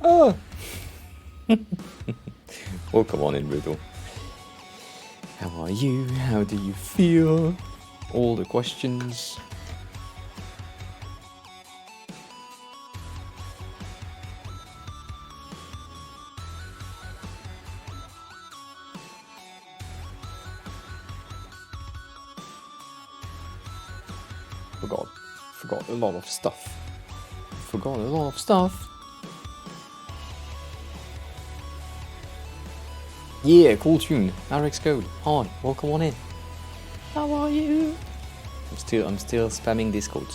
Oh! Well, come on in, Riddle. How are you? How do you feel? All the questions. Forgot a lot of stuff. Forgot a lot of stuff. Yeah, cool tune. RX Code. Hi, welcome on in. How are you? I'm still spamming Discord.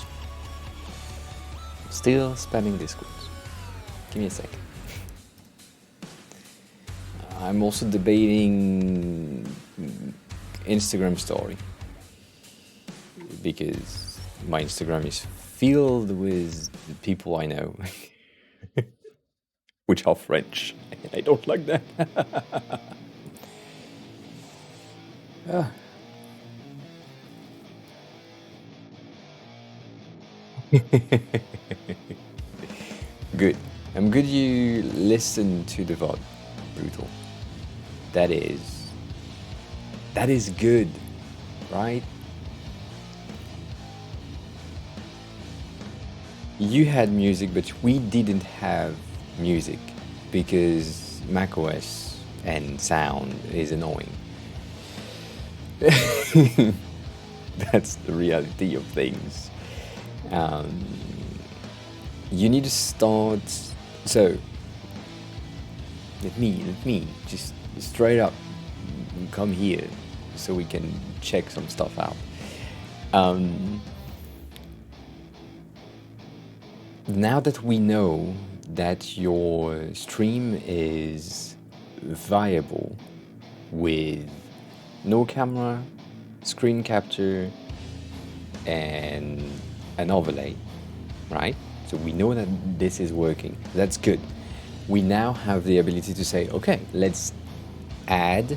Still spamming Discord. Give me a sec. I'm also debating Instagram story because my Instagram is filled with people I know, which are French. I don't like that. Good. I'm good you listen to the VOD, Brutal. That is good, right? You had music, but we didn't have music because macOS and sound is annoying. That's the reality of things. You need to start. So let me just straight up come here so we can check some stuff out. Now that we know that your stream is viable with no camera, screen capture, and an overlay, right? So we know that this is working. That's good. We now have the ability to say, okay, let's add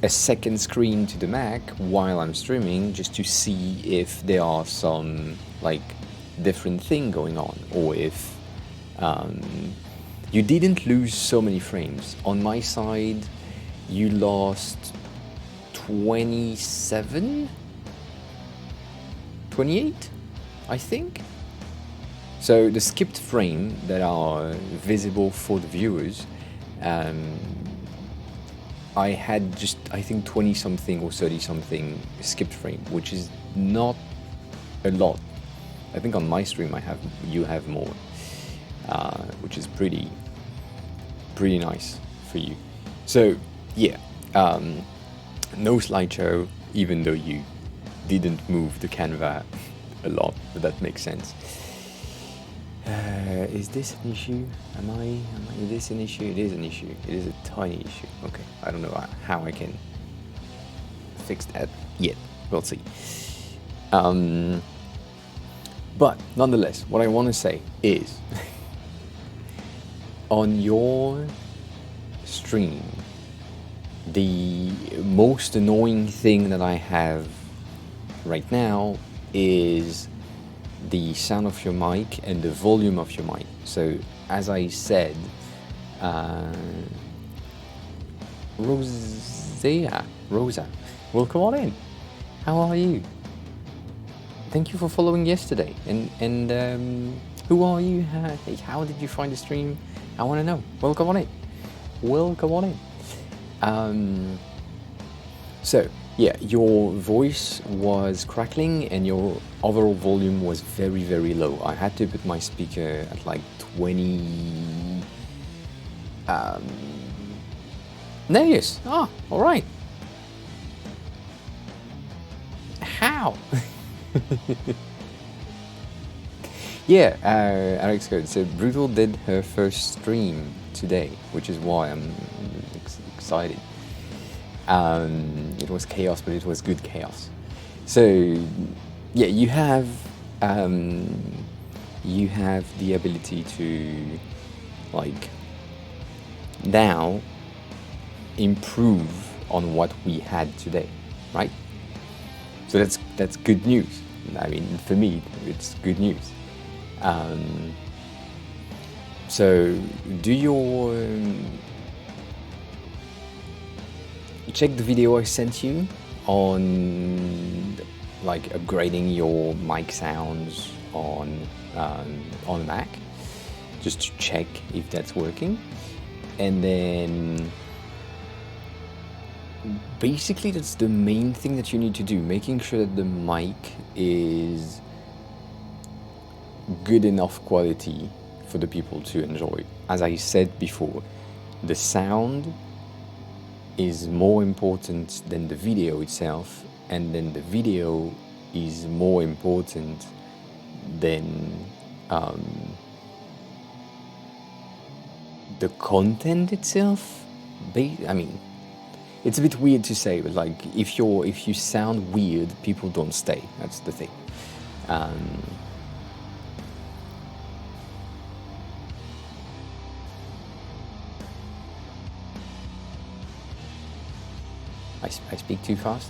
a second screen to the Mac while I'm streaming just to see if there are some like different thing going on, or if you didn't lose so many frames. On my side, you lost 27, 28, I think. So the skipped frame that are visible for the viewers, I had just, I think 20 something or 30 something skipped frame, which is not a lot. I think on my stream you have more, which is pretty nice for you. So yeah, no slideshow, even though you didn't move the Canva a lot, but that makes sense. Is this an issue? Is this an issue? It is an issue. It is a tiny issue. Okay, I don't know how I can fix that yet. We'll see. But nonetheless, what I want to say is, on your stream, the most annoying thing that I have right now is the sound of your mic and the volume of your mic. So as I said, Rosa, welcome on in. How are you? Thank you for following yesterday. And who are you? Hey, how did you find the stream? I want to know. Welcome on in. Welcome on in. So yeah, your voice was crackling and your overall volume was very, very low. I had to put my speaker at like 20. No, yes. Ah, all right. How? Yeah, Alex Code. So Brutal did her first stream today, which is why I'm excited. It was chaos, but it was good chaos. So yeah, you have the ability to like now improve on what we had today, right? So that's good news. I mean, for me, it's good news. So do your check the video I sent you on like upgrading your mic sounds on Mac, just to check if that's working. And then basically that's the main thing that you need to do, making sure that the mic is good enough quality for the people to enjoy. As I said before, the sound is more important than the video itself, and then the video is more important than the content itself. I mean, it's a bit weird to say, but like if you sound weird, people don't stay. That's the thing. I speak too fast?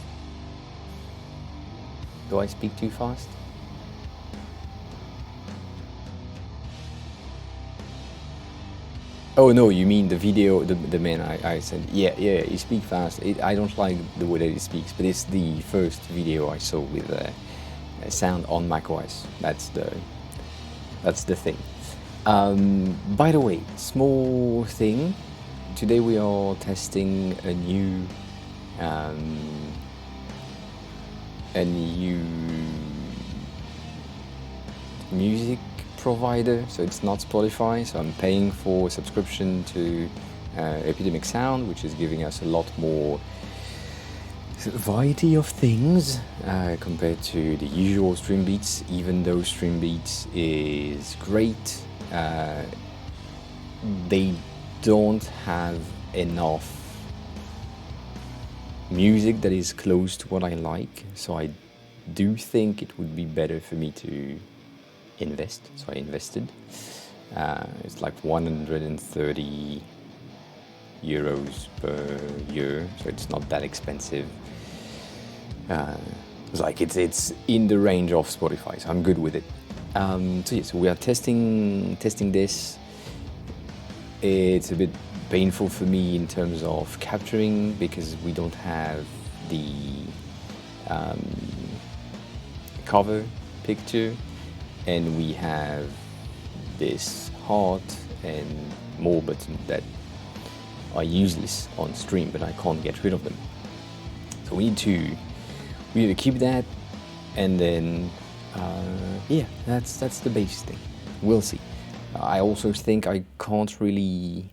Do I speak too fast? Oh no, you mean the video, the man I said, yeah, you speak fast. I don't like the way that he speaks, but it's the first video I saw with sound on macOS. That's the thing. By the way, small thing. Today we are testing a new music provider, so it's not Spotify, so I'm paying for a subscription to Epidemic Sound, which is giving us a lot more variety of things compared to the usual Stream Beats. Even though Stream Beats is great, they don't have enough music that is close to what I like, so I do think it would be better for me to invest. So I invested. It's like 130 euros per year, so it's not that expensive. It's like it's in the range of Spotify, so I'm good with it. So yes, we are testing this. It's a bit painful for me in terms of capturing because we don't have the cover picture, and we have this heart and more buttons that are useless on stream, but I can't get rid of them. So we need to keep that, and then yeah, that's the basic thing. We'll see. I also think I can't really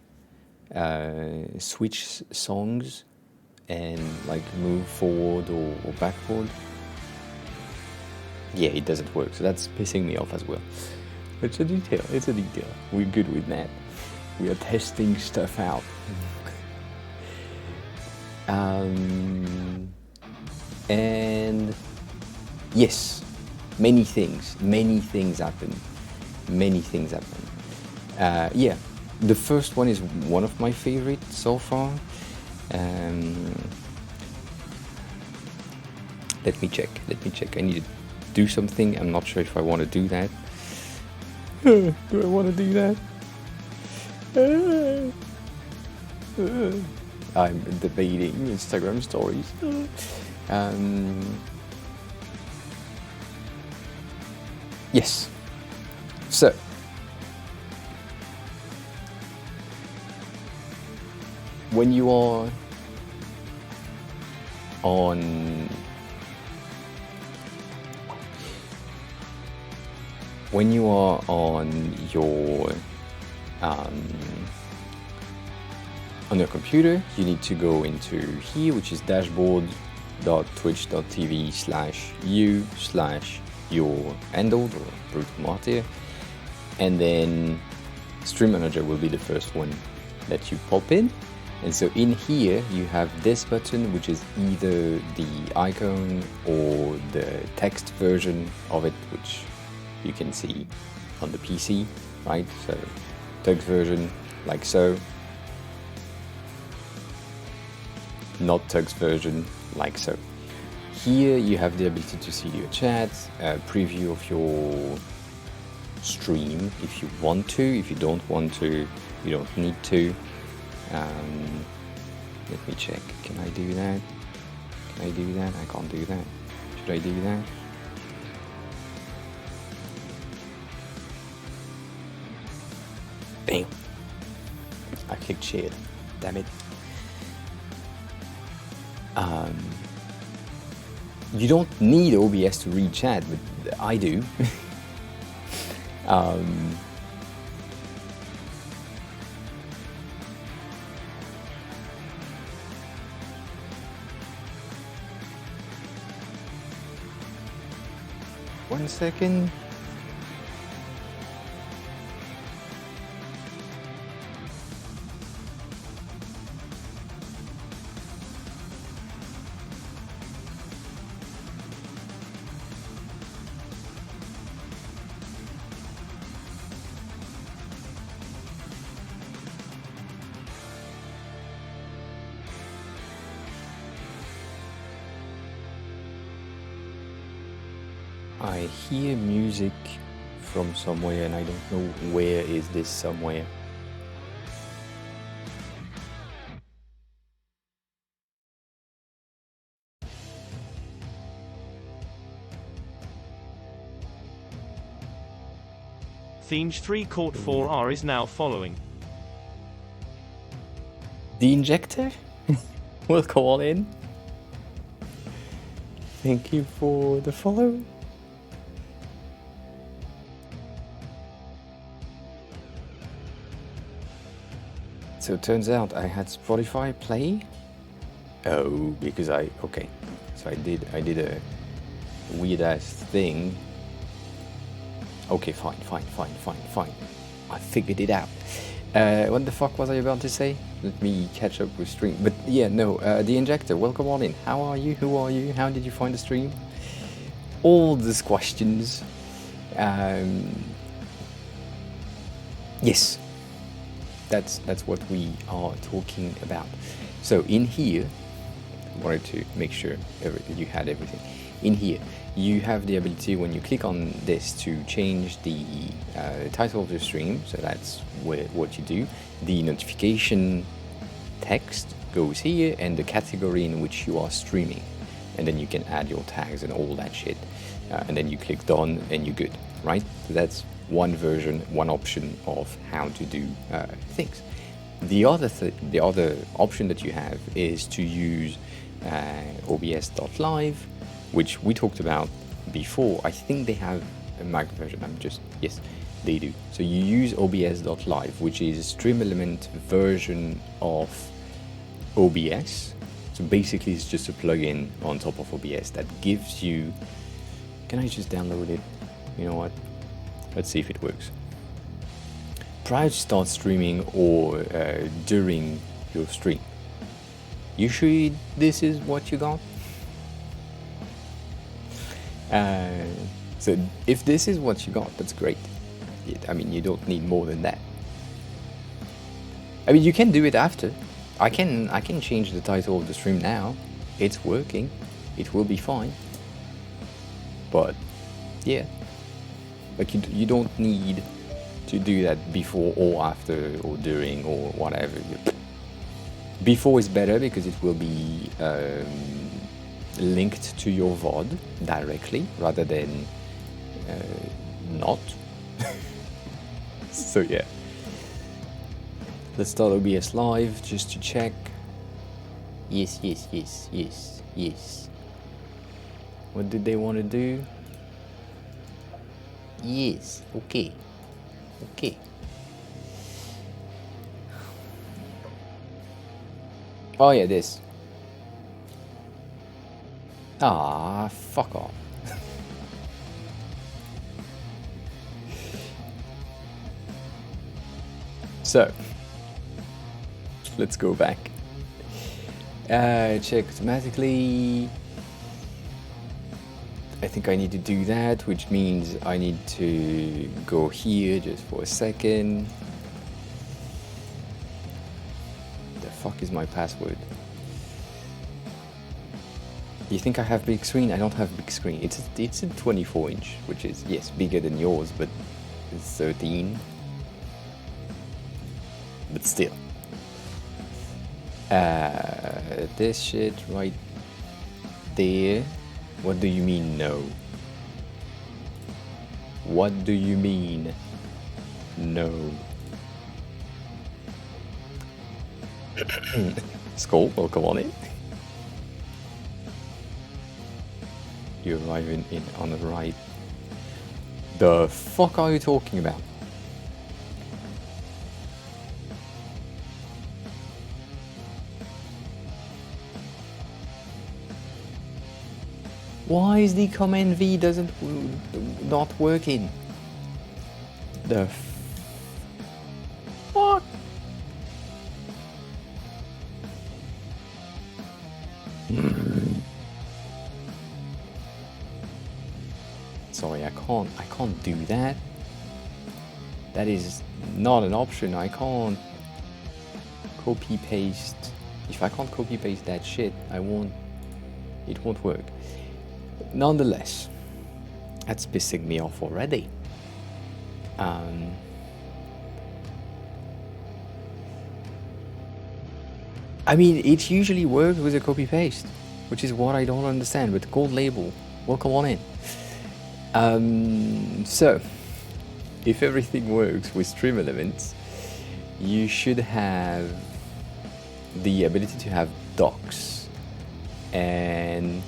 switch songs and like move forward or backward. Yeah, it doesn't work, so that's pissing me off as well. It's a detail. We're good with that. We are testing stuff out. And yes, many things happen. Yeah, the first one is one of my favorites so far. Let me check. I need to do something. I'm not sure if I want to do that. Do I want to do that? I'm debating Instagram stories. Yes. So, when you are on your computer, you need to go into here, which is dashboard.twitch.tv/u/your handle or Brute Martyr, and then Stream Manager will be the first one that you pop in. And so in here you have this button, which is either the icon or the text version of it, which you can see on the PC, right? So text version like so, not text version like so. Here you have the ability to see your chat, preview of your stream if you want to. If you don't want to, you don't need to. Let me check. Can I do that? Can I do that? I can't do that. Should I do that? Damn. I clicked share. Damn it. You don't need OBS to read chat, but I do. One second. I hear music from somewhere and I don't know where is this somewhere. Thinge 3 Court 4R is now following. The injector will call in. Thank you for the follow. So it turns out I had Spotify play. Oh, because okay. So I did a weird ass thing. Okay, fine. I figured it out. What the fuck was I about to say? Let me catch up with stream. But yeah, no, the injector, welcome on in. How are you? Who are you? How did you find the stream? All these questions. Yes. That's what we are talking about. So in here, I wanted to make sure you had everything. In here, you have the ability when you click on this to change the title of the stream. So that's what you do. The notification text goes here and the category in which you are streaming. And then you can add your tags and all that shit. And then you click done and you're good, right? So that's one version, one option of how to do things. The other option that you have is to use OBS.live, which we talked about before. I think they have a Mac version. Yes, they do. So you use OBS.live, which is a stream element version of OBS. So basically it's just a plugin on top of OBS that gives you... Can I just download it? You know what? Let's see if it works. Prior to start streaming or during your stream, you sure this is what you got? So if this is what you got, that's great. I mean, you don't need more than that. I mean, you can do it after. I can change the title of the stream now. It's working. It will be fine. But yeah. Like you don't need to do that before or after or during or whatever. Before is better because it will be linked to your VOD directly rather than not. So yeah. Let's start OBS live just to check. Yes. What did they want to do? Yes, okay. Oh yeah, this. Ah, fuck off. So, let's go back. Check automatically. I think I need to do that, which means I need to go here just for a second. The fuck is my password? You think I have big screen? I don't have big screen. It's a 24 inch, which is, yes, bigger than yours, but 13. But still. This shit right there. What do you mean no? What do you mean no? Skull, welcome on in. You're arriving in on the right. The fuck are you talking about? Why is the command V not working? The fuck? Sorry, I can't do that. That is not an option. I can't copy paste. If I can't copy paste that shit, it won't work. Nonetheless, that's pissing me off already. I mean, it usually works with a copy paste, which is what I don't understand. With the gold label, welcome on in. So, if everything works with stream elements, you should have the ability to have docs. And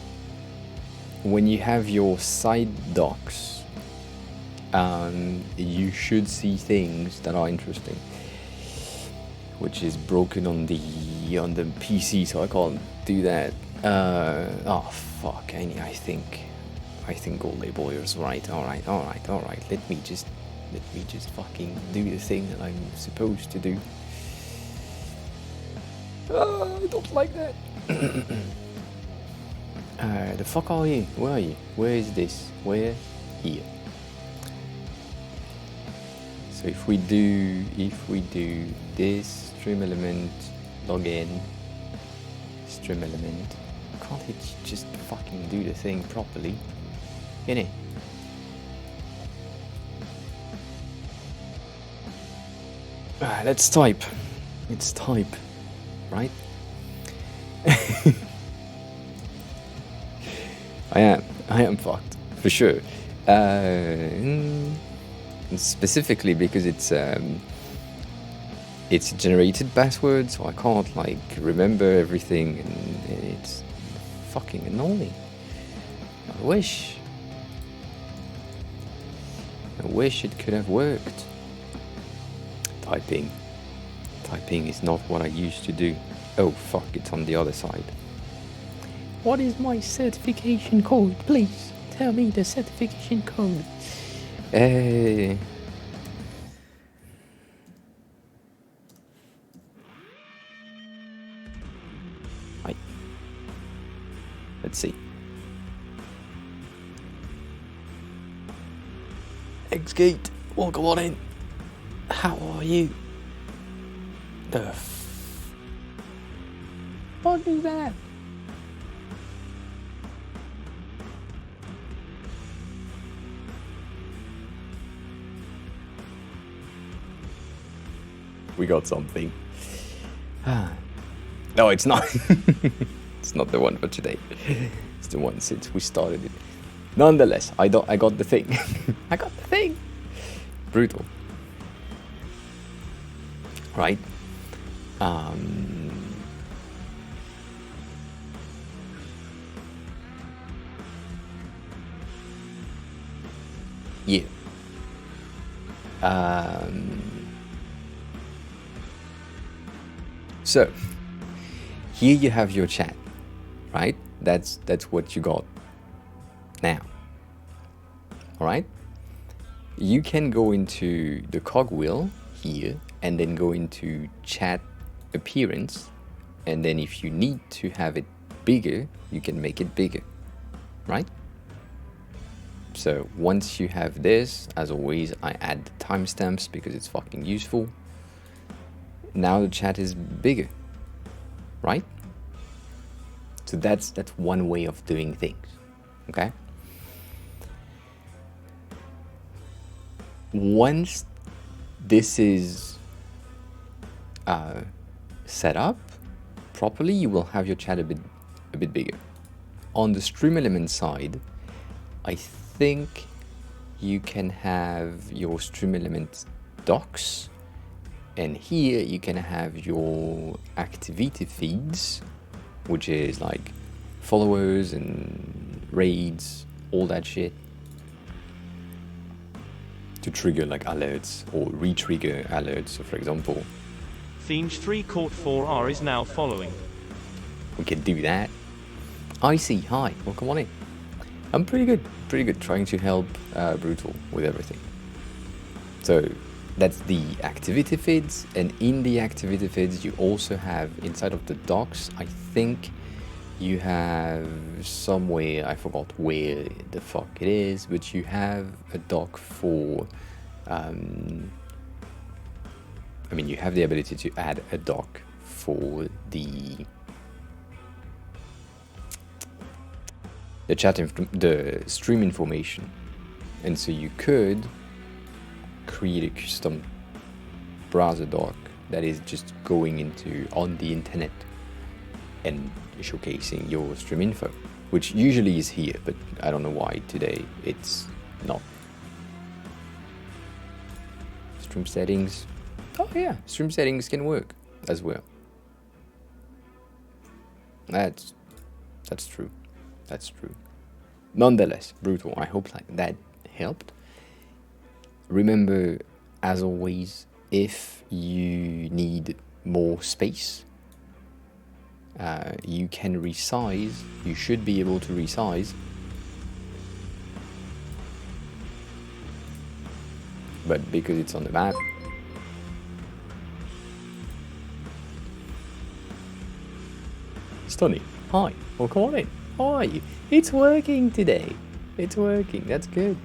when you have your side docs, you should see things that are interesting, which is broken on the PC, so I can't do that. Oh fuck! I think gold label is right. All right. Let me just fucking do the thing that I'm supposed to do. I don't like that. The fuck are you? Where are you? Where is this? Where? Here. So if we do this stream element, login, stream element, can't it just fucking do the thing properly? Can it? Let's type. Let's type, right? I am fucked for sure. Specifically because it's generated password, so I can't like remember everything, and it's fucking annoying. I wish it could have worked. Typing is not what I used to do. Oh fuck, it's on the other side. What is my certification code? Please tell me the certification code. Right. Let's see. X-Gate, welcome on in. How are you? What is that? We got something. No, it's not. It's not the one for today. It's the one since we started it. Nonetheless, I got the thing. I got the thing. Brutal. Right? Yeah. So here you have your chat, right? That's what you got now. All right? You can go into the cogwheel here and then go into chat appearance, and then if you need to have it bigger, you can make it bigger, right? So once you have this, as always, I add the timestamps because it's fucking useful. Now the chat is bigger, right? So that's one way of doing things, okay? once this is set up properly, you will have your chat a bit bigger. On the stream element side, I think you can have your stream element docs, and here you can have your activity feeds, which is like followers and raids, all that shit, to trigger like alerts or re-trigger alerts. So for example, Thinge 3 Court 4R is now following. we can do that. I see, hi, welcome on in. I'm pretty good, trying to help Brutal with everything. So that's the activity feeds, and in the activity feeds you also have, inside of the docs, I think you have somewhere, I forgot where the fuck it is, but you have a doc for, you have the ability to add a doc for the the stream information, and so you could create a custom browser doc that is just going into on the internet and showcasing your stream info, which usually is here, but I don't know why today it's not. Stream settings. Oh yeah, stream settings can work as well. That's true. That's true. Nonetheless, Brutal, I hope that helped. Remember, as always, if you need more space, you can resize. You should be able to resize. But because it's on the map, Stunny, hi, welcome on in. How are you? It's working today. It's working. That's good.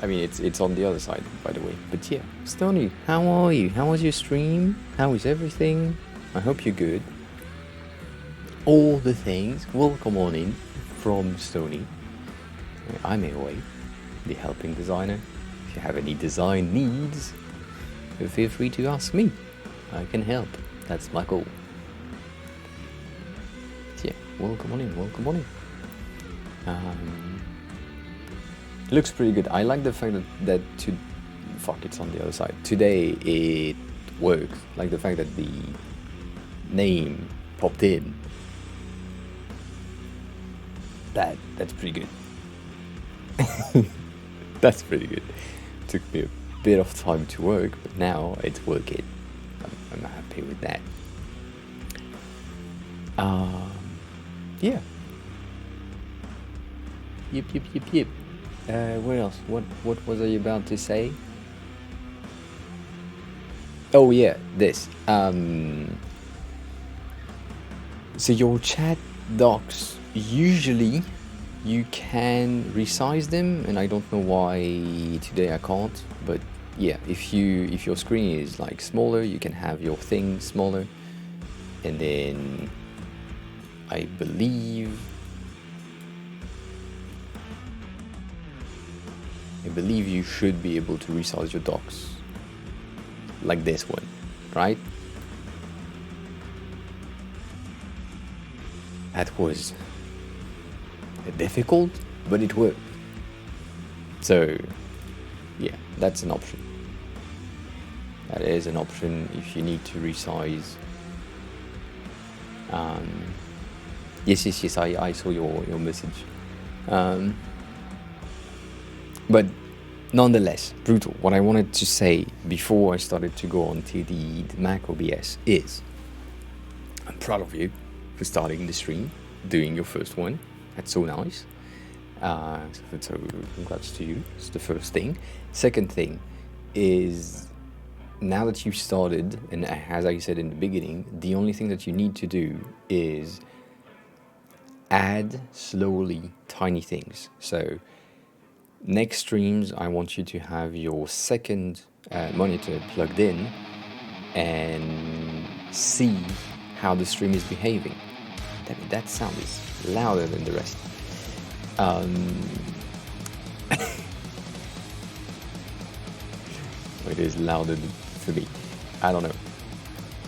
I mean, it's on the other side, by the way. But yeah, Stoney, how are you? How was your stream? How is everything? I hope you're good. All the things. Welcome on in from Stoney. I'm Away, the helping designer. If you have any design needs, feel free to ask me. I can help. That's my goal. Yeah, welcome on in. Welcome on in. It looks pretty good. I like the fact that it's on the other side. Today it works. Like the fact that the name popped in. That's pretty good. That's pretty good. Took me a bit of time to work, but now it's working. I'm happy with that. Yeah. Yep. What else? What was I about to say? Oh yeah, this. So your chat docs, usually you can resize them, and I don't know why today I can't, but yeah, if your screen is like smaller, you can have your thing smaller, and then I believe you should be able to resize your docs like this one, right? That was difficult, but it worked. So yeah, that's an option. That is an option if you need to resize. Yes, I saw your message. But nonetheless, Brutal, what I wanted to say before I started to go on to the Mac OBS is, I'm proud of you for starting the stream, doing your first one. That's so nice. So congrats to you. It's the first thing. Second thing is, now that you've started, and as I said in the beginning, the only thing that you need to do is add slowly tiny things. So next streams, I want you to have your second monitor plugged in and see how the stream is behaving. That sound is louder than the rest. it is louder for me. I don't know.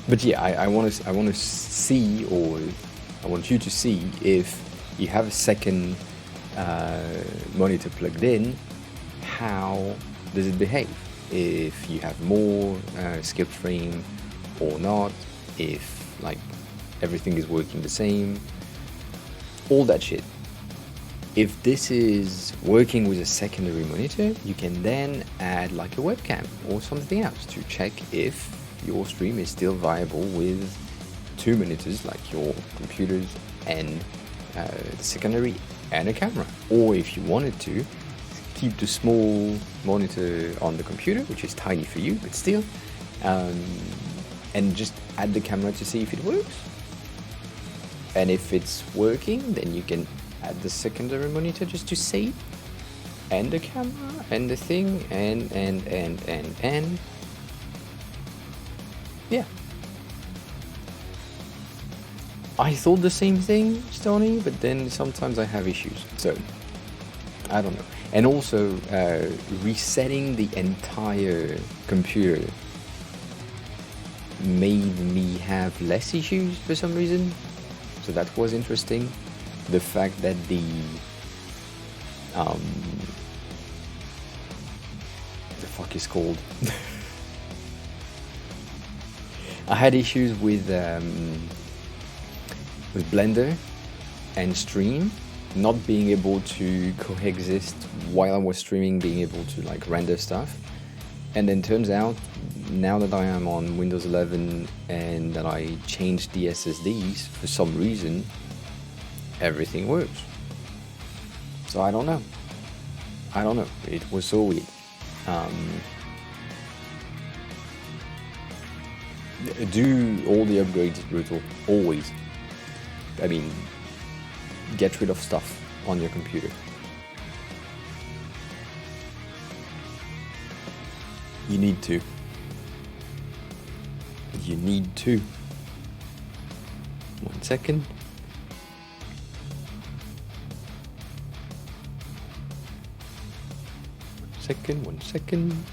But yeah, I want to see, or I want you to see if you have a second monitor plugged in, how does it behave? If you have more skip frame or not, if like everything is working the same, all that shit. If this is working with a secondary monitor, you can then add like a webcam or something else to check if your stream is still viable with two monitors, like your computers and the secondary and a camera. Or if you wanted to, keep the small monitor on the computer, which is tiny for you, but still, and just add the camera to see if it works. And if it's working, then you can add the secondary monitor just to see, and the camera, and the thing, and yeah. I thought the same thing, Stony, but then sometimes I have issues, so I don't know. And also, resetting the entire computer made me have less issues for some reason, so that was interesting. The fact that the fuck is called? I had issues with Blender and Stream not being able to coexist while I was streaming, being able to like render stuff. And then turns out, now that I am on Windows 11 and that I changed the SSDs for some reason, everything works. So I don't know. It was so weird. Do all the upgrades, brutal, always. I mean, get rid of stuff on your computer. You need to. You need to. 1 second. One second.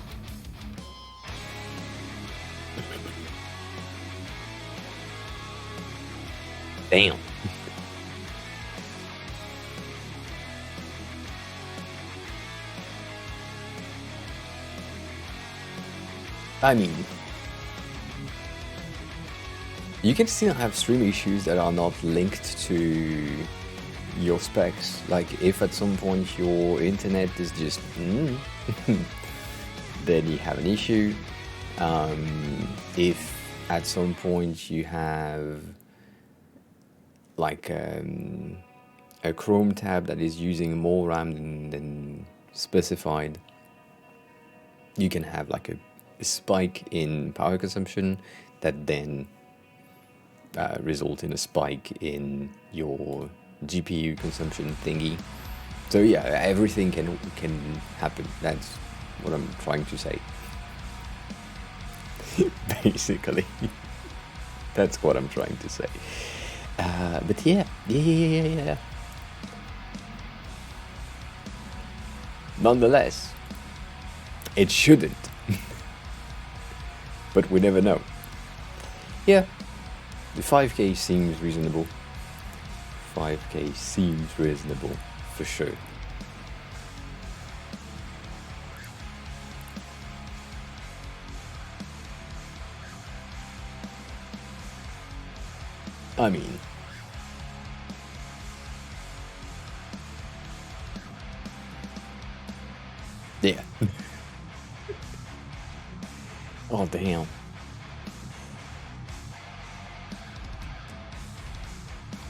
Damn. I mean, you can still have stream issues that are not linked to your specs. Like if at some point your internet is just then you have an issue. If at some point you have like a Chrome tab that is using more RAM than specified, you can have like a spike in power consumption that then result in a spike in your GPU consumption thingy. So yeah, everything can happen. That's what I'm trying to say. Basically, that's what I'm trying to say. But yeah. Nonetheless, it shouldn't. But we never know. Yeah, the 5K seems reasonable. 5K seems reasonable, for sure. I mean, yeah. Oh, damn.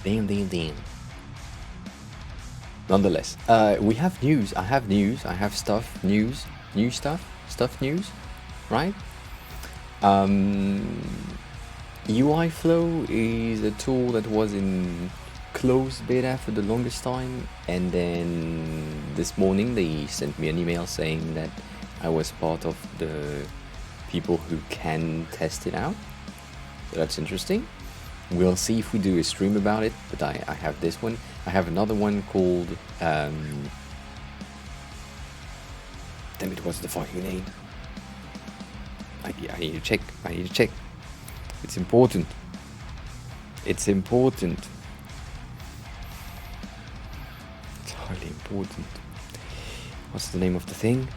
Damn. Nonetheless, we have news. I have news. I have stuff. New stuff. News. Right? UI Flow is a tool that was in closed beta for the longest time, and then this morning they sent me an email saying that I was part of the people who can test it out. So that's interesting. We'll see if we do a stream about it, but I have this one. I have another one called damn it, what's the fucking name? I need to check. I need to check. It's important. It's important. It's highly important. What's the name of the thing?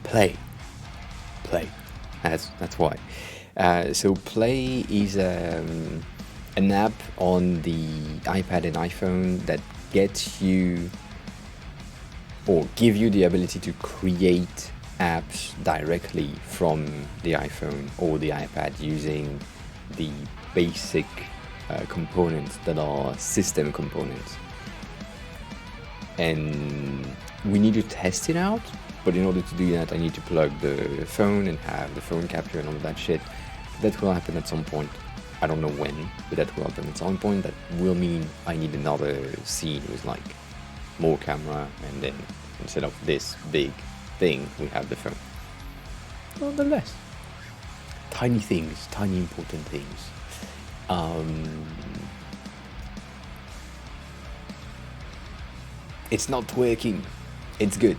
Play. That's why. So Play is an app on the iPad and iPhone that gets you or give you the ability to create apps directly from the iPhone or the iPad using the basic components that are system components. And we need to test it out, but in order to do that I need to plug the phone and have the phone capture and all of that shit. That will happen at some point. I don't know when, but that will happen at some point. That will mean I need another scene with like more camera, and then instead of this big thing we have the phone. Nonetheless, tiny things, tiny important things. It's not twerking. It's good.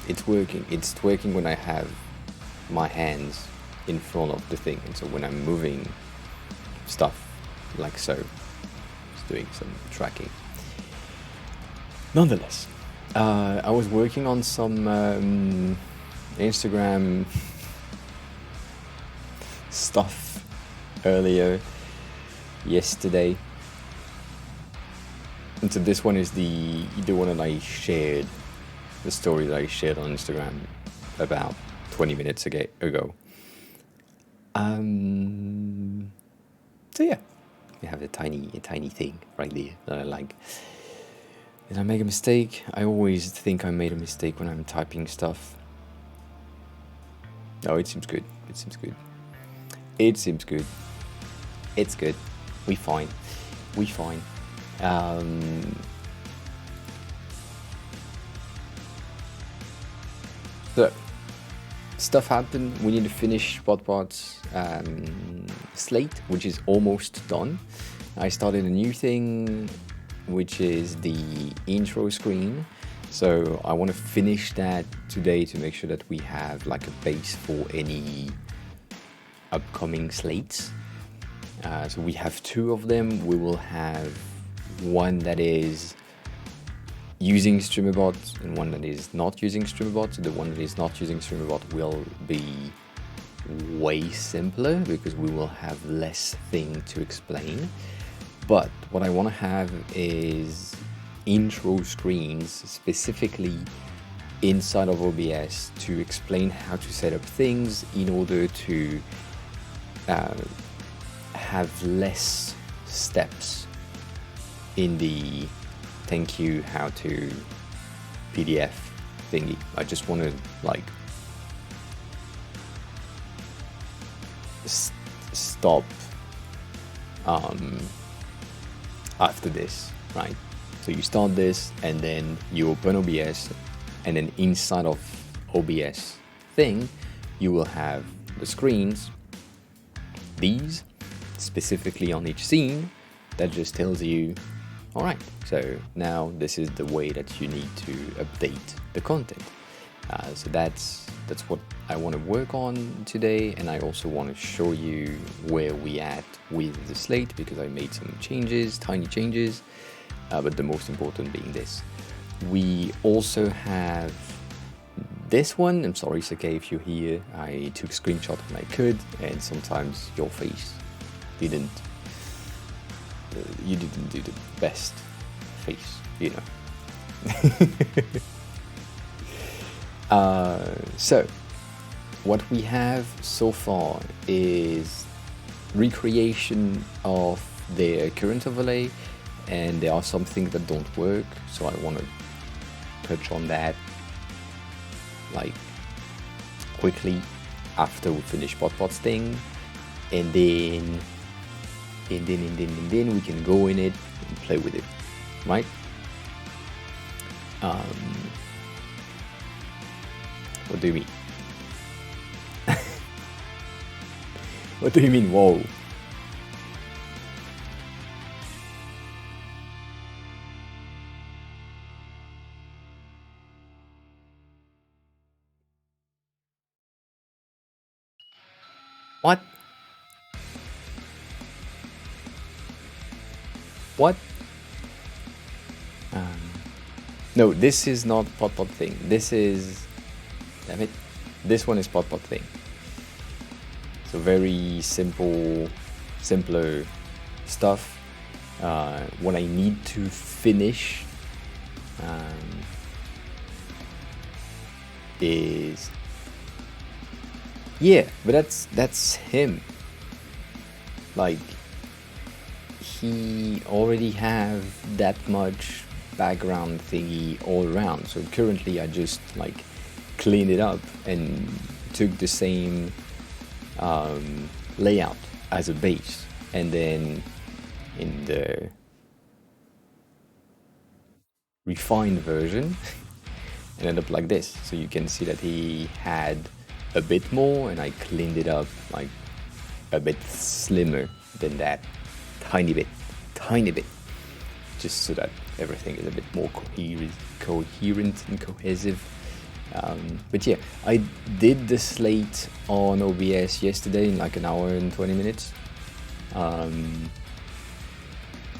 It's working. It's twerking when I have my hands in front of the thing, and so when I'm moving stuff like so, it's doing some tracking. Nonetheless, I was working on some Instagram stuff earlier yesterday. And so this one is the one that I shared, the story that I shared on Instagram about 20 minutes ago. So yeah, we have a tiny thing right there that I like. Did I make a mistake? I always think I made a mistake when I'm typing stuff. No, it seems good. It's good. We fine. So, stuff happened. We need to finish Spotbot's slate, which is almost done. I started a new thing, which is the intro screen. So I want to finish that today to make sure that we have like a base for any upcoming slates. So we have two of them. We will have one that is using StreamerBot and one that is not using StreamerBot. So the one that is not using StreamerBot will be way simpler because we will have less thing to explain. But what I want to have is intro screens specifically inside of OBS to explain how to set up things in order to have less steps in the thank you how to PDF thingy. I just want to like stop after this, right? So you start this and then you open OBS, and then inside of OBS thing you will have the screens, these specifically on each scene, that just tells you, all right, so now this is the way that you need to update the content. So that's what I want to work on today, and I also want to show you where we at with the slate because I made some changes, tiny changes, but the most important being this. We also have this one. I'm sorry, Sake, if you're here. I took a screenshot when I could, and sometimes your face didn't. You didn't do the best face, you know. So, what we have so far is recreation of their current overlay, and there are some things that don't work, so I want to touch on that like quickly after we finish Spotbot's thing, and then we can go in it and play with it, right? What do you mean? What do you mean, whoa? What? What? No, this is not pot pot thing. This is... Damn it. This one is pot pot thing. So very simpler stuff. What I need to finish is... Yeah, but that's him. Like, he already have that much background thingy all around. So currently I just like cleaned it up and took the same layout as a base, and then in the refined version it ended up like this. So you can see that he had a bit more, and I cleaned it up like a bit slimmer than that, tiny bit, just so that everything is a bit more coherent and cohesive. But yeah, I did the slate on OBS yesterday in like an hour and 20 minutes. And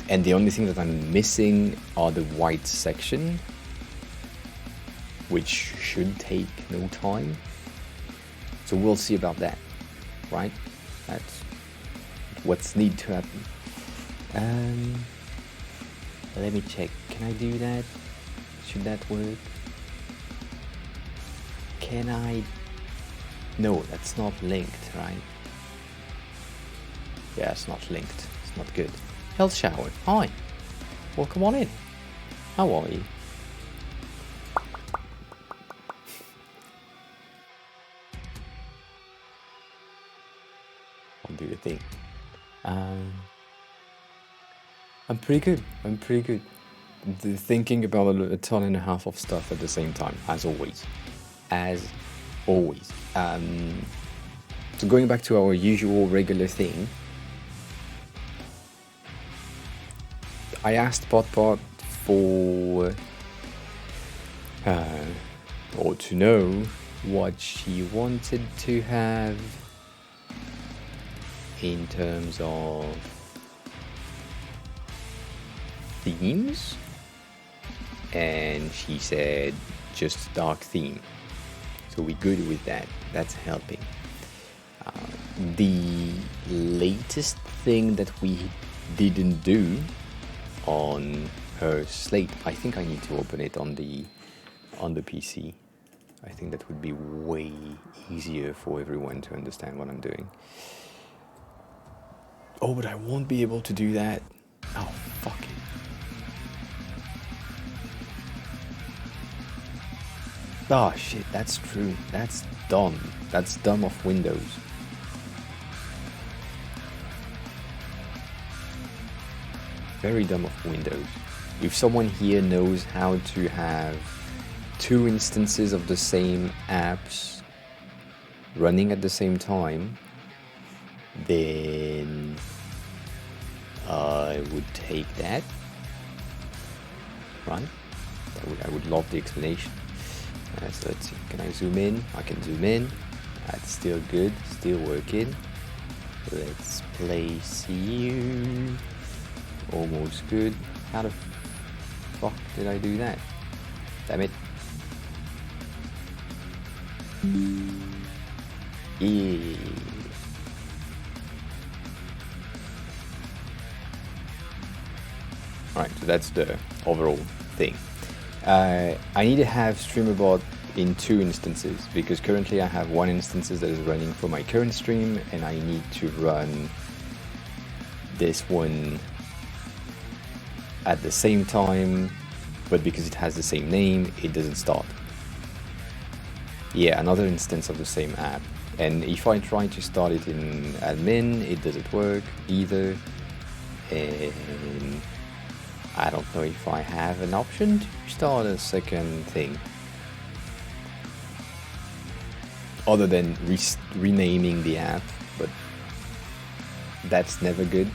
the only thing that I'm missing are the white section, which should take no time. So we'll see about that, right? That's what's need to happen. Let me check. Can I do that? Should that work? Can I? No, that's not linked, right? Yeah, it's not linked. It's not good. Health shower. Hi. Welcome on in. How are you? I'll do the thing. I'm pretty good. Thinking about a ton and a half of stuff at the same time, as always. So going back to our usual regular thing, I asked Pot for or to know what she wanted to have in terms of themes, and she said just dark theme. So we're good with that. That's helping. The latest thing that we didn't do on her slate, I think I need to open it on the PC. I think that would be way easier for everyone to understand what I'm doing. Oh, but I won't be able to do that. Oh, fuck it. Oh shit, that's true. That's dumb. That's dumb of Windows. Very dumb of Windows. If someone here knows how to have two instances of the same apps running at the same time, then I would take that. Right? I would love the explanation. So let's see, can I zoom in? I can zoom in. That's still good, still working. Let's place you. Almost good. How the fuck did I do that? Damn it. Yeah. Alright, so that's the overall thing. I need to have StreamerBot in two instances, because currently I have one instance that is running for my current stream, and I need to run this one at the same time, but because it has the same name, it doesn't start. Yeah, another instance of the same app. And if I try to start it in admin, it doesn't work either. And I don't know if I have an option to start a second thing, other than renaming the app, but that's never good.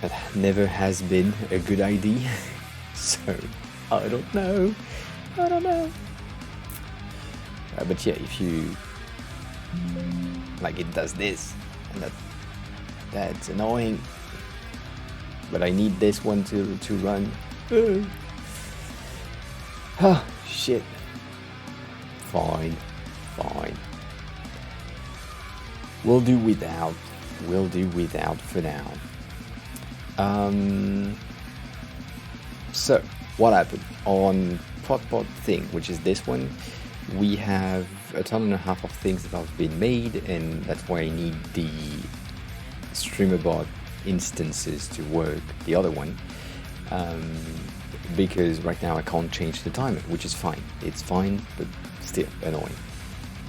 That never has been a good idea. So I don't know. But yeah, if you Like it does this, and that's annoying. But I need this one to run. Ah, shit. Fine. We'll do without for now. So, what happened? On Pot thing, which is this one, we have a ton and a half of things that have been made, and that's why I need the StreamerBot instances to work, the other one, because right now I can't change the timer, which is fine. It's fine, but still annoying.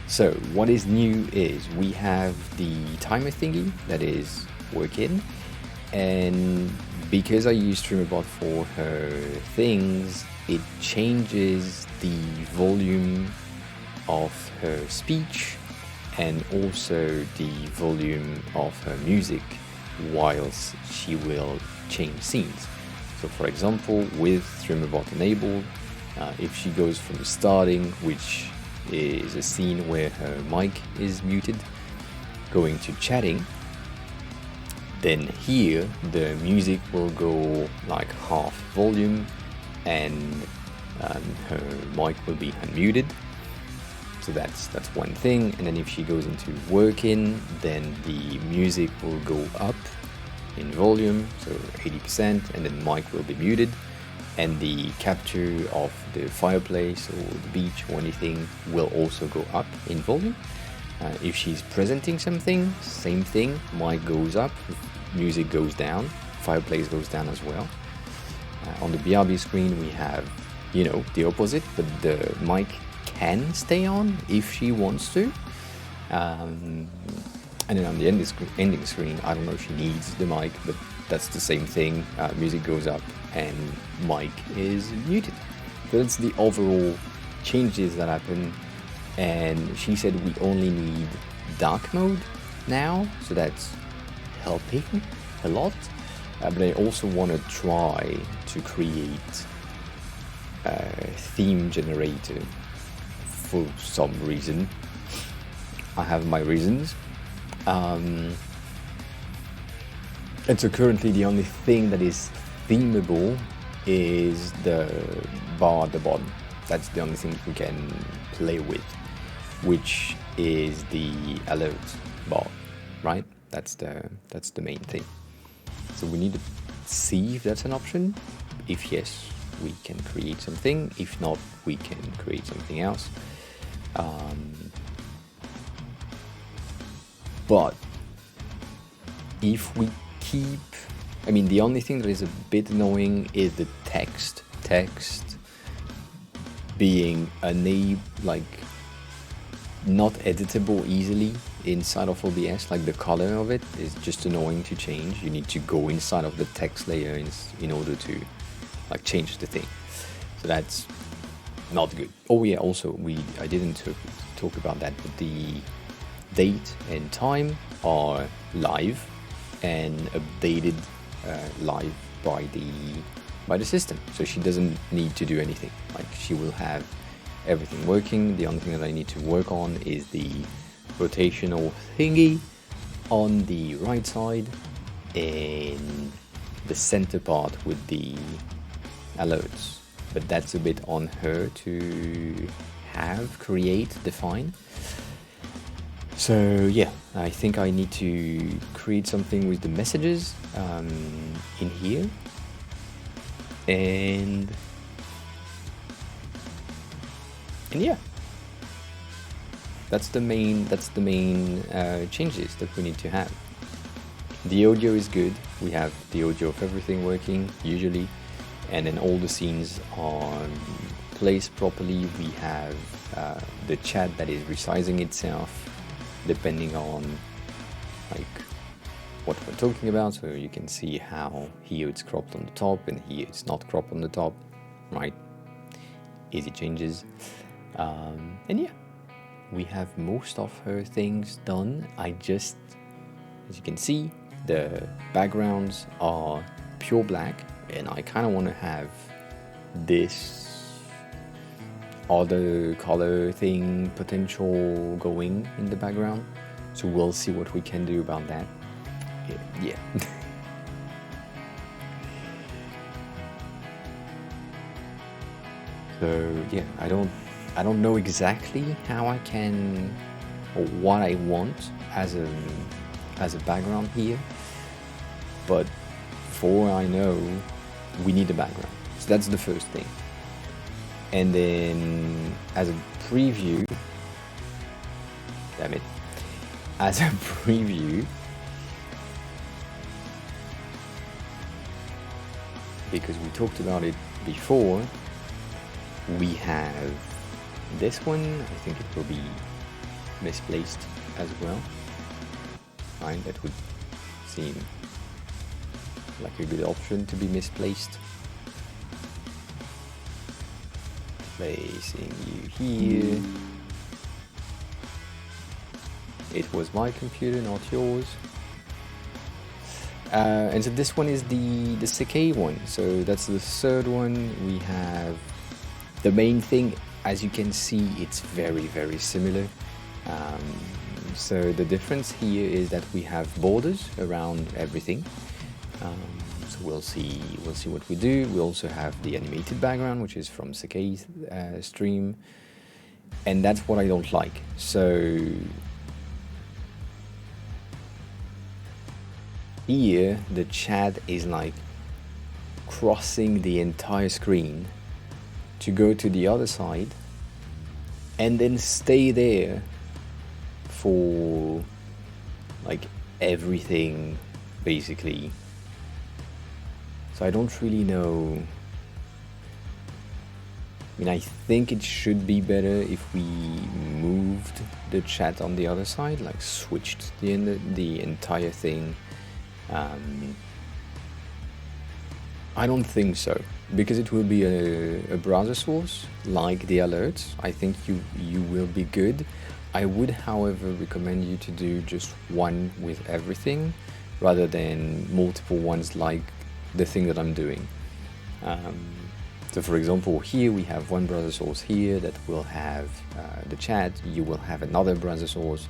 So what is new is we have the timer thingy that is working, and because I use StreamerBot for her things, it changes the volume of her speech and also the volume of her music whilst she will change scenes. So for example, with StreamerBot enabled, if she goes from starting, which is a scene where her mic is muted, going to chatting, then here the music will go like half volume and her mic will be unmuted. So that's one thing. And then if she goes into working, then the music will go up in volume, so 80%, and then mic will be muted, and the capture of the fireplace or the beach or anything will also go up in volume. If she's presenting something, same thing, mic goes up, music goes down, fireplace goes down as well. On the BRB screen we have, the opposite, but the mic can stay on if she wants to. And then on the ending screen, I don't know if she needs the mic, but that's the same thing. Music goes up and mic is muted. So that's the overall changes that happen. And she said we only need dark mode now, so that's helping a lot. But I also want to try to create a theme generator for some reason. I have my reasons. And so currently the only thing that is themable is the bar at the bottom. That's the only thing we can play with, which is the alert bar, right? That's the main thing. So we need to see if that's an option. If yes, we can create something. If not, we can create something else. But if we keep, the only thing that is a bit annoying is the text being not editable easily inside of OBS. Like the color of it is just annoying to change. You need to go inside of the text layer in order to change the thing. So that's not good. Oh yeah, also I didn't talk about that, but the date and time are live and updated live by the system, so she doesn't need to do anything. She will have everything working. The only thing that I need to work on is the rotational thingy on the right side and the center part with the alerts, but that's a bit on her to create, define. So yeah, I think I need to create something with the messages in here, and yeah, that's the main changes that we need to have. The audio is good. We have the audio of everything working usually, and then all the scenes are placed properly. We have the chat that is resizing itself depending on what we're talking about, so you can see how here it's cropped on the top and here it's not cropped on the top, right? Easy changes. And yeah, we have most of her things done. As you can see, the backgrounds are pure black, and I kind of want to have this other color thing potential going in the background. So we'll see what we can do about that. Yeah. So yeah, I don't know exactly how I can, or what I want as a background here, but for all I know, we need a background. So that's the first thing. And then as a preview, damn it, as a preview, because we talked about it before, we have this one. I think it will be misplaced as well. Fine, that would seem like a good option to be misplaced. Placing you here. It was my computer, not yours. And so this one is the Sakai one. So that's the third one. We have the main thing, as you can see, it's very, very similar. So the difference here is that we have borders around everything. So we'll see what we do. We also have the animated background, which is from Sakai's stream, and that's what I don't like. So here the chat is like crossing the entire screen to go to the other side and then stay there for like everything basically. So I don't really know. I mean, I think it should be better if we moved the chat on the other side, like switched the entire thing. I don't think so, because it will be a browser source like the alerts. I think you will be good. I would, however, recommend you to do just one with everything rather than multiple ones like the thing that I'm doing. So for example, here we have one browser source here that will have the chat. You will have another browser source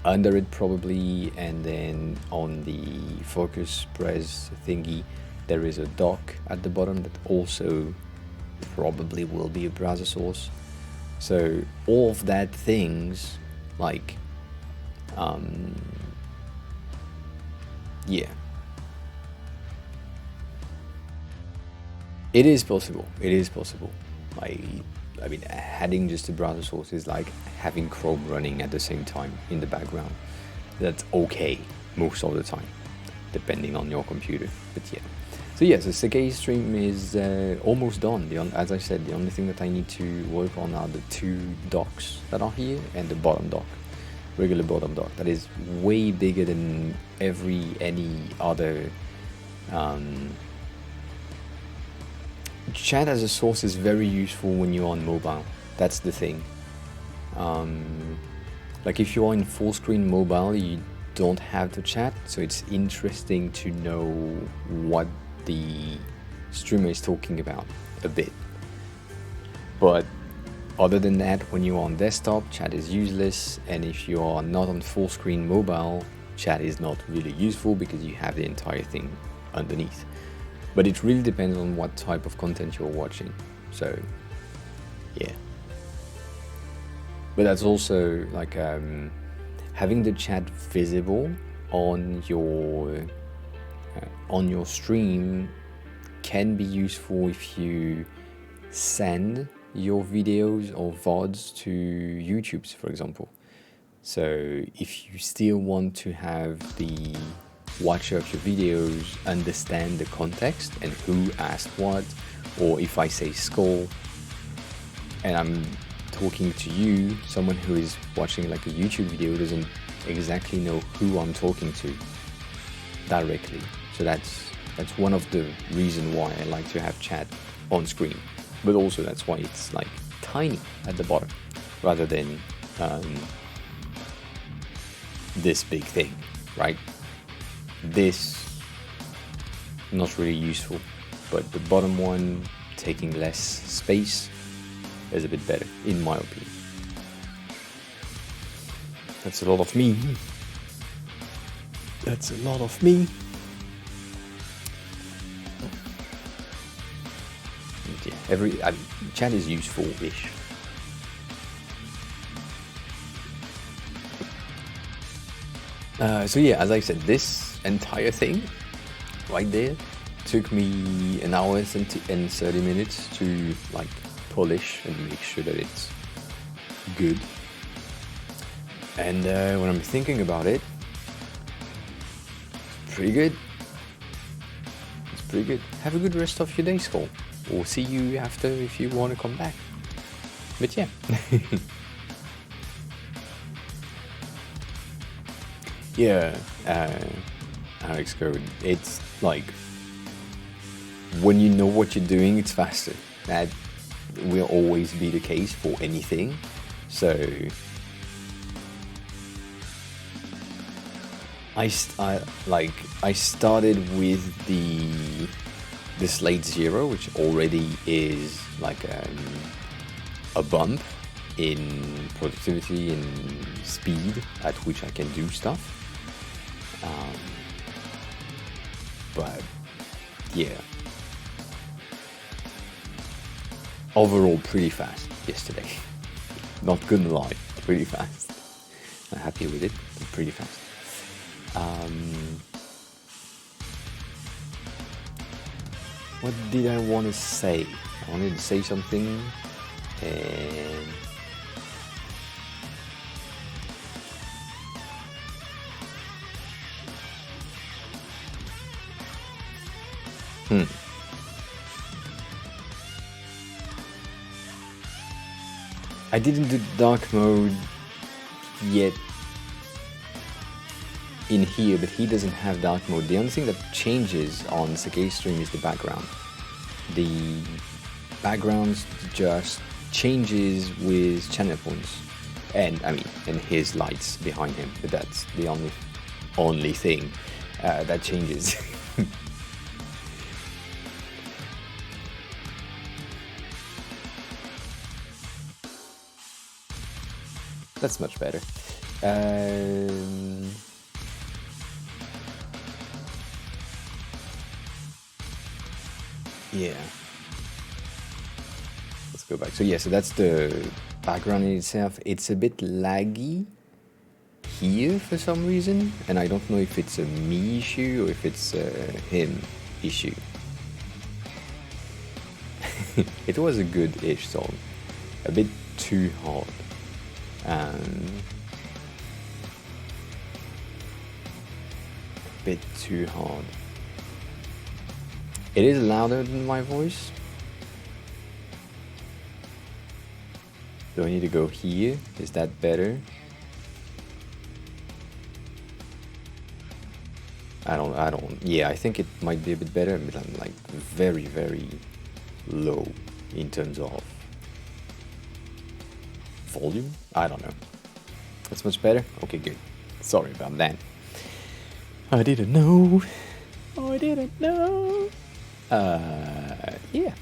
under it probably, and then on the focus press thingy there is a dock at the bottom that also probably will be a browser source. So all of that things, like yeah, it is possible. I mean, adding just a browser source is like having Chrome running at the same time in the background. That's okay most of the time, depending on your computer. But yeah. So yeah, the Sakai stream is almost done. As I said, the only thing that I need to work on are the two docks that are here and the bottom dock, regular bottom dock. That is way bigger than any other. Chat as a source is very useful when you're on mobile. That's the thing. Like if you're in full screen mobile, you don't have the chat, so it's interesting to know what the streamer is talking about a bit. But other than that, when you're on desktop, chat is useless, and if you are not on full screen mobile, chat is not really useful because you have the entire thing underneath. But it really depends on what type of content you're watching. So, yeah. But that's also like having the chat visible on your stream can be useful if you send your videos or VODs to YouTube, for example. So if you still want to have the watcher of your videos understand the context and who asked what, or if I say skull and I'm talking to you, someone who is watching like a YouTube video doesn't exactly know who I'm talking to directly. So that's one of the reasons why I like to have chat on screen. But also that's why it's like tiny at the bottom rather than this big thing, right? This not really useful, but the bottom one taking less space is a bit better, in my opinion. That's a lot of me. That's a lot of me. Yeah, chat is useful-ish. So yeah, as I said, this entire thing right there took me an hour and 30 minutes to like polish and make sure that it's good. And when I'm thinking about it, it's pretty good. It's pretty good. Have a good rest of your day, Skull. Or see you after if you want to come back. But yeah. Yeah, Alex Code. It's like when you know what you're doing, it's faster. That will always be the case for anything. So I started with the Slates 0, which already is like a bump in productivity and speed at which I can do stuff. But yeah, overall pretty fast yesterday. Not gonna lie, pretty fast. I'm happy with it, but pretty fast. What did I want to say? I wanted to say something, and I didn't do dark mode yet in here, but he doesn't have dark mode. The only thing that changes on Sakei's stream is the background. The background just changes with channel points, and and his lights behind him. But that's the only thing that changes. That's much better. Yeah. Let's go back. So yeah, so that's the background in itself. It's a bit laggy here for some reason, and I don't know if it's a me issue or if it's a him issue. It was a good-ish song. A bit too hard. Bit too hard. It is louder than my voice. Do I need to go here? Is that better? I don't. Yeah, I think it might be a bit better, but I'm like very, very low in terms of volume. I don't know. That's much better? Okay, good. Sorry about that. I didn't know. Yeah.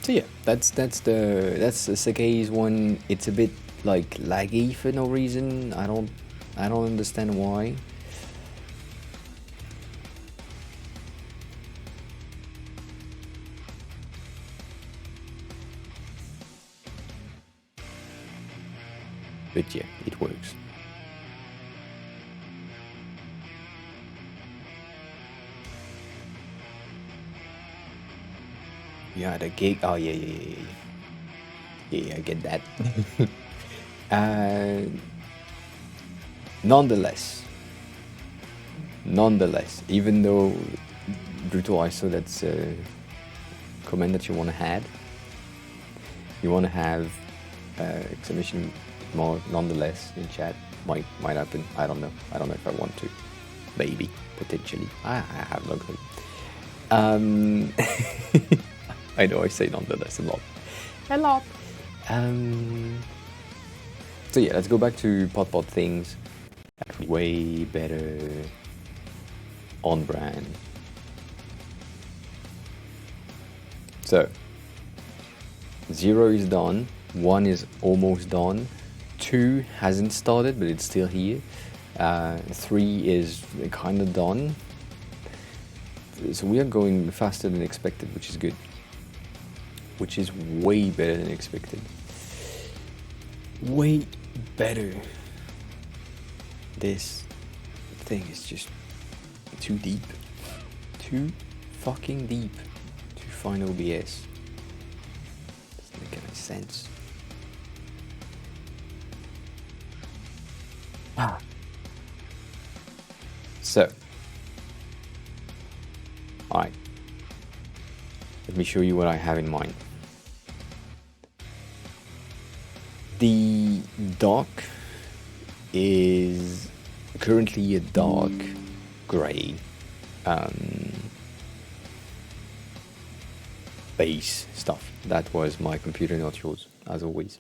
So yeah, that's the Sakei's one. It's a bit like laggy for no reason. I don't understand why. But yeah, it works. Yeah, the gig. Oh yeah. Yeah, I get that. Nonetheless, even though Brutal, I saw that's a comment that you want to have. You want to have exclamation mark nonetheless in chat. Might happen. I don't know if I want to. Maybe, potentially. I have no clue. I know I say nonetheless a lot. So yeah, let's go back to pot things. Way better on brand. So 0 is done, 1 is almost done, 2 hasn't started but it's still here, 3 is kind of done. So we are going faster than expected, which is good. Which is way better than expected. Way better. This thing is just too deep. Too fucking deep to find OBS. Doesn't make any sense. So, alright. Let me show you what I have in mind. The dock is currently a dark grey base stuff. That was my computer, not yours, as always.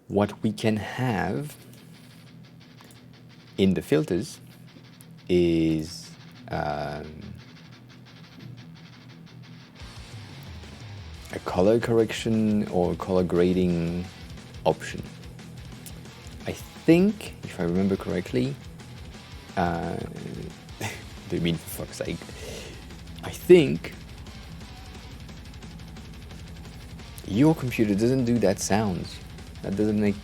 What we can have in the filters is a color correction or color grading option. I think, if I remember correctly, do you mean for fuck's sake? I think your computer doesn't do that sound. That doesn't make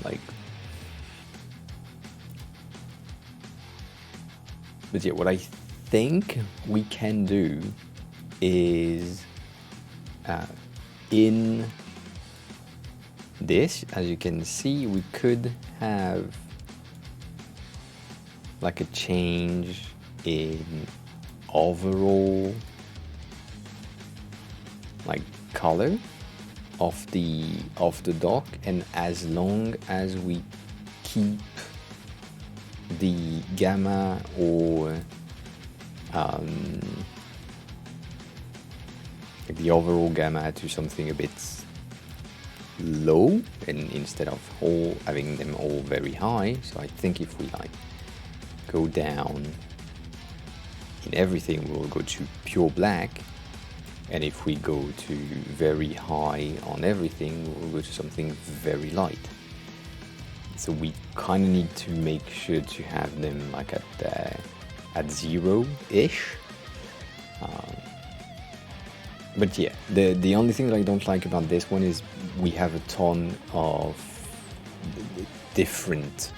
like. But yeah, what I think we can do is in this, as you can see, we could have like a change in overall like color of the dock, and as long as we keep the gamma or the overall gamma to something a bit low, and instead of having them all very high. So I think if we like go down in everything, we'll go to pure black, and if we go to very high on everything, we'll go to something very light. So we kind of need to make sure to have them like at 0-ish. But yeah, the only thing that I don't like about this one is we have a ton of different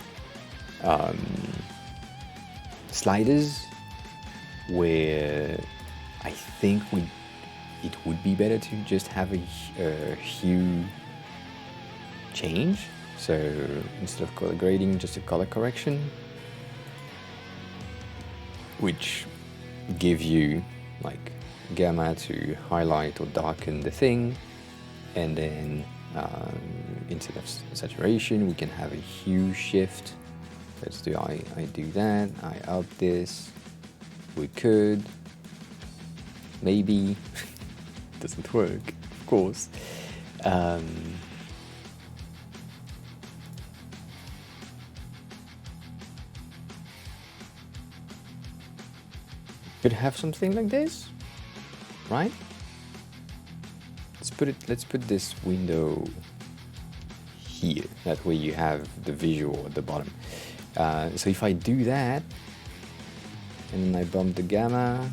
sliders, where I think it would be better to just have a hue change. So instead of color grading, just a color correction, which give you like gamma to highlight or darken the thing, and then instead of saturation, we can have a hue shift. Let's do I do that. I up this. We could maybe doesn't work, of course. Could have something like this, right? Let's put this window here. That way you have the visual at the bottom. So if I do that, and then I bump the gamma,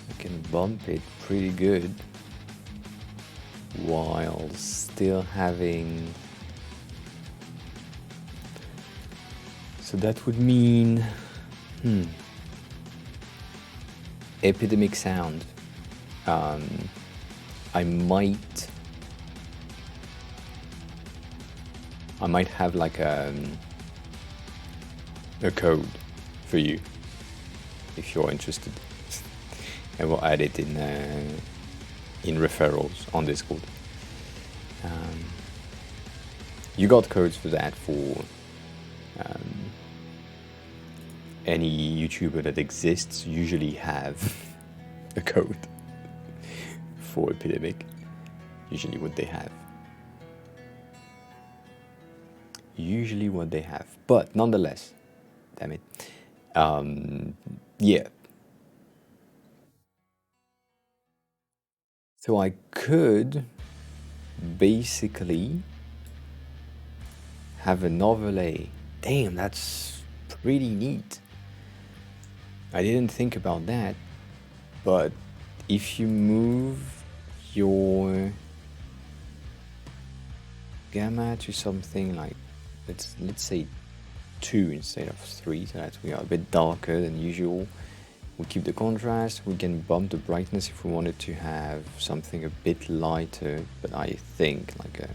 I can bump it pretty good while still having. So that would mean epidemic sound. I might have like a code for you if you're interested, and we'll add it in referrals on Discord. You got codes for that for any YouTuber that exists. Usually have a code for epidemic. Usually what they have. But nonetheless, damn it. Yeah. So I could basically have an overlay. Damn, that's pretty neat. I didn't think about that, but if you move your gamma to something like, let's say 2 instead of 3, so that we are a bit darker than usual. We keep the contrast, we can bump the brightness if we wanted to have something a bit lighter, but I think like a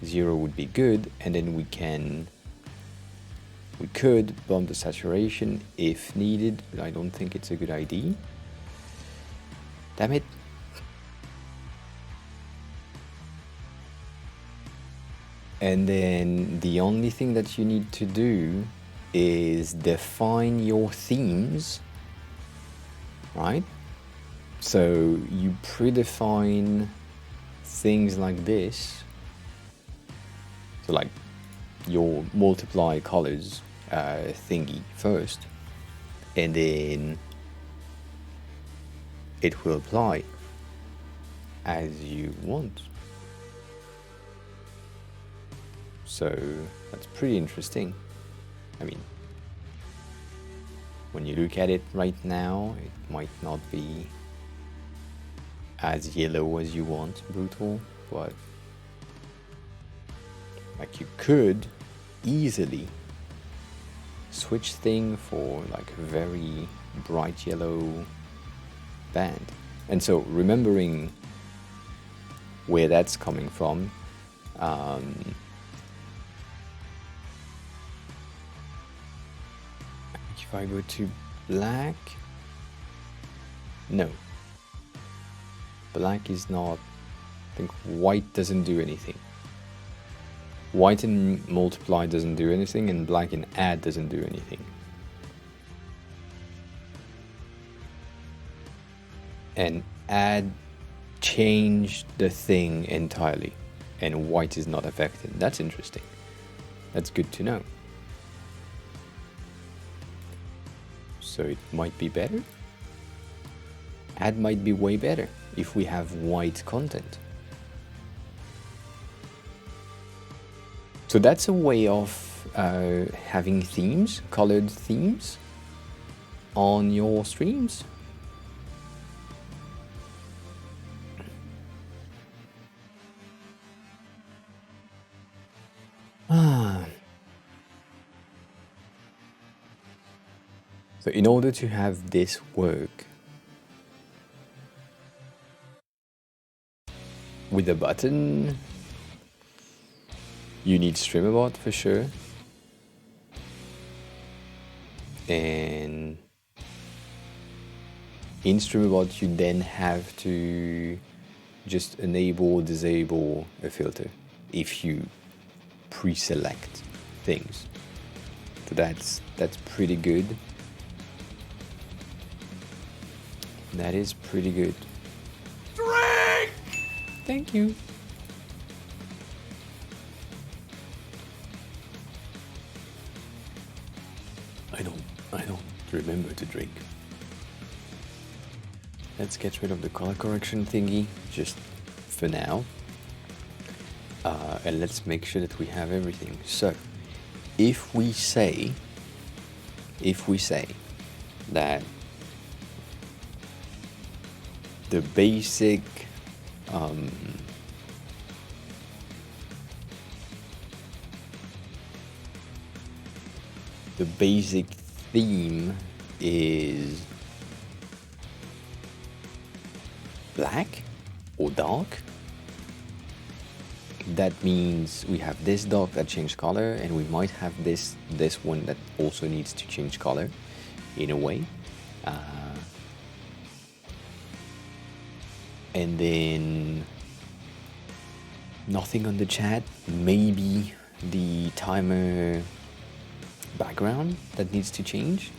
0 would be good, and then we could bump the saturation if needed, but I don't think it's a good idea. Damn it. And then the only thing that you need to do is define your themes, right? So you predefine things like this. So like your multiply colors thingy first, and then it will apply as you want. So that's pretty interesting. I mean, when you look at it right now, it might not be as yellow as you want, brutal, but like you could easily switch thing for like a very bright yellow band. And so remembering where that's coming from, if I go to black, no, black is not, I think white doesn't do anything. White in multiply doesn't do anything, and black in add doesn't do anything. And add changed the thing entirely, and white is not affected. That's interesting. That's good to know. So it might be better. Add might be way better if we have white content. So that's a way of having themes, colored themes, on your streams. So in order to have this work with a button, you need StreamerBot for sure. And in StreamerBot, you then have to just enable or disable a filter if you pre-select things. So that's pretty good. That is pretty good. Drink! Thank you. I don't remember to drink. Let's get rid of the color correction thingy, just for now. And let's make sure that we have everything. So, if we say that the basic theme is black or dark, that means we have this dark that changed color, and we might have this one that also needs to change color in a way. And then nothing on the chat, maybe the timer background that needs to change.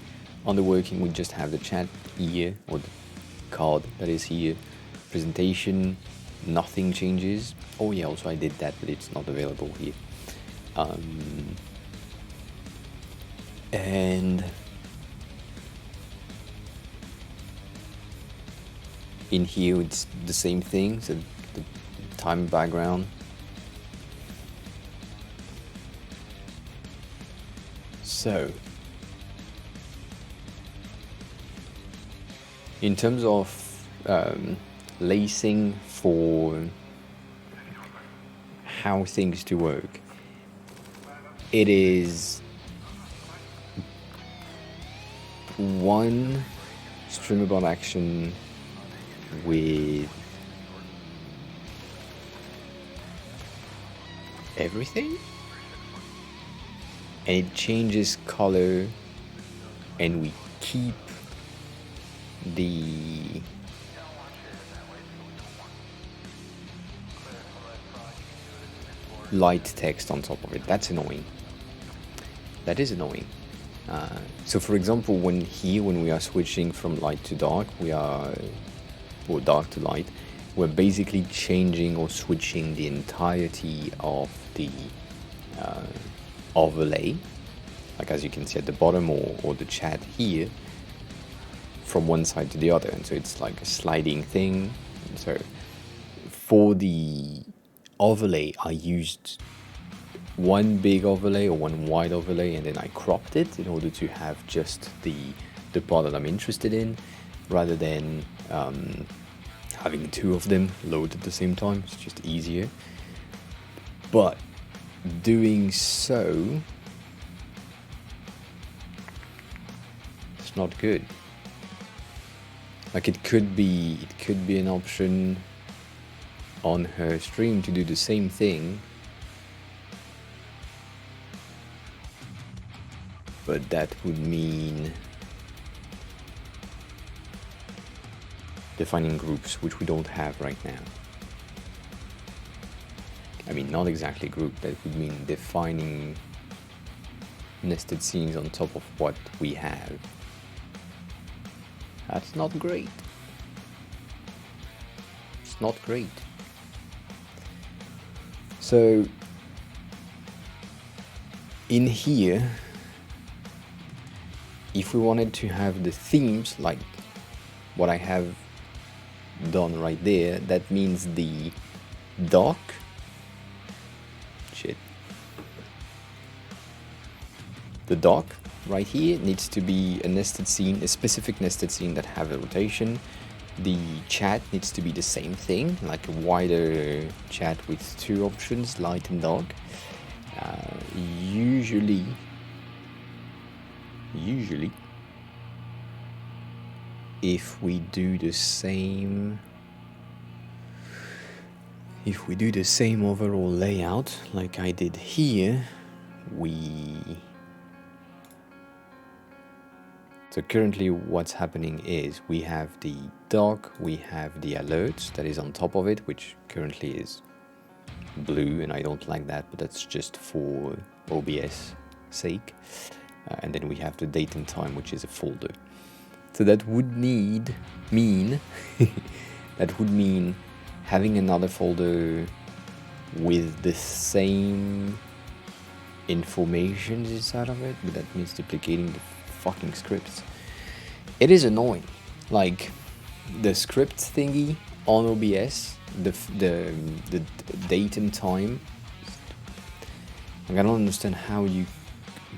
On the working, we just have the chat here, or the card that is here, presentation, nothing changes. Oh yeah, also I did that, but it's not available here. And In here it's the same thing, so the time background. So in terms of lacing for how things to work, it is one streamable action with everything, and it changes color, and we keep the light text on top of it. That's annoying. That is annoying. So for example, when we are switching from light to dark, or dark to light, we're basically changing or switching the entirety of the overlay, like as you can see at the bottom, or the chat here, from one side to the other. And so it's like a sliding thing. So for the overlay, I used one big overlay or one wide overlay, and then I cropped it in order to have just the part that I'm interested in, rather than having two of them load at the same time. It's just easier. But doing so, it's not good. Like it could be an option on her stream to do the same thing, but that would mean defining groups, which we don't have right now. I mean, not exactly group, that would mean defining nested scenes on top of what we have. That's not great. It's not great. So in here, if we wanted to have the themes like what I have done right there, that means the dark the dark right here needs to be a nested scene, a specific nested scene that have a rotation. The chat needs to be the same thing, like a wider chat with two options, light and dark. Usually, if we do the same overall layout like I did here, so currently what's happening is we have the dark, we have the alerts that is on top of it, which currently is blue, and I don't like that, but that's just for OBS sake. And then we have the date and time, which is a folder. So that would mean having another folder with the same information inside of it, but that means duplicating the fucking scripts. It is annoying. Like the script thingy on OBS, the date and time. Like, I don't understand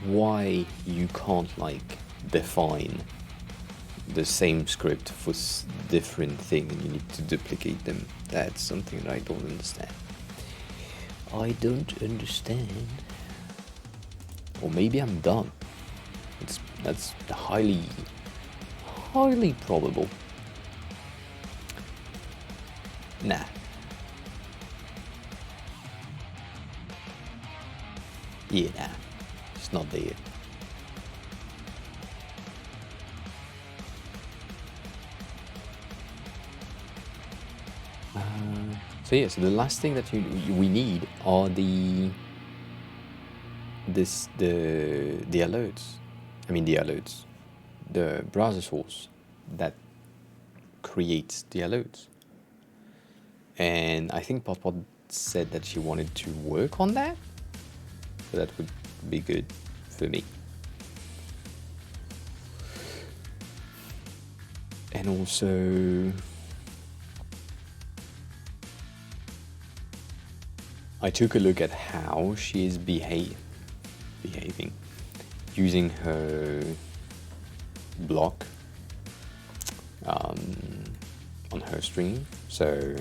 why you can't like define the same script for different thing and you need to duplicate them. That's something that I don't understand. I don't understand. Or maybe I'm dumb. That's highly probable. Nah. Yeah, nah. It's not there. So yeah, so the last thing that we need are the alerts. I mean the alerts. The browser source that creates the alerts. And I think Pot said that she wanted to work on that. So that would be good for me. And also, I took a look at how she is behaving using her block on her stream. So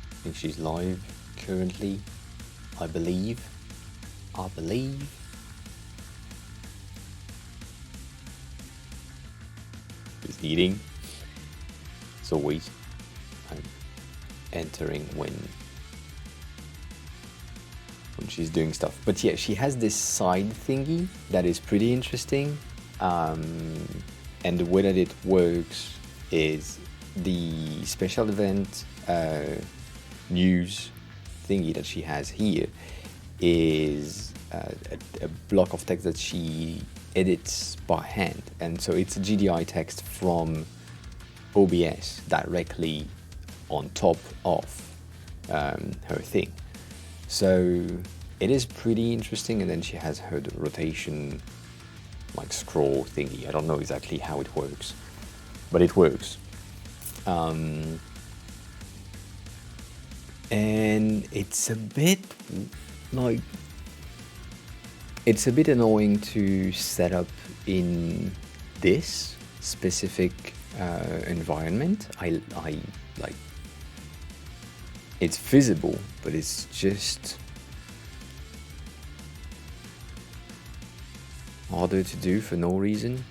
I think she's live currently, I believe. She's eating. So wait, I'm entering when she's doing stuff. But yeah, she has this side thingy that is pretty interesting. And the way that it works is the special event news thingy that she has here is a block of text that she edits by hand. And so it's a GDI text from OBS directly on top of her thing. So it is pretty interesting. And then she has her rotation like scroll thingy. I don't know exactly how it works, but it works. And it's a bit like, it's a bit annoying to set up in this specific environment. I like, it's visible, but it's just harder to do for no reason.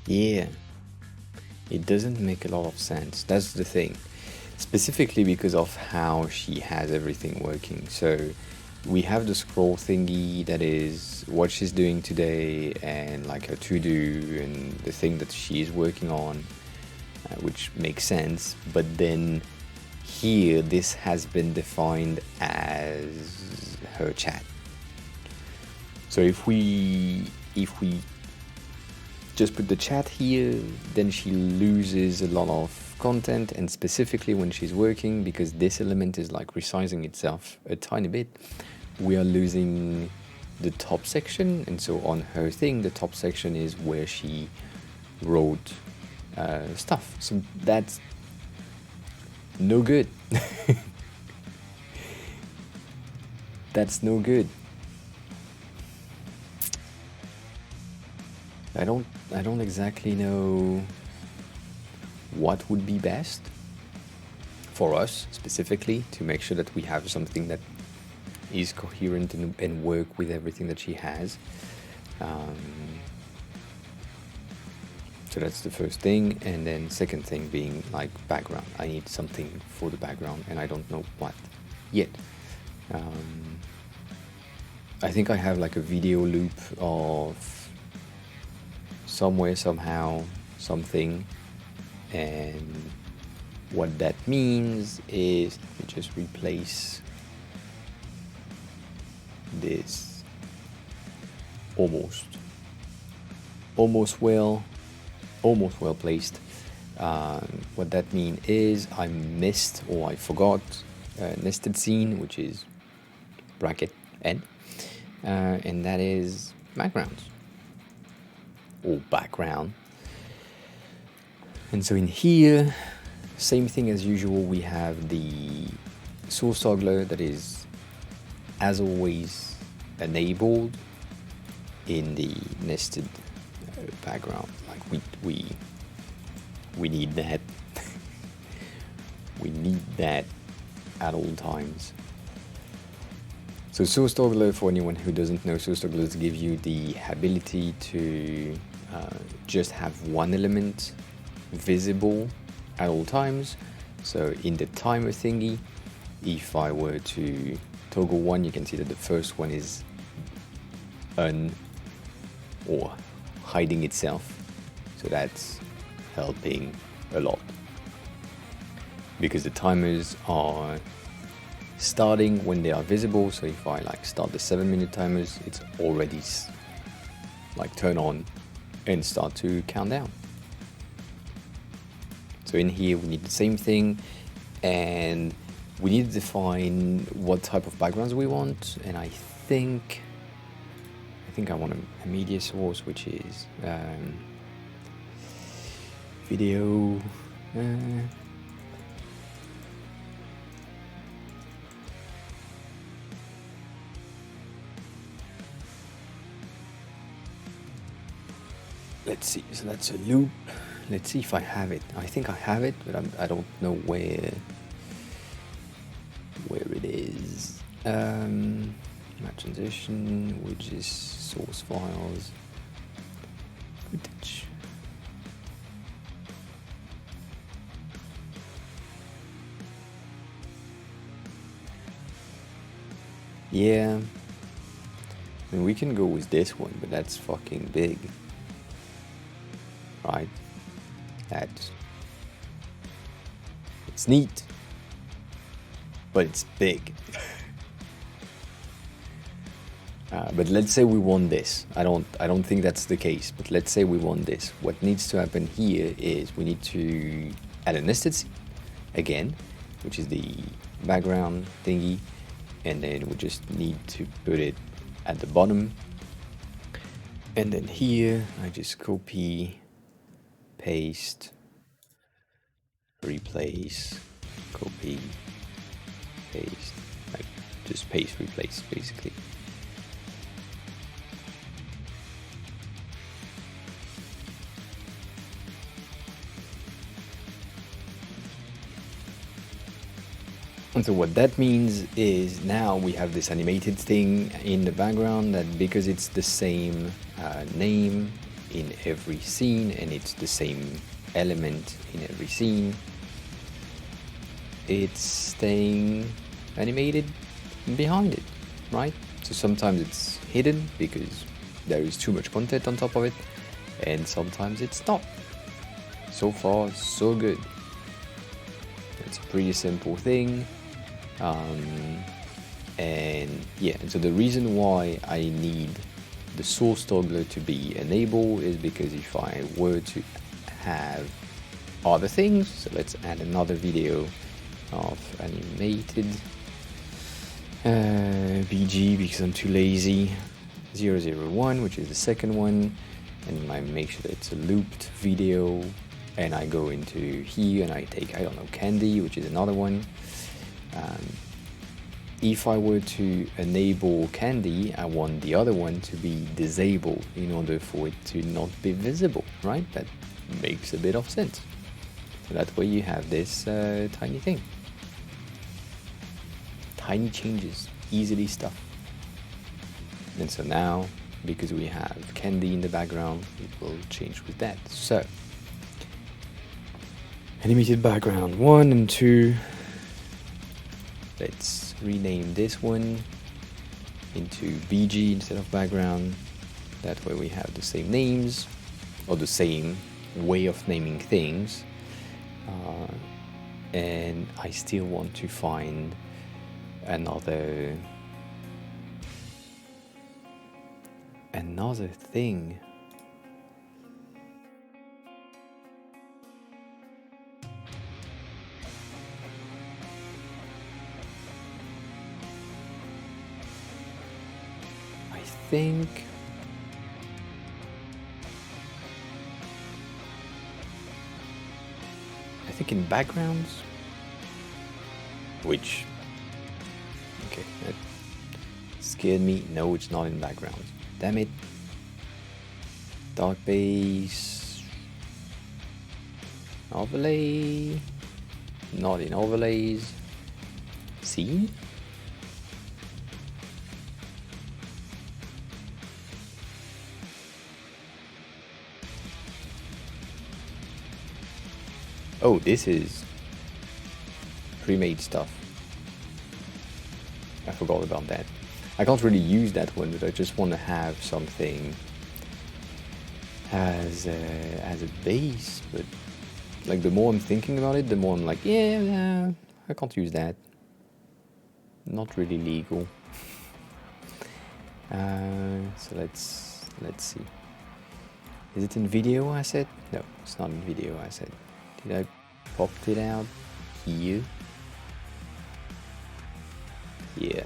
Yeah, it doesn't make a lot of sense. That's the thing. Specifically because of how she has everything working. So we have the scroll thingy that is what she's doing today and like her to-do and the thing that she is working on, which makes sense. But then here, this has been defined as her chat. So if we just put the chat here, then she loses a lot of content, and specifically when she's working, because this element is like resizing itself a tiny bit, we are losing the top section. And so on her thing, the top section is where she wrote stuff. So that's no good. That's no good. I don't exactly know what would be best for us specifically to make sure that we have something that is coherent and work with everything that she has. So that's the first thing. And then second thing being like background. I need something for the background and I don't know what yet. I think I have like a video loop of somewhere, somehow, something, and what that means is, let me just replace this almost well placed. What that means is I missed or I forgot nested scene, which is bracket n, and that is backgrounds or background. And so in here, same thing as usual, we have the source toggler that is, as always, enabled in the nested background. Like we need that. We need that at all times. So source toggler, for anyone who doesn't know, source togglers give you the ability to just have one element visible at all times. So in the timer thingy, if I were to toggle one, you can see that the first one is or hiding itself. So that's helping a lot, because the timers are starting when they are visible. So if I like start the 7-minute timers, it's already like turn on and start to count down. So in here we need the same thing, and we need to define what type of backgrounds we want. And I think I want a media source, which is video. Let's see, so that's a loop. Let's see if I have it. I think I have it, but I don't know where it is. My transition, which is source files, footage. Yeah, I mean, we can go with this one, but that's fucking big. Right? It's neat, but it's big. But let's say we want this. I don't think that's the case, but let's say we want this. What needs to happen here is we need to add a nested scene again, which is the background thingy, and then we just need to put it at the bottom. And then here I just copy, paste, replace, copy, paste, like just paste, replace basically. And so what that means is now we have this animated thing in the background that because it's the same name in every scene and it's the same element in every scene, it's staying animated behind it, right? So sometimes it's hidden because there is too much content on top of it, and sometimes it's not. So far, so good. It's a pretty simple thing. And yeah, and so the reason why I need the source toggler to be enabled is because if I were to have other things, so let's add another video of animated BG because I'm too lazy, 001, which is the second one, and I make sure that it's a looped video, and I go into here and I take, I don't know, candy, which is another one. If I were to enable candy, I want the other one to be disabled in order for it to not be visible, right? That makes a bit of sense. So that way you have this tiny thing. Tiny changes, easily stuff. And so now, because we have candy in the background, it will change with that. So, animated background 1 and 2. Let's rename this one into BG instead of background. That way we have the same names, or the same way of naming things. And I still want to find another thing. I think in backgrounds, which, okay, that scared me. No, it's not in backgrounds. Damn it. Dark base, overlay, not in overlays. Scene? Oh, this is pre-made stuff. I forgot about that. I can't really use that one, but I just want to have something as a base. But like the more I'm thinking about it, the more I'm like, yeah, I can't use that. not really legal. So let's see. Is it in video asset? No, it's not in video asset. Did I pop it out here? Yeah.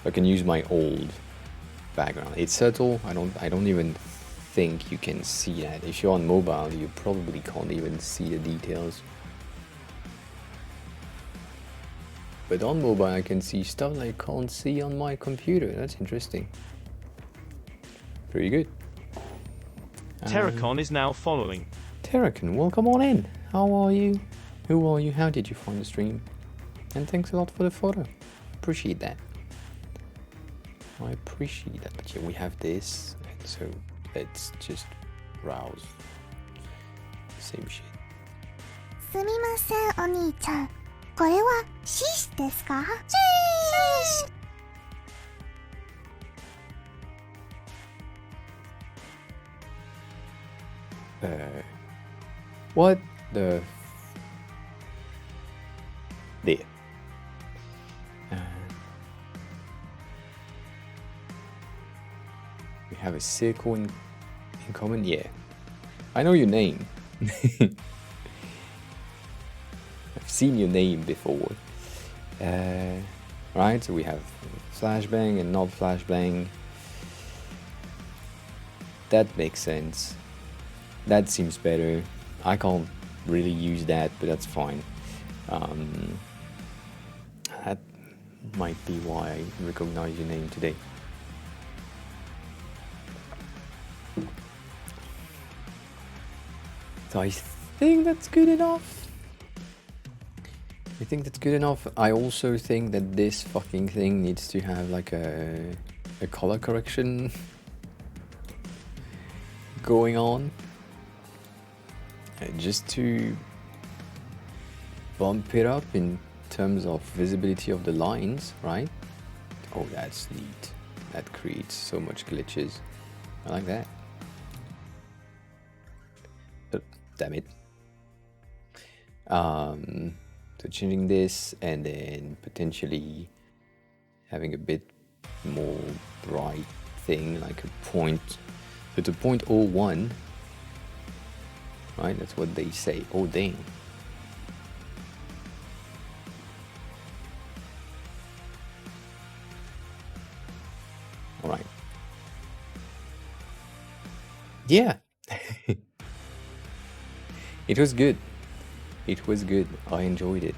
I can use my old background. It's subtle. I don't even think you can see that. If you're on mobile, you probably can't even see the details. But on mobile, I can see stuff I can't see on my computer. That's interesting. Pretty good. Terracon is now following. Terracon, welcome on in. How are you? Who are you? How did you find the stream? And thanks a lot for the photo. Appreciate that. I appreciate that. But yeah, we have this. And so let's just browse. Same shit. すみません、お兄ちゃん。これはシーシですか？シーシ What the... There. We have a circle in common? Yeah. I know your name. I've seen your name before. Right, so we have flashbang and not flashbang. That makes sense. That seems better. I can't really use that, but that's fine. That might be why I recognize your name today. So I think that's good enough. I think that's good enough. I also think that this fucking thing needs to have like a color correction going on. Just to bump it up in terms of visibility of the lines, right? Oh, that's neat. That creates so much glitches. I like that. Oh, damn it. So changing this and then potentially having a bit more bright thing, like a point. So it's a 0.01. Right, that's what they say. Oh, dang. All right. Yeah. It was good. It was good. I enjoyed it.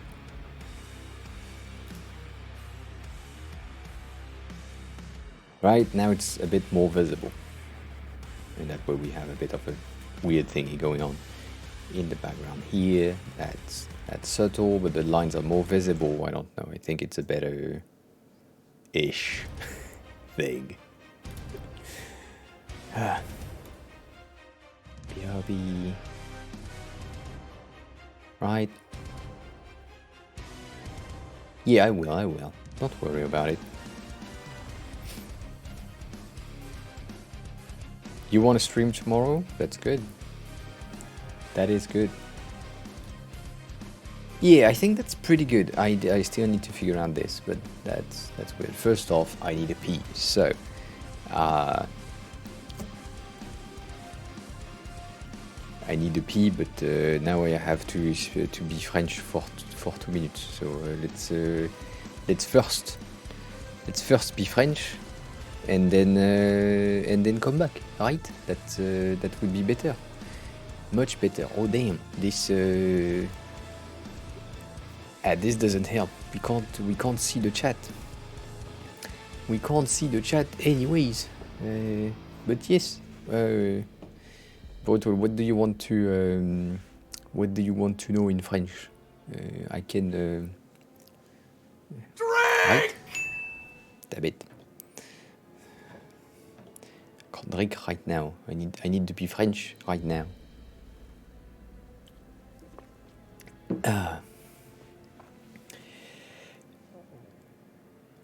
Right, now it's a bit more visible. And that way we have a bit of a weird thingy going on in the background here. That's subtle, but the lines are more visible. I don't know. I think it's a better ish thing. BRB. Right. Yeah, I will. Don't worry about it. You want to stream tomorrow? That's good. That is good. Yeah, I think that's pretty good. I still need to figure out this, but that's weird. First off, I need a pee. So, I need a pee, but now I have to be French for 2 minutes. So let's first be French, and then come back. Right? That would be better. Much better. Oh damn! This doesn't help. We can't see the chat. We can't see the chat anyways. But yes. But what do you want to know in French? I can. Right? Damn it! I can't drink right now. I need to be French right now.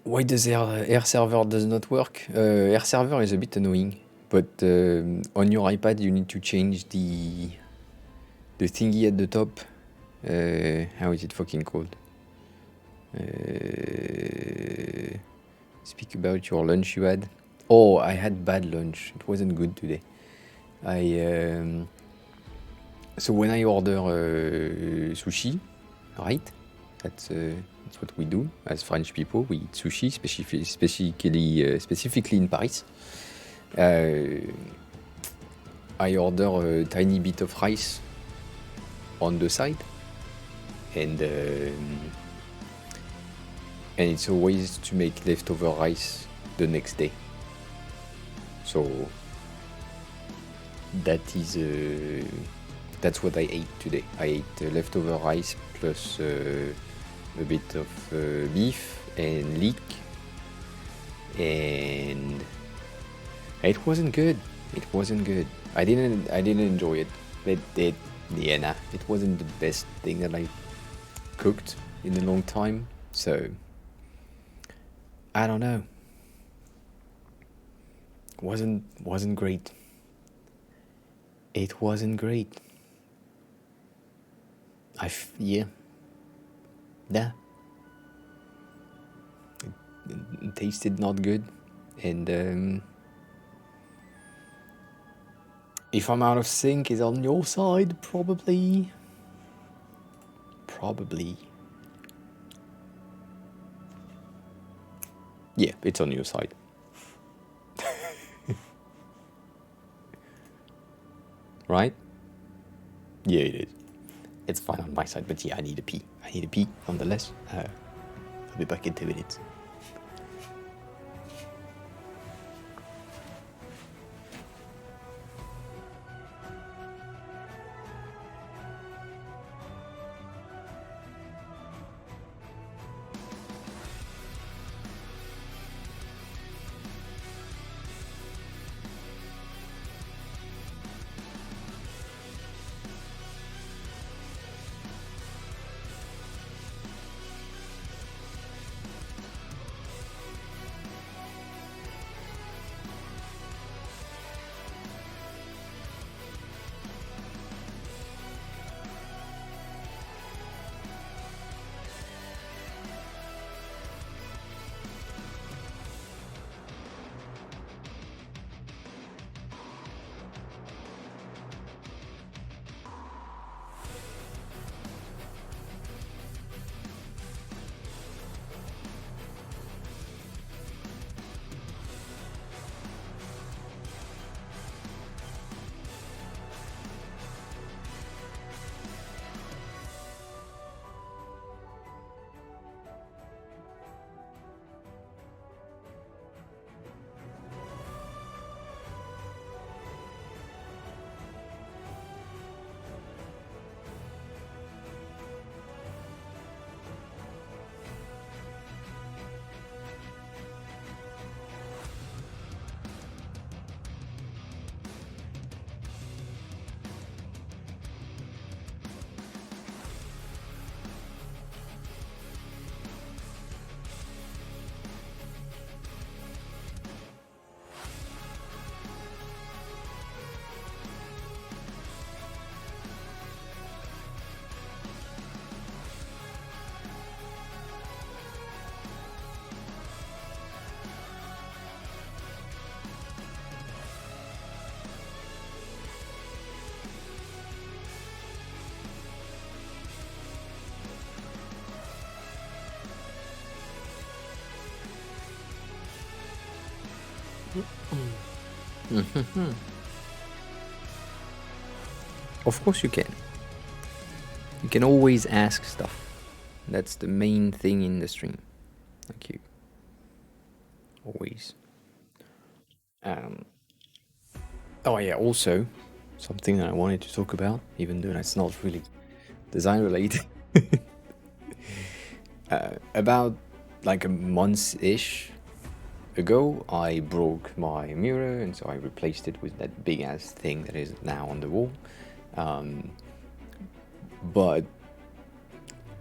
Why does air server does not work? Air server is a bit annoying, but on your iPad you need to change the thingy at the top. How is it fucking called? Speak about your lunch you had. Oh, I had bad lunch. It wasn't good today. So when I order sushi, right? That's what we do as French people. We eat sushi, specifically in Paris. I order a tiny bit of rice on the side, and it's always to make leftover rice the next day. So that's what I ate today. I ate leftover rice plus a bit of beef and leek, and it wasn't good. It wasn't good. I didn't enjoy it. It wasn't the best thing that I cooked in a long time. So I don't know. Wasn't great. It wasn't great. Yeah. It tasted not good, and if I'm out of sync, is on your side, probably. Yeah, it's on your side. Right? Yeah, it is. It's fine on my side, but yeah, I need a pee nonetheless. I'll be back in 2 minutes. Of course you can. You can always ask stuff. That's the main thing in the stream. Thank you. Always. Oh yeah, also, something that I wanted to talk about, even though that's not really design related. About like a month-ish ago, I broke my mirror, and so I replaced it with that big ass thing that is now on the wall. But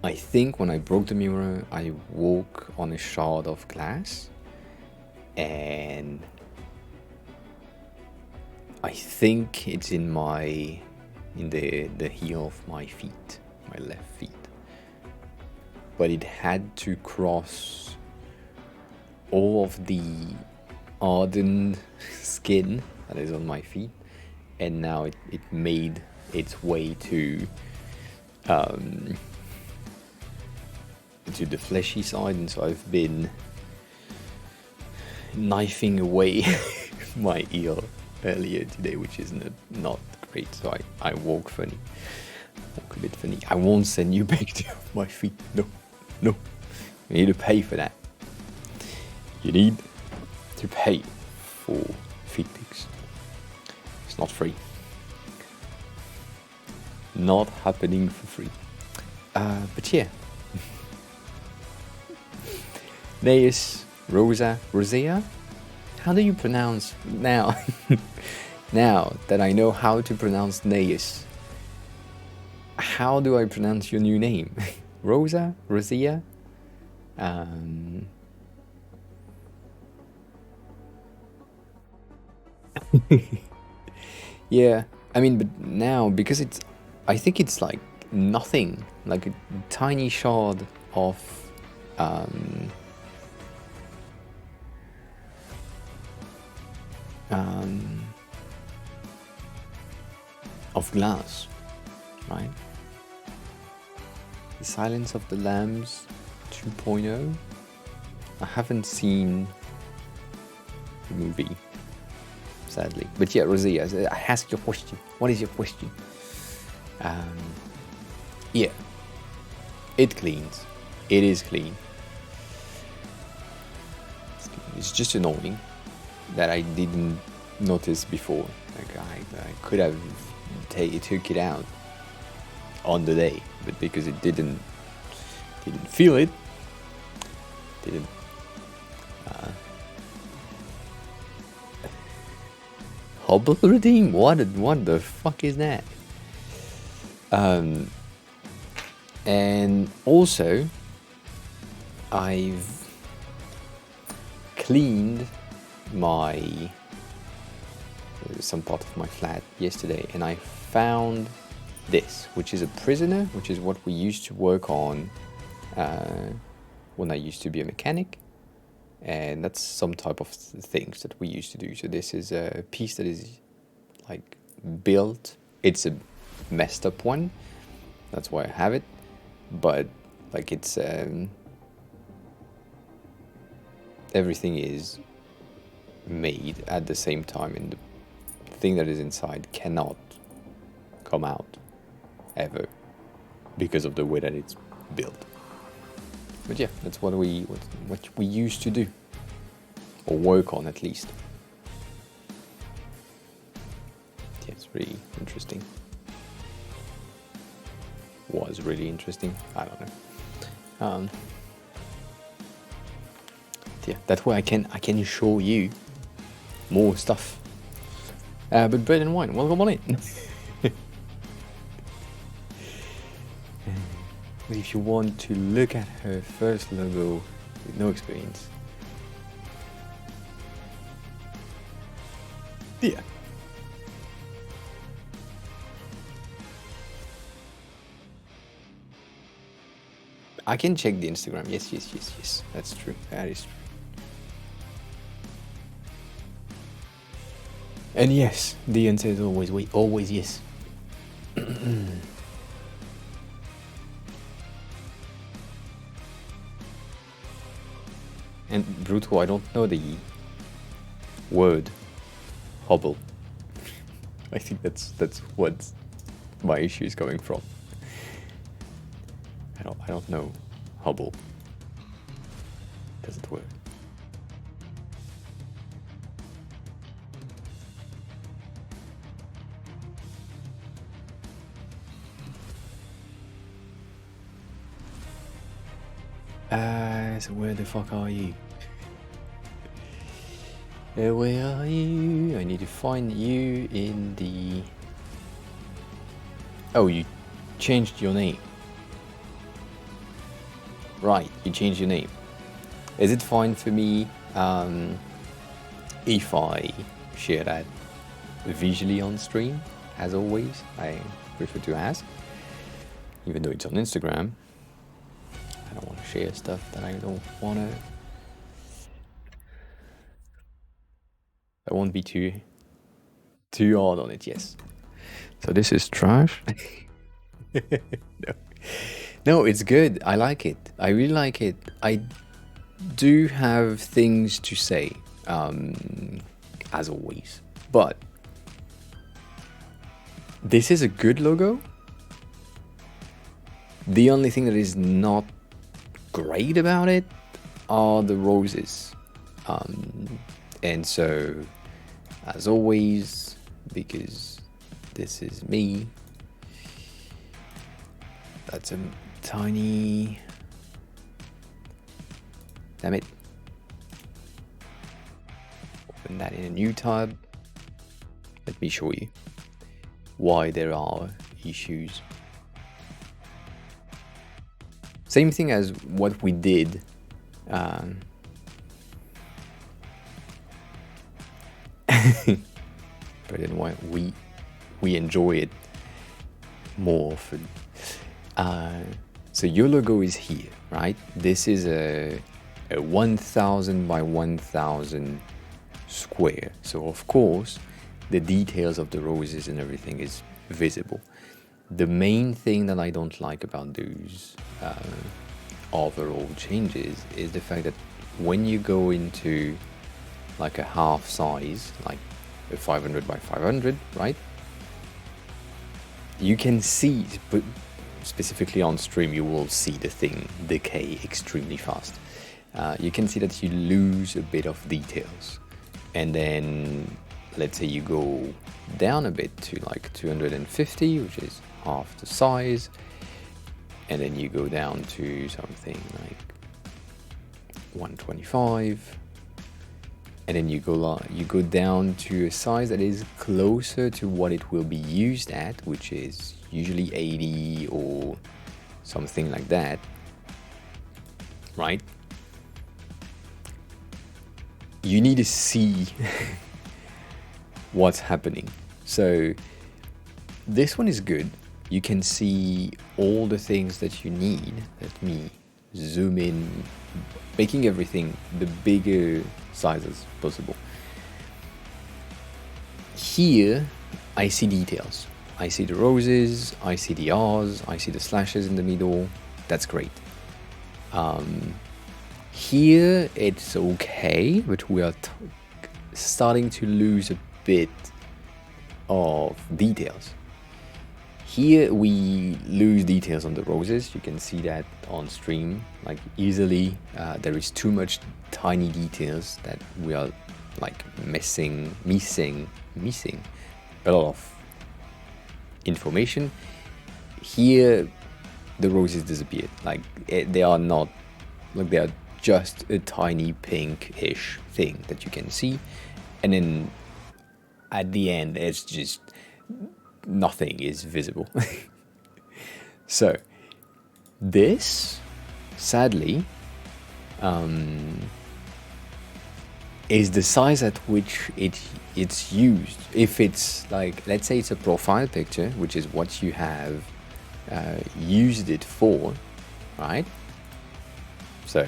I think when I broke the mirror, I woke on a shard of glass, and I think it's in the heel of my feet, my left feet. but it had to cross all of the hardened skin that is on my feet, and now it made its way to the fleshy side, and so I've been knifing away my ear earlier today, which is not great. So I walk funny, walk a bit funny. I won't send you picture of my feet. No, you need to pay for that. You need to pay for feet pics. It's not free. Not happening for free. But yeah. Neus, Rosea? How do you pronounce now? Now that I know how to pronounce Neus, how do I pronounce your new name? Rosea? Yeah, I mean, but now, because I think it's like nothing, like a tiny shard of glass, right? The Silence of the Lambs 2.0. I haven't seen the movie, sadly. But yeah, Rosea, I ask your question. What is your question? Yeah, it cleans. It is clean. It's just annoying that I didn't notice before. Like I could have took it out on the day, but because it didn't feel it, didn't. Hubble redeem? What the fuck is that? And also, I've cleaned some part of my flat yesterday, and I found this, which is a prisoner, which is what we used to work on when I used to be a mechanic, and that's some type of things that we used to do. So this is a piece that is like built. It's a messed up one, that's why I have it, but like it's everything is made at the same time, and the thing that is inside cannot come out ever because of the way that it's built. But yeah, that's what we used to do, or work on at least. Yeah, it's really interesting. Was really interesting. I don't know. Yeah, that way I can show you more stuff. But bread and wine, welcome on in. If you want to look at her first logo with no experience, yeah. I can check the Instagram. Yes. That's true. That is true. And yes, the answer is always yes. And Bruto, I don't know the word hobble. I think that's what my issue is coming from. I don't know hobble. Does it work? So where the fuck are you? Where are you? I need to find you in the... Oh, you changed your name. Right, you changed your name. Is it fine for me if I share that visually on stream? As always, I prefer to ask. Even though it's on Instagram, don't want to share stuff that I don't want to. I won't be too hard on it, yes. So this is trash. No, it's good. I like it. I really like it. I do have things to say, as always. But this is a good logo. The only thing that is not great about it are the roses. And so, as always, because this is me, that's a tiny... Damn it. Open that in a new tab. Let me show you why there are issues. Same thing as what we did. But then why we enjoy it more often. So your logo is here, right? This is a 1000 by 1000 square. So of course, the details of the roses and everything is visible. The main thing that I don't like about those overall changes is the fact that when you go into like a half size, like a 500 by 500, right? You can see, but specifically on stream, you will see the thing decay extremely fast. You can see that you lose a bit of details. And then, let's say you go down a bit to like 250, which is half the size. And then you go down to something like 125. And then you go down to a size that is closer to what it will be used at, which is usually 80 or something like that, right? You need to see what's happening. So this one is good. You can see all the things that you need. Let me zoom in, making everything the bigger size as possible. Here, I see details. I see the roses, I see the R's, I see the slashes in the middle. That's great. Here, it's okay, but we are starting to lose a bit of details. Here we lose details on the roses. You can see that on stream, like easily. There is too much tiny details that we are like missing a lot of information. Here, the roses disappeared. Like they are not, like they are just a tiny pinkish thing that you can see, and then at the end, it's just nothing is visible. So this, sadly, is the size at which it's used. If it's like, let's say it's a profile picture, which is what you have used it for, right? So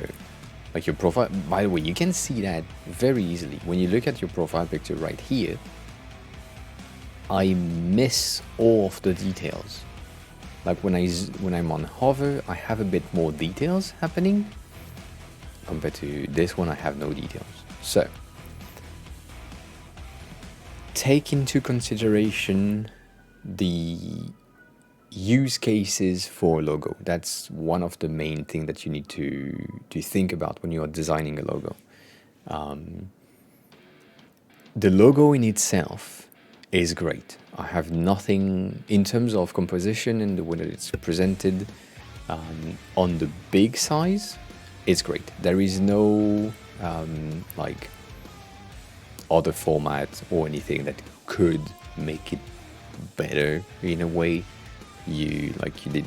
like your profile, by the way, you can see that very easily when you look at your profile picture right here. I miss all of the details. Like when I'm on hover, I have a bit more details happening. Compared to this one, I have no details. So, take into consideration the use cases for a logo. That's one of the main things that you need to think about when you are designing a logo. The logo in itself is great. I have nothing in terms of composition and the way that it's presented on the big size. It's great. There is no like other format or anything that could make it better in a way. You did.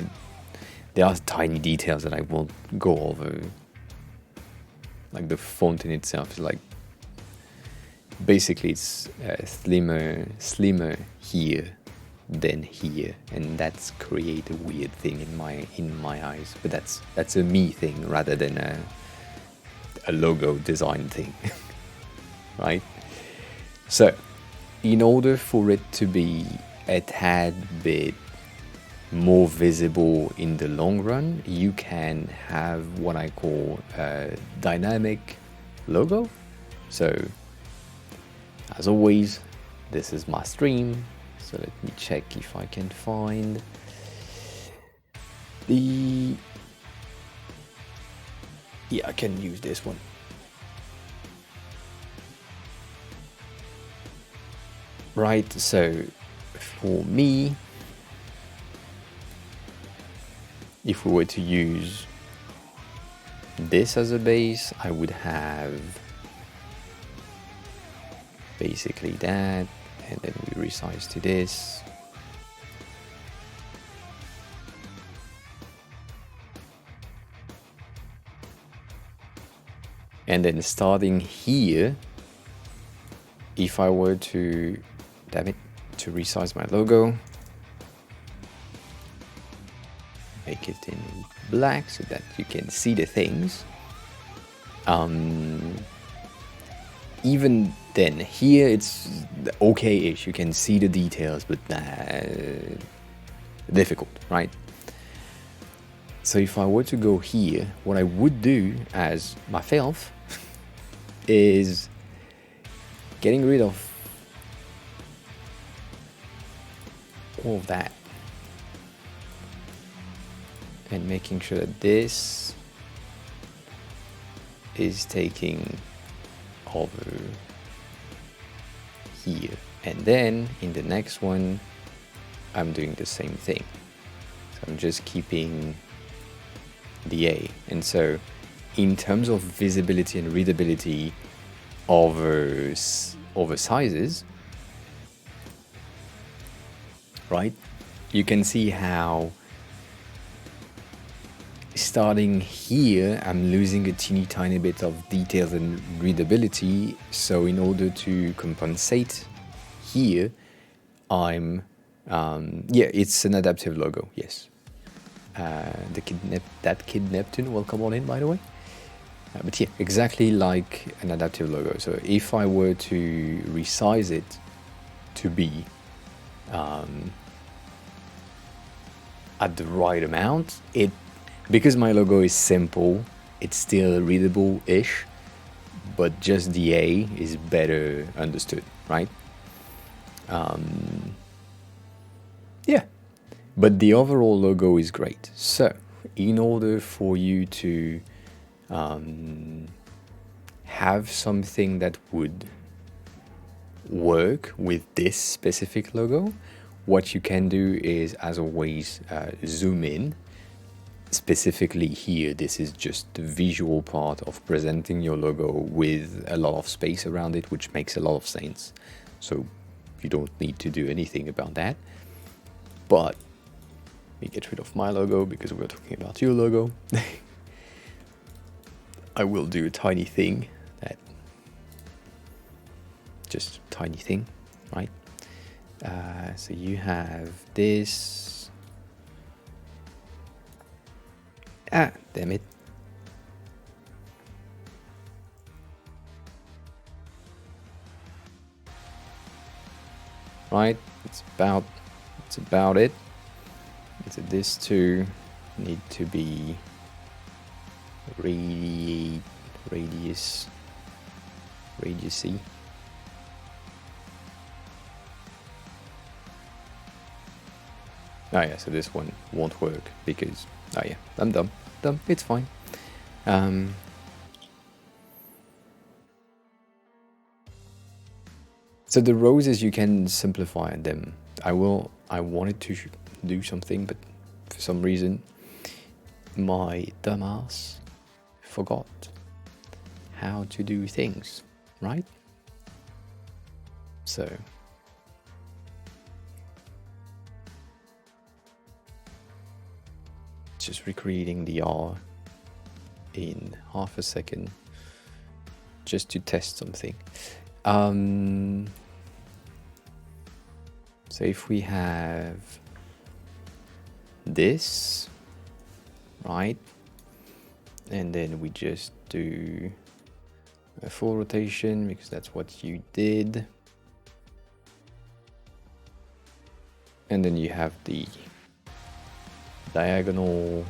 There are tiny details that I won't go over. Like the font in itself is like, basically it's slimmer here than here, and that's create a weird thing in my eyes. But that's a me thing rather than a logo design thing, right? So, in order for it to be a tad bit more visible in the long run, you can have what I call a dynamic logo. So, as always, this is my stream. So let me check if I can find the... Yeah, I can use this one. Right, so for me, if we were to use this as a base, I would have basically that, and then we resize to this. And then starting here, if I were to, damn it, to resize my logo, make it in black so that you can see the things. Even then, here it's okay-ish, you can see the details, but difficult, right? So if I were to go here, what I would do as myself is getting rid of all of that and making sure that this is taking over here, and then in the next one I'm doing the same thing. So I'm just keeping the A, and so in terms of visibility and readability over sizes, right, you can see how starting here I'm losing a teeny tiny bit of details and readability. So in order to compensate here, I'm yeah, it's an adaptive logo, yes. That Kid Neptune, welcome on in, by the way. But yeah, exactly like an adaptive logo. So if I were to resize it to be at the right amount, because my logo is simple, it's still readable-ish, but just the A is better understood, right? Yeah, but the overall logo is great. So, in order for you to have something that would work with this specific logo, what you can do is, as always, zoom in. Specifically here, this is just the visual part of presenting your logo with a lot of space around it, which makes a lot of sense. So you don't need to do anything about that. But let me get rid of my logo because we're talking about your logo. I will do a tiny thing, just a tiny thing, right? So you have this. Ah, damn it. Right, it's about it. So this two need to be radiusy. Oh yeah, so this one won't work because, oh yeah, I'm dumb, it's fine. So the roses, you can simplify them. I wanted to do something, but for some reason my dumbass forgot how to do things, right? So just recreating the R in half a second just to test something. So So if we have this, right, and then we just do a full rotation because that's what you did, and then you have the diagonal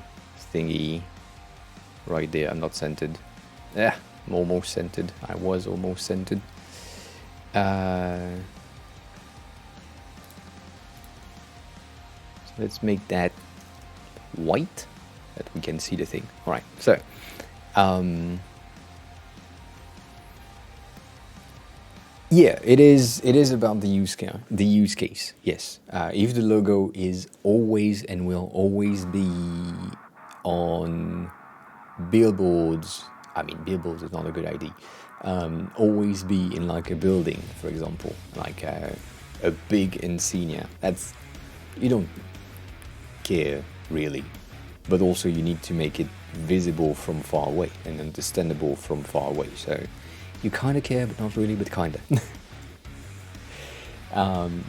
thingy right there. I'm not centered. Yeah, I'm almost centered. I was almost centered. So let's make that white, that we can see the thing. All right. So, yeah, it is about the use case. Yes. If the logo is always and will always be on billboards, I mean, billboards is not a good idea. Always be in like a building, for example, like a big insignia. That's, you don't care really, but also you need to make it visible from far away and understandable from far away. So you kind of care, but not really, but kind of.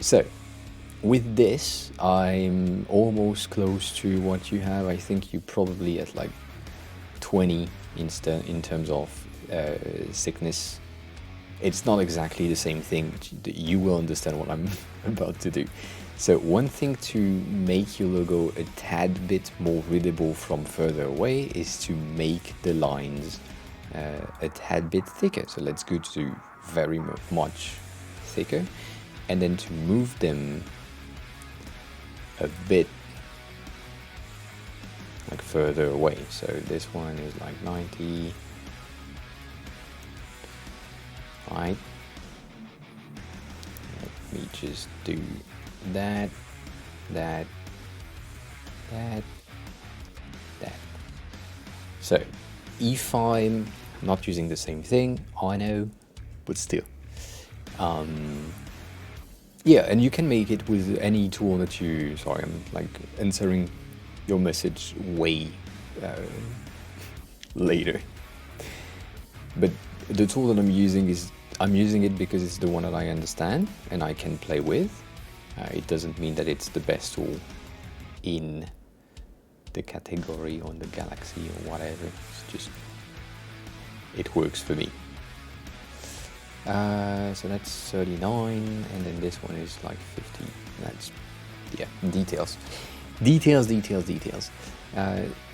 So with this, I'm almost close to what you have. I think you're probably at like 20 in terms of thickness. It's not exactly the same thing. You will understand what I'm about to do. So one thing to make your logo a tad bit more readable from further away is to make the lines a tad bit thicker. So let's go to very much thicker, and then to move them a bit like further away. So this one is like 90, right? Let me just do that. So if I'm not using the same thing, I know, but still. Yeah, and you can make it with any tool that you, sorry, I'm like answering your message way later. But the tool that I'm using it because it's the one that I understand and I can play with. It doesn't mean that it's the best tool in the category or the galaxy or whatever. It's just, it works for me. So that's 39, and then this one is like 50. That's, yeah, details.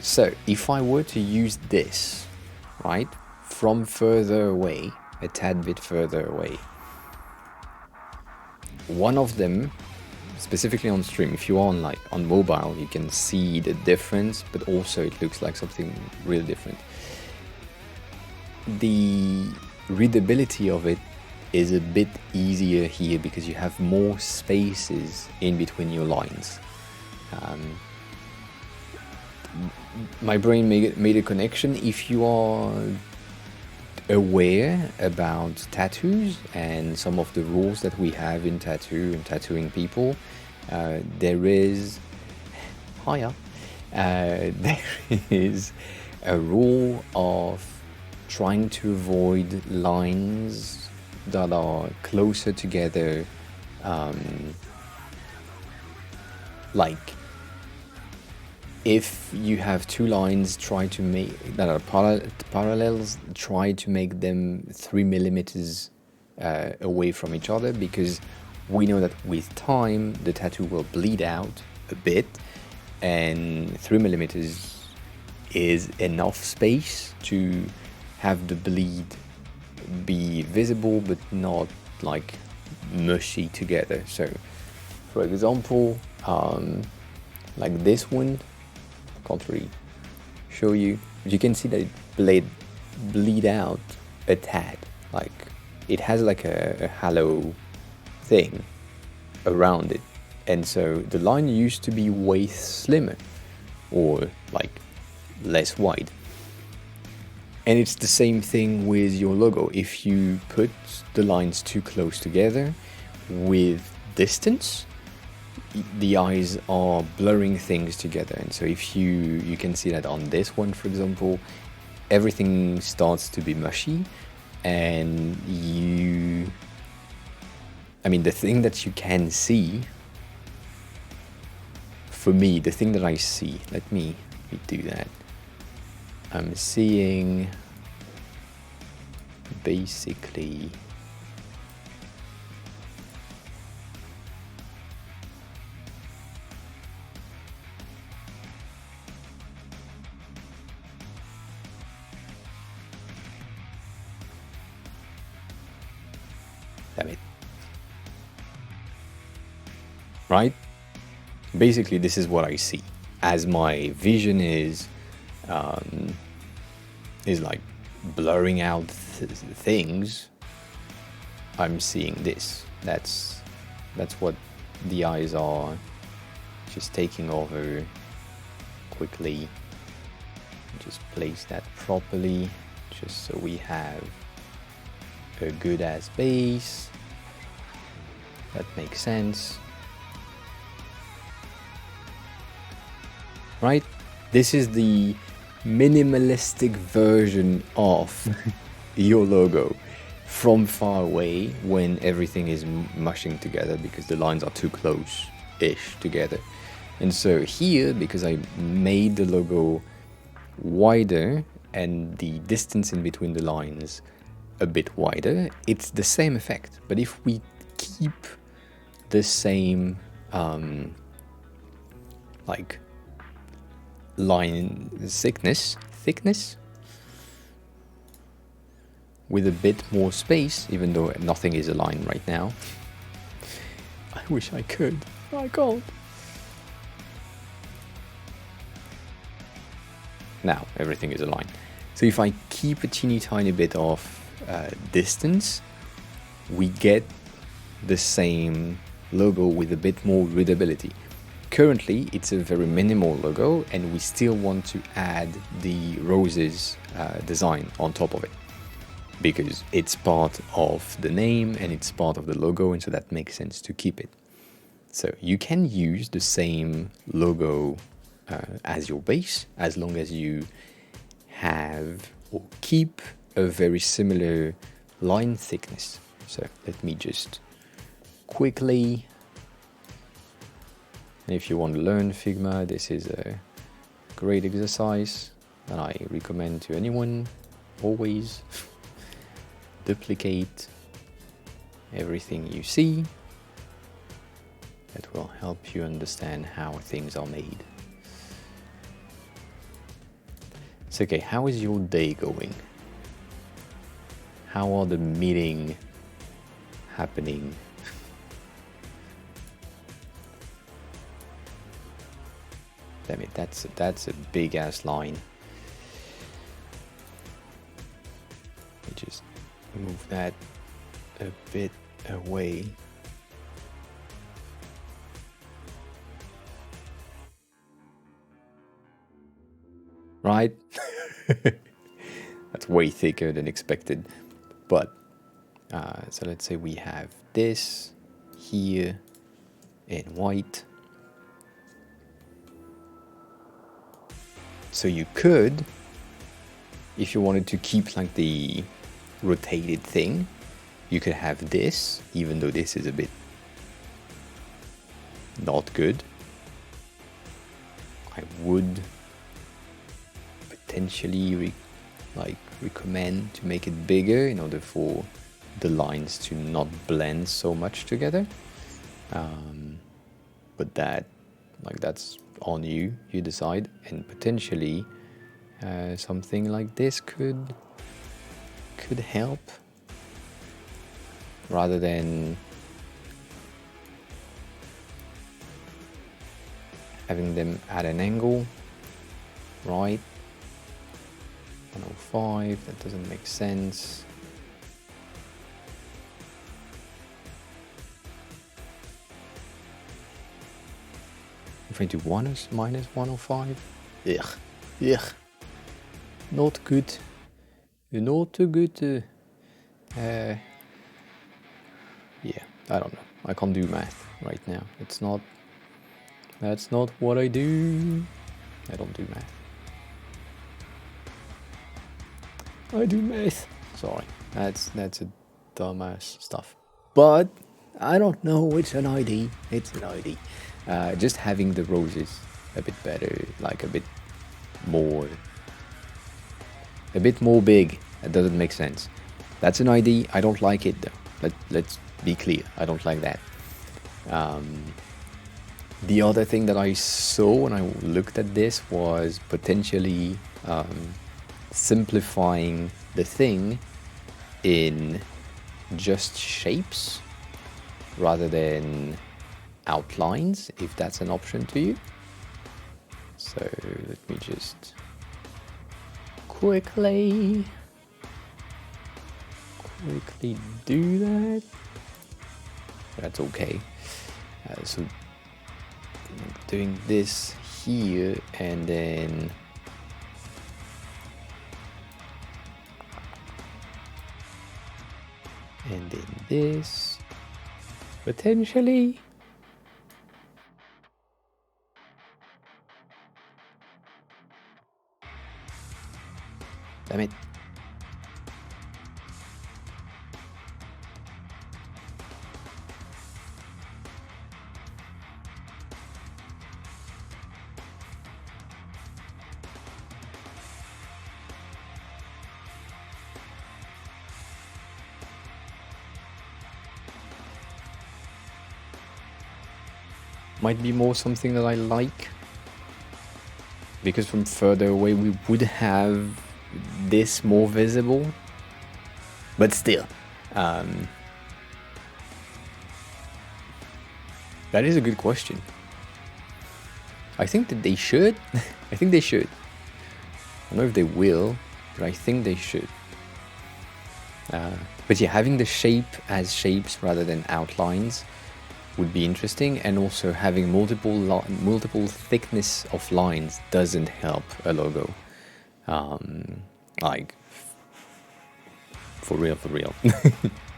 So if I were to use this, right, from further away, a tad bit further away, one of them, specifically on stream, if you are on mobile, you can see the difference, but also it looks like something really different. The readability of it is a bit easier here because you have more spaces in between your lines. My brain made a connection. If you are aware about tattoos and some of the rules that we have in tattooing people, there is there is a rule of trying to avoid lines that are closer together, like if you have two lines that are parallels, try to make them 3 millimeters away from each other, because we know that with time the tattoo will bleed out a bit, and 3 millimeters is enough space to have the bleed be visible but not like mushy together. So for example, like this one, I can't really show you, but you can see that it bleed out a tad, like it has like a halo thing around it, and so the line used to be way slimmer or like less wide. And it's the same thing with your logo. If you put the lines too close together with distance, the eyes are blurring things together. And so if you can see that on this one, for example, everything starts to be mushy, and the thing that you can see for me, the thing that I see, let me do that. I'm seeing basically damn it. Right? Basically, this is what I see. As my vision is like blurring out things, I'm seeing this. That's what the eyes are just taking over quickly. Just place that properly, just so we have a good ass base. That makes sense. Right? This is the minimalistic version of your logo from far away when everything is mushing together because the lines are too close-ish together. And so here, because I made the logo wider and the distance in between the lines a bit wider, it's the same effect. But if we keep the same like line thickness with a bit more space, even though nothing is aligned right now. I wish I could. I can't. Now everything is aligned. So if I keep a teeny tiny bit of distance, we get the same logo with a bit more readability. Currently, it's a very minimal logo, and we still want to add the roses design on top of it because it's part of the name and it's part of the logo, and so that makes sense to keep it. So you can use the same logo as your base as long as you have or keep a very similar line thickness. So let me just quickly... And if you want to learn Figma, this is a great exercise that I recommend to anyone. Always duplicate everything you see. That will help you understand how things are made. So, okay, how is your day going? How are the meetings happening? Damn it, that's a big ass line. Let me just move that a bit away. Right? That's way thicker than expected. But, so let's say we have this here in white. So you could, if you wanted to keep like the rotated thing, you could have this, even though this is a bit not good. I would potentially recommend to make it bigger in order for the lines to not blend so much together. But that's on you decide, and potentially something like this could help rather than having them at an angle, right? 105, that doesn't make sense. If I do minus 105, ugh, not good, not good. Yeah, I don't know. I can't do math right now. That's not what I do. I don't do math. I do math. Sorry, that's a dumbass stuff. But I don't know. It's an ID. It's an ID. just having the roses a bit better, like a bit more big. That doesn't make sense. That's an idea. I don't like it though. Let's be clear. I don't like that. The other thing that I saw when I looked at this was potentially simplifying the thing in just shapes rather than outlines, if that's an option to you. So let me just quickly do that. That's okay. So doing this here and then this potentially. Damn it. Might be more something that I like, because from further away we would have this more visible, but still, that is a good question. I think that they should. I think they should. I don't know if they will, but I think they should. But yeah, having the shape as shapes rather than outlines would be interesting, and also having multiple thickness of lines doesn't help a logo. Like for real.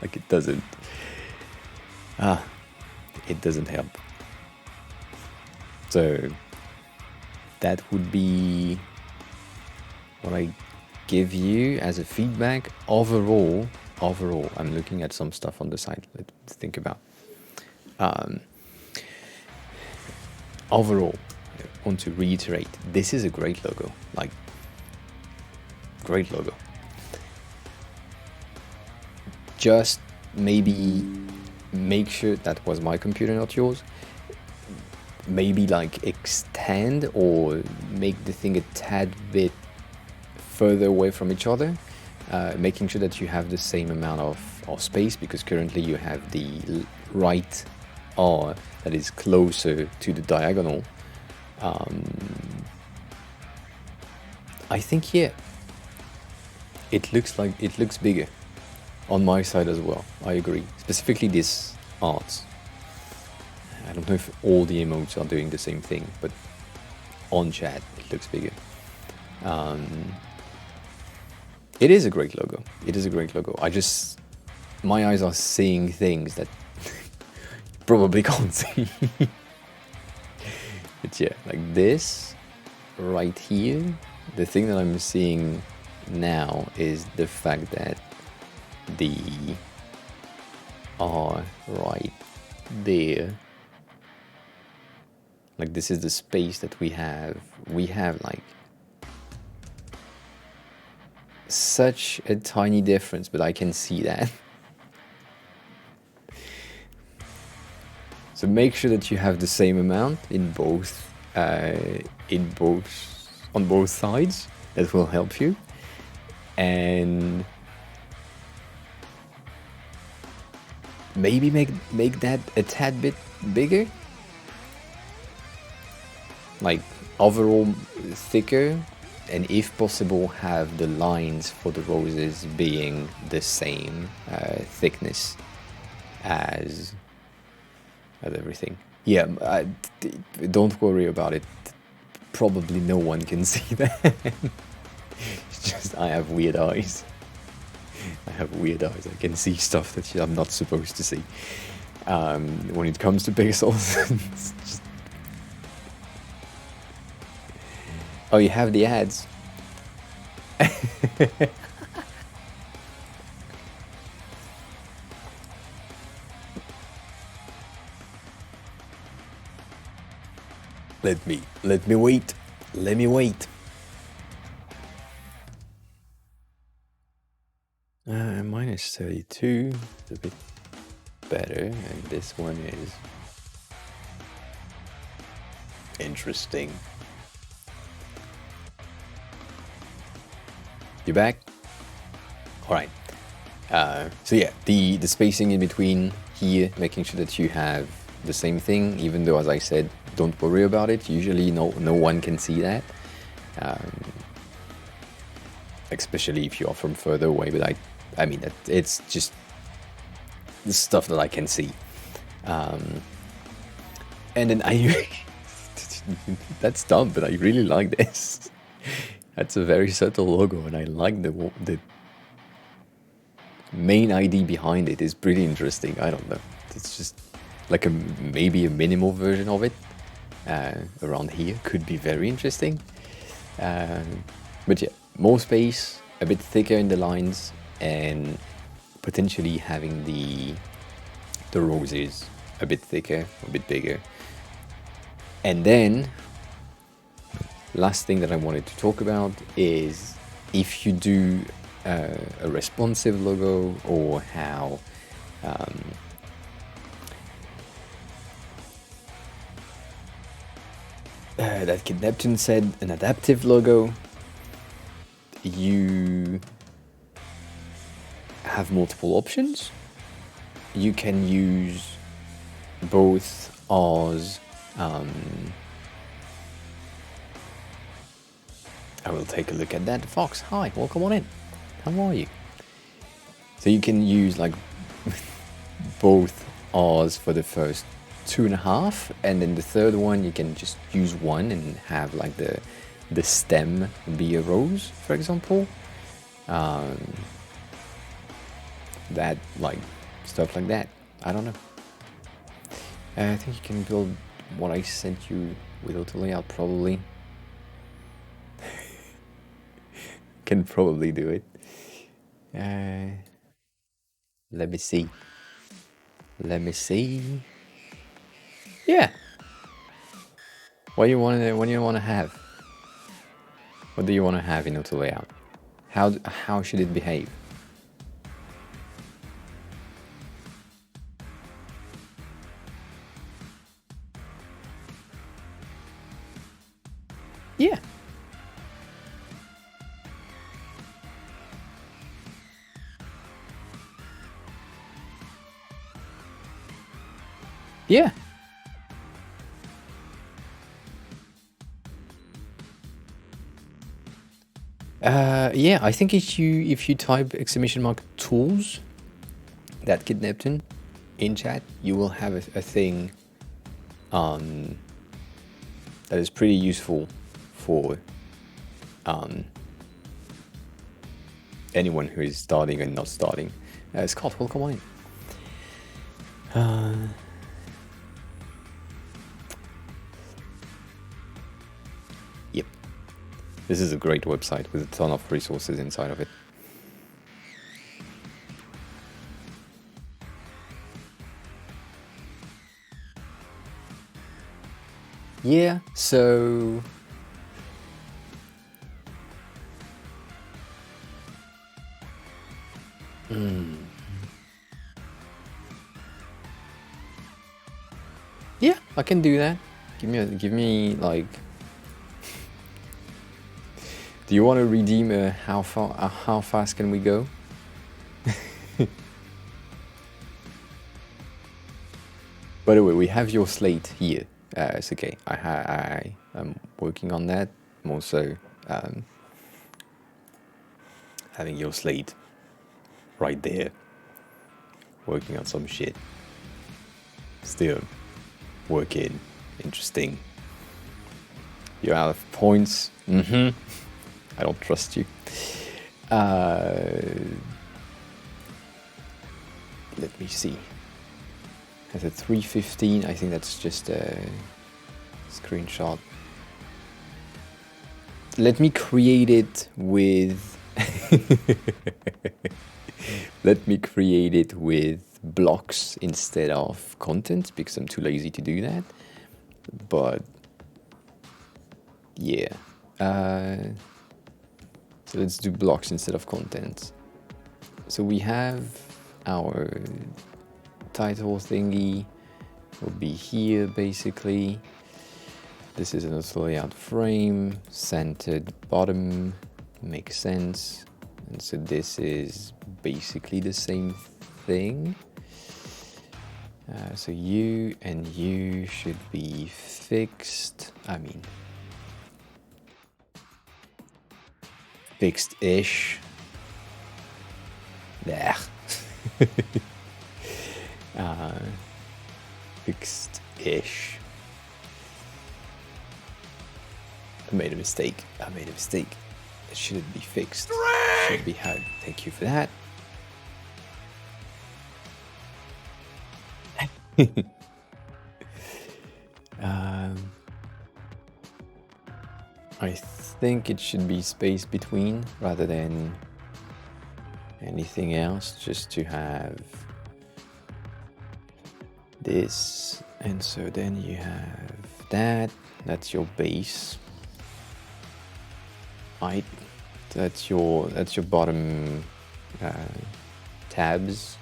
Like it doesn't help. So that would be what I give you as a feedback. Overall, I'm looking at some stuff on the side. Let's think about. Overall, I want to reiterate, this is a great logo. Like, great logo. Just maybe make sure that was my computer, not yours. Maybe like extend or make the thing a tad bit further away from each other, making sure that you have the same amount of space, because currently you have the right R that is closer to the diagonal. I think, yeah, it looks bigger on my side as well. I agree, specifically this art. I don't know if all the emotes are doing the same thing, but on chat it looks bigger. It is a great logo. My eyes are seeing things that probably can't see. But yeah, like this right here, the thing that I'm seeing now is the fact that the R right there, like this is the space that we have like such a tiny difference, but I can see that. So make sure that you have the same amount on both sides. That will help you. And maybe make that a tad bit bigger. Like overall thicker, and if possible have the lines for the roses being the same thickness as everything. Yeah, don't worry about it. Probably no one can see that. It's just I have weird eyes. I can see stuff that I'm not supposed to see. When it comes to pixels, it's just... Oh, you have the ads. Let me wait. Let me wait. Minus 32 is a bit better, and this one is interesting. You back? All right. So yeah, the spacing in between here, making sure that you have the same thing, even though, as I said, don't worry about it. Usually no one can see that, especially if you are from further away, but I mean, it's just the stuff that I can see. And then that's dumb, but I really like this. That's a very subtle logo, and I like the main ID behind it is pretty interesting. I don't know. It's just like maybe a minimal version of it around here could be very interesting. But yeah, more space, a bit thicker in the lines, and potentially having the roses a bit thicker, a bit bigger. And then, last thing that I wanted to talk about is if you do a responsive logo, or how that Kid Neptune said, an adaptive logo, you have multiple options. You can use both as I will take a look at that. Fox, hi, welcome on in. How are you? So you can use like both R's for the first 2.5, and then the third one you can just use one and have like the stem be a rose, for example. That, like, stuff like that. I don't know. I think you can build what I sent you with auto layout, probably. Can probably do it. Let me see. Yeah. What do you want to have? What do you want to have in auto layout? How should it behave? Yeah. Yeah. Yeah, I think if you type !tools, that Kid Neptune, in chat, you will have a thing that is pretty useful for anyone who is starting and not starting. Scott, welcome on in. Yep. This is a great website with a ton of resources inside of it. Yeah, so yeah, I can do that. Give me like. Do you want to redeem how fast can we go? By the way, we have your slate here. It's okay. I am working on that. I'm also having your slate right there. Working on some shit. Still working. Interesting. You're out of points. I don't trust you. Let me see. At a 315, I think that's just a screenshot. Let me create it with. Let me create it with blocks instead of content, because I'm too lazy to do that. But yeah. So let's do blocks instead of contents. So we have our title thingy will be here basically. This is an auto layout frame, centered bottom, makes sense. And so this is basically the same thing. So you and you should be fixed. I mean, fixed-ish. There. Fixed-ish. I made a mistake. It shouldn't be fixed. It should be hard. Thank you for that. I think it should be space between rather than anything else, just to have this. And so then you have that. That's your base. Right. That's your bottom tabs.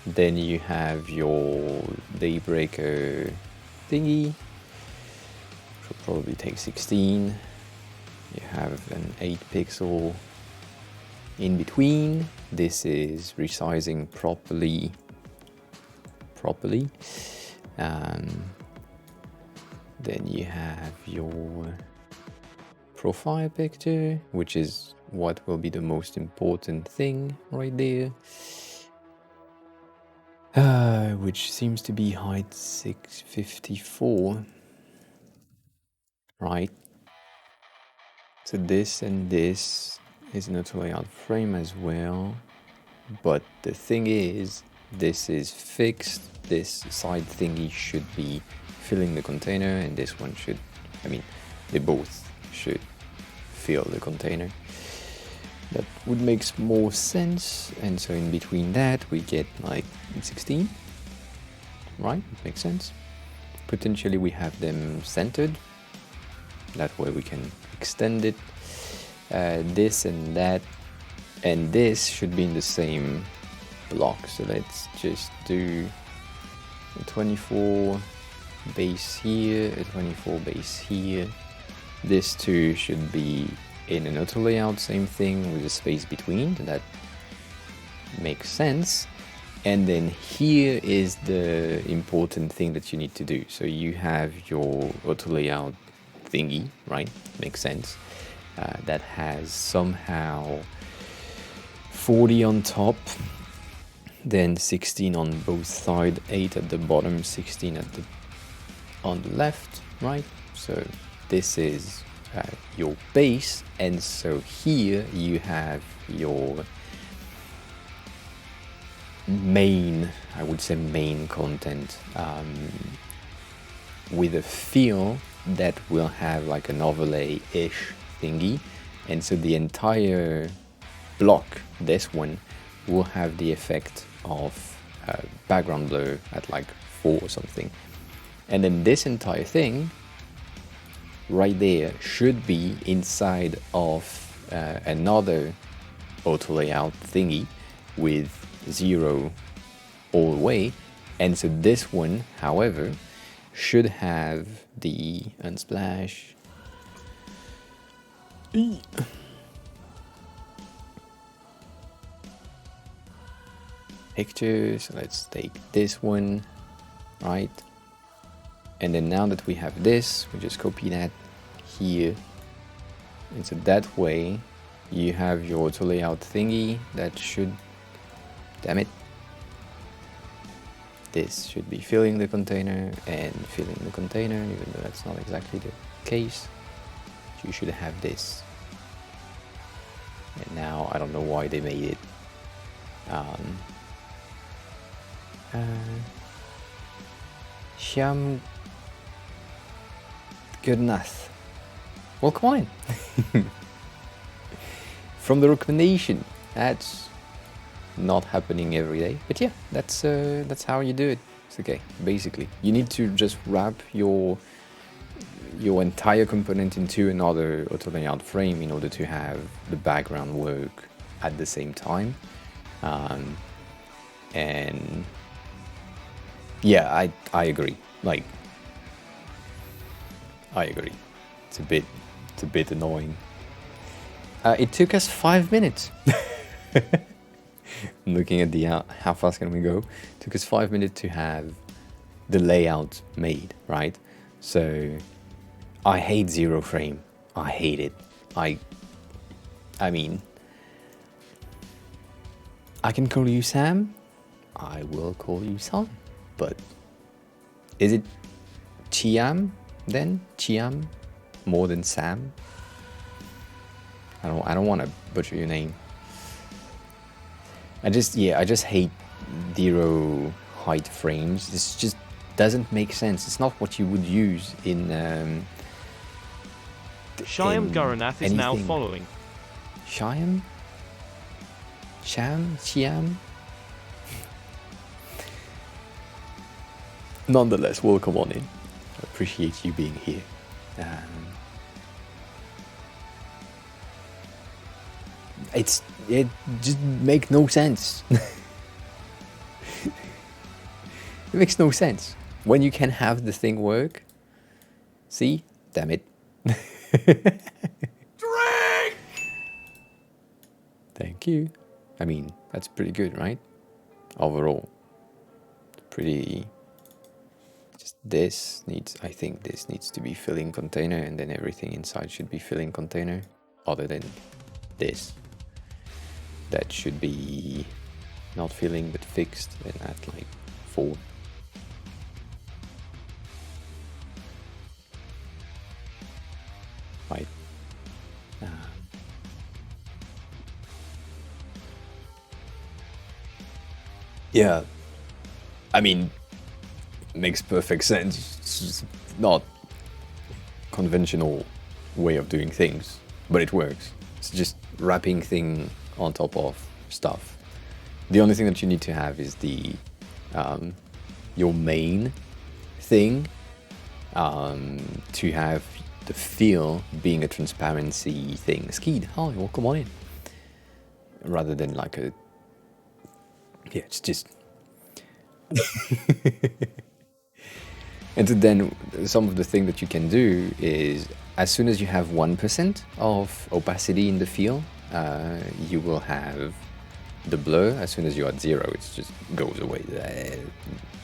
Then you have your daybreaker thingy. Should probably take 16. You have an 8 pixel in between. This is resizing properly. Then you have your profile picture, which is what will be the most important thing right there. Which seems to be height 654. Right. So this and this is an auto layout frame as well. But the thing is, this is fixed. This side thingy should be filling the container, and this one should, I mean, they both should fill the container. That would make more sense. And so in between that, we get like 16. Right? Makes sense. Potentially we have them centered. That way we can extend it. This and that and this should be in the same block. So let's just do a 24 base here, a 24 base here. This two should be in an auto layout, same thing with a space between. That makes sense. And then here is the important thing that you need to do. So you have your auto layout thingy, right? Makes sense. That has somehow 40 on top, then 16 on both sides, 8 at the bottom, 16 at the on the left, right? So this is your base, and so here you have your main, I would say main content, with a feel that will have like an overlay-ish thingy, and so the entire block, this one, will have the effect of background blur at like 4 or something. And then this entire thing right there should be inside of another auto layout thingy with 0 all the way. And so this one, however, should have the unsplash picture. So let's take this one, right? And then now that we have this, we just copy that here. And so that way you have your auto layout thingy that should, damn it, this should be filling the container and filling the container, even though that's not exactly the case. You should have this. And now I don't know why they made it Sham good enough. Well, come on. From the recommendation. That's not happening every day, but yeah, that's how you do it. It's okay. Basically, you need to just wrap your your entire component into another auto layout frame in order to have the background work at the same time. And yeah, I agree. Like, I agree. It's a bit annoying. It took us 5 minutes. I'm looking at the how fast can we go? It took us 5 minutes to have the layout made, right? So I hate zero frame. I hate it. I mean, I can call you Sam. I will call you Sam. But is it Chiam then? Chiam more than Sam? I don't want to butcher your name. I just hate zero height frames. This just doesn't make sense. It's not what you would use in Shyam Guranath is now anything. following. Shyam? Chiam? Nonetheless, welcome on in. I appreciate you being here. It just makes no sense. It makes no sense. When you can have the thing work. See? Damn it. Drink! Thank you. I mean, that's pretty good, right? Overall. Pretty... Just this needs... I think this needs to be filling container, and then everything inside should be filling container. Other than this. That should be not filling but fixed, and at like 4. Right. Yeah. I mean, makes perfect sense. It's just not conventional way of doing things, but it works. It's just wrapping thing on top of stuff. The only thing that you need to have is the your main thing to have the feel being a transparency thing. Skeed, hi, welcome on in. Rather than like a... Yeah, it's just... And then some of the thing that you can do is, as soon as you have 1% of opacity in the field, you will have the blur. As soon as you're at 0, it just goes away.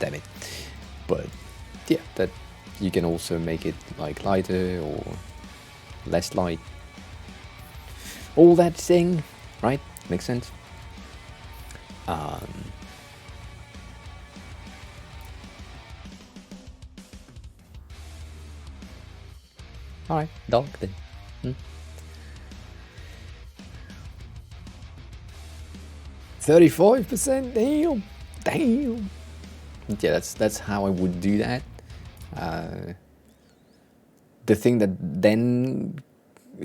Damn it. But yeah, that you can also make it like lighter or less light. All that thing, right? Makes sense. Alright, dark then. 35%, damn. Yeah, that's how I would do that. The thing that then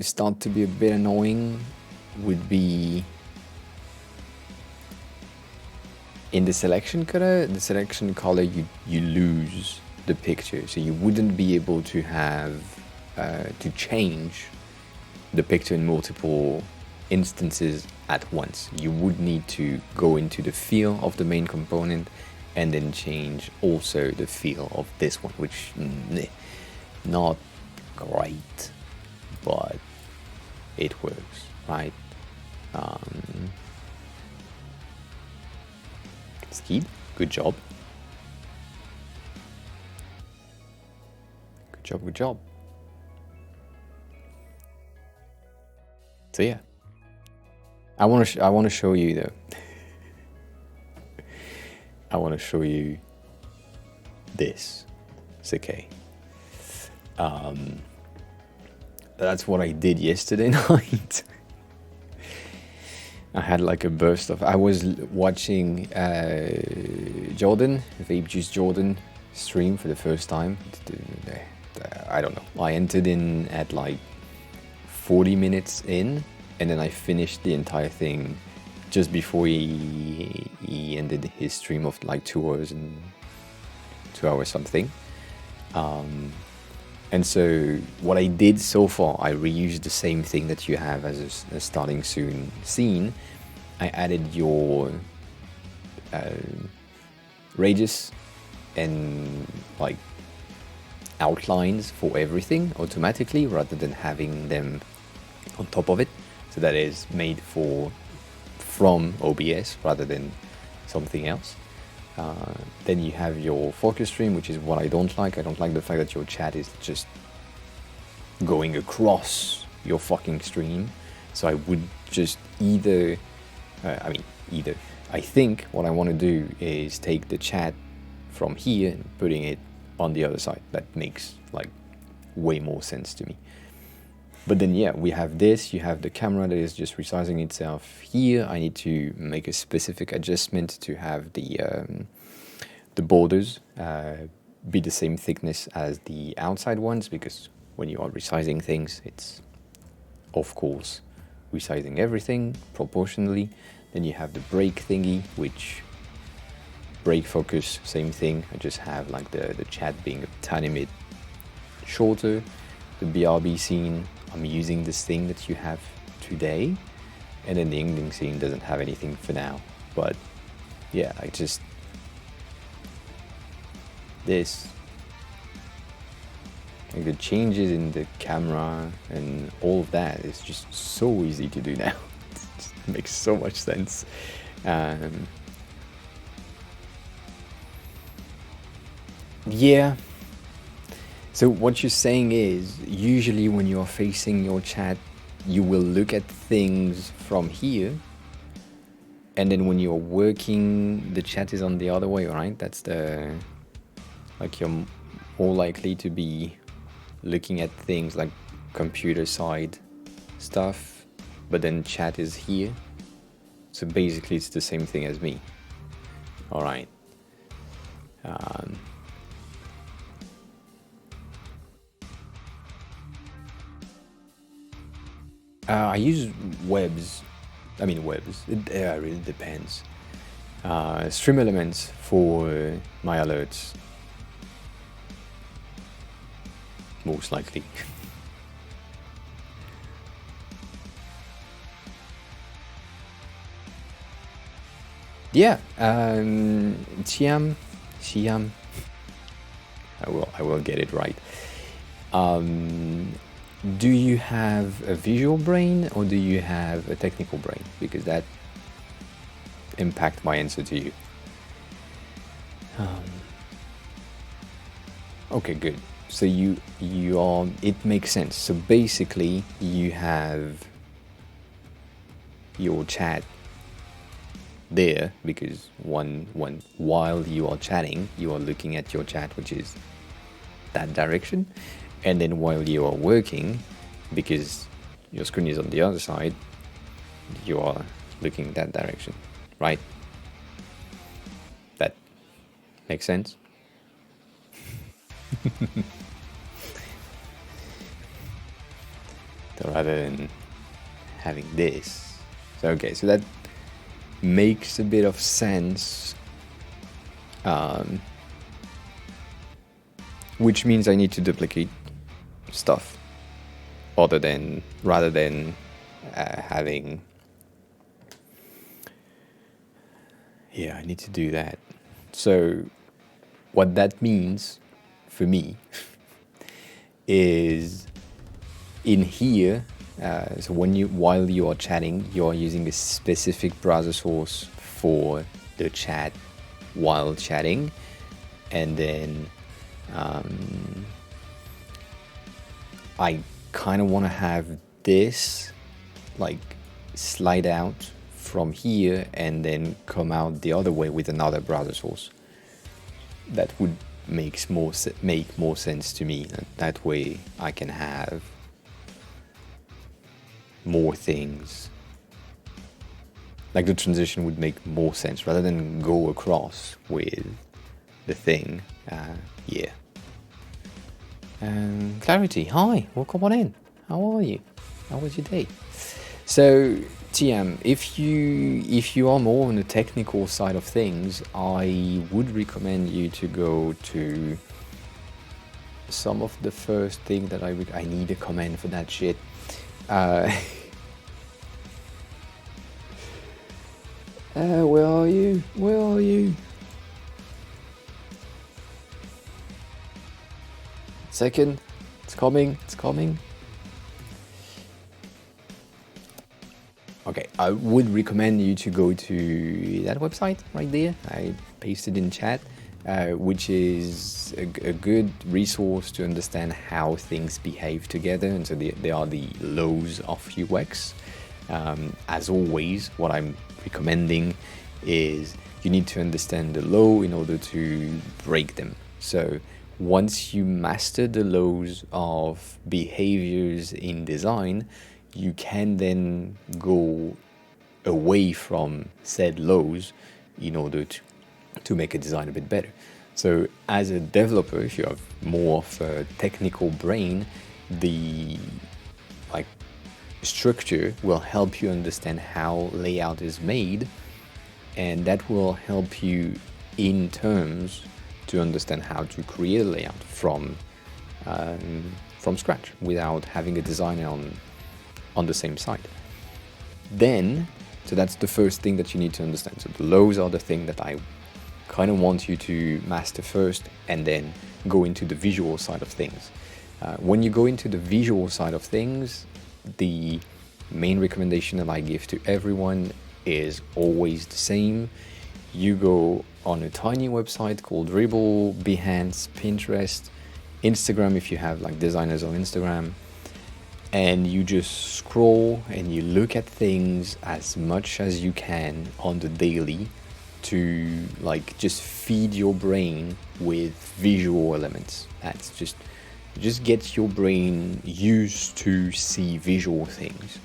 start to be a bit annoying would be in the selection color. The selection color, you lose the picture, so you wouldn't be able to have to change the picture in multiple instances at once. You would need to go into the feel of the main component and then change also the feel of this one, which not great, but it works, right? Skeed, good job. Good job. So yeah, I want to show you though. I want to show you this. It's okay. That's what I did yesterday night. I had like a burst of... I was watching Jordan, Vape Juice Jordan, stream for the first time. I don't know. I entered in at like 40 minutes in, and then I finished the entire thing just before he ended his stream of like 2 hours and 2 hours something. And so what I did so far, I reused the same thing that you have as a starting soon scene. I added your radius and like outlines for everything automatically rather than having them on top of it. So that is made from OBS rather than something else. Then you have your focus stream, which is what I don't like. I don't like the fact that your chat is just going across your fucking stream. So I would just either. I think what I want to do is take the chat from here and putting it on the other side. That makes like way more sense to me. But then yeah, we have this, you have the camera that is just resizing itself here. I need to make a specific adjustment to have the borders be the same thickness as the outside ones, because when you are resizing things, it's of course resizing everything proportionally. Then you have the break thingy, which break focus, same thing. I just have like the chat being a tiny bit shorter. The BRB scene, I'm using this thing that you have today, and then the ending scene doesn't have anything for now. But yeah, this, like the changes in the camera and all of that is just so easy to do now. It makes so much sense. Yeah. So what you're saying is, usually when you're facing your chat, you will look at things from here, and then when you're working, the chat is on the other way, right? That's like you're more likely to be looking at things like computer side stuff, but then chat is here. So basically it's the same thing as me. All right. I use webs. It really depends. Stream elements for my alerts, most likely. Yeah, Siam. I will get it right. Do you have a visual brain or do you have a technical brain? Because that impacts my answer to you. Okay, good. So you are. It makes sense. So basically, you have your chat there because while you are chatting, you are looking at your chat, which is that direction. And then while you are working, because your screen is on the other side, you are looking that direction, right? That makes sense? So rather than having this. So okay, so that makes a bit of sense. Which means I need to duplicate stuff rather than having. Yeah, I need to do that. So what that means for me is in here. So while you are chatting, you are using a specific browser source for the chat while chatting, and then I kind of want to have this like slide out from here and then come out the other way with another browser source. That would make more sense to me. That way I can have more things. Like the transition would make more sense rather than go across with the thing. Yeah. Clarity, hi, welcome on in. How are you? How was your day? So, TM, if you are more on the technical side of things, I would recommend you to go to some of the first thing that I need a comment for that shit. Where are you? Where are you? Second, it's coming, it's coming. Okay, I would recommend you to go to that website right there. I pasted in chat, which is a good resource to understand how things behave together. And so they are the laws of UX. As always, what I'm recommending is you need to understand the law in order to break them. So once you master the laws of behaviors in design, you can then go away from said laws in order to make a design a bit better. So as a developer, if you have more of a technical brain, the structure will help you understand how layout is made, and that will help you in terms to understand how to create a layout from scratch without having a designer on the same side. Then, so that's the first thing that you need to understand. So the laws are the thing that I kind of want you to master first, and then go into the visual side of things. When you go into the visual side of things, the main recommendation that I give to everyone is always the same. You go on a tiny website called Dribbble, Behance, Pinterest, Instagram if you have like designers on Instagram, and you just scroll and you look at things as much as you can on the daily to like just feed your brain with visual elements. That's just get your brain used to see visual things.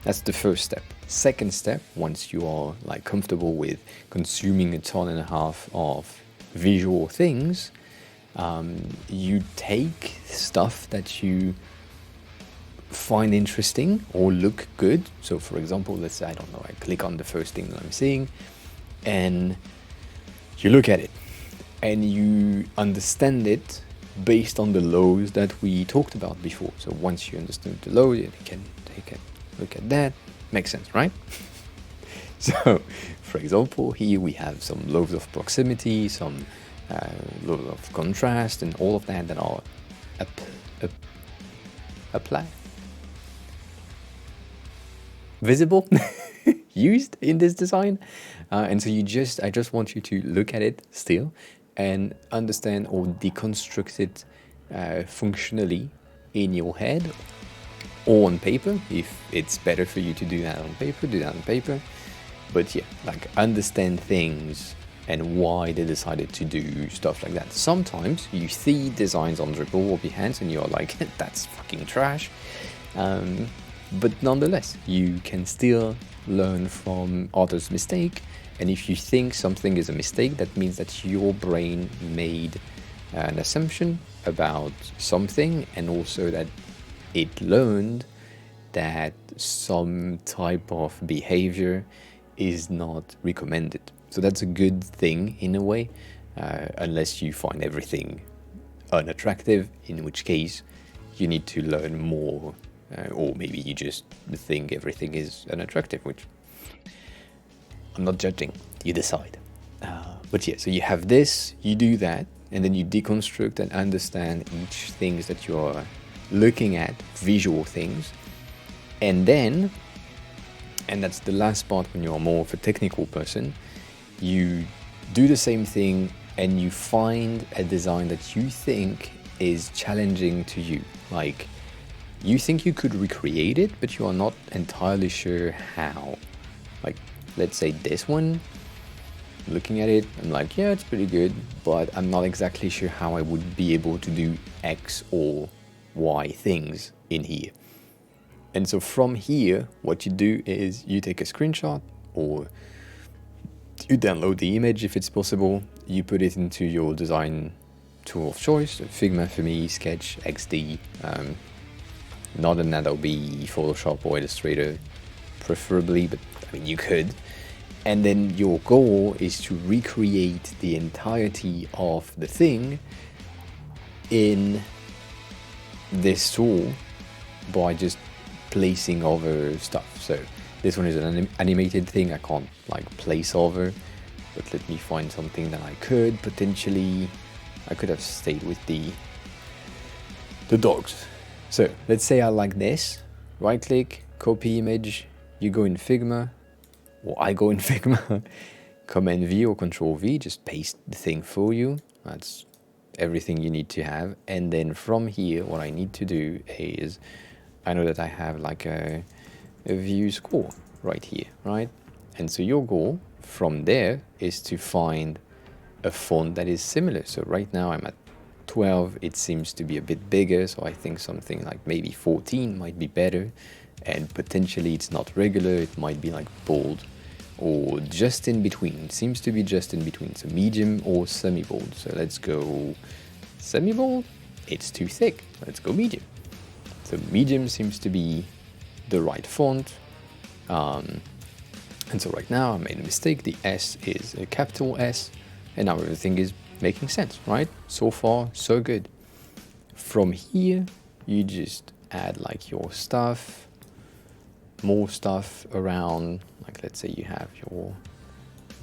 That's the first step. Second step, once you are like comfortable with consuming 1.5 tons of visual things, you take stuff that you find interesting or look good. So for example, let's say, I don't know, I click on the first thing that I'm seeing and you look at it and you understand it based on the laws that we talked about before. So once you understand the law, you can take a look at that. Makes sense, right? So, for example, here we have some laws of proximity, some laws of contrast, and all of that are apply visible, used in this design. And so I just want you to look at it still and understand or deconstruct it functionally in your head or on paper. If it's better for you to do that on paper, do that on paper. But yeah, like understand things and why they decided to do stuff like that. Sometimes you see designs on Dribbble or Behance and you're like, that's fucking trash. But nonetheless, you can still learn from others' mistake. And if you think something is a mistake, that means that your brain made an assumption about something, and also that it learned that some type of behavior is not recommended. So that's a good thing in a way, unless you find everything unattractive, in which case you need to learn more, or maybe you just think everything is unattractive, which I'm not judging, you decide. But yeah, so you have this, you do that, and then you deconstruct and understand each things that you are looking at, visual things. And then, and that's the last part when you are more of a technical person, you do the same thing and you find a design that you think is challenging to you. Like, you think you could recreate it, but you are not entirely sure how. Like, let's say this one, looking at it, I'm like, yeah, it's pretty good, but I'm not exactly sure how I would be able to do X or Y things in here. And so from here, what you do is you take a screenshot, or you download the image if it's possible, you put it into your design tool of choice, so Figma for me, Sketch, XD, not an Adobe, Photoshop or Illustrator preferably, but I mean you could. And then your goal is to recreate the entirety of the thing in this tool by just placing over stuff. So this one is an animated thing. I can't like place over, but let me find something that I could potentially. I could have stayed with the dogs. So let's say I like this. Right click, copy image. You go in Figma, or I go in Figma. Command V or Control V, just paste the thing for you. That's everything you need to have. And then from here, what I need to do is, I know that I have like a view score right here, right? And so your goal from there is to find a font that is similar. So right now I'm at 12, it seems to be a bit bigger, so I think something like maybe 14 might be better. And potentially it's not regular, it might be like bold, or just in between. It seems to be just in between, so medium or semi-bold. So let's go semi-bold. It's too thick, let's go medium. So medium seems to be the right font. And so right now I made a mistake. The S is a capital S, and now everything is making sense, right? So far, so good. From here, you just add like your stuff, more stuff around, like let's say you have your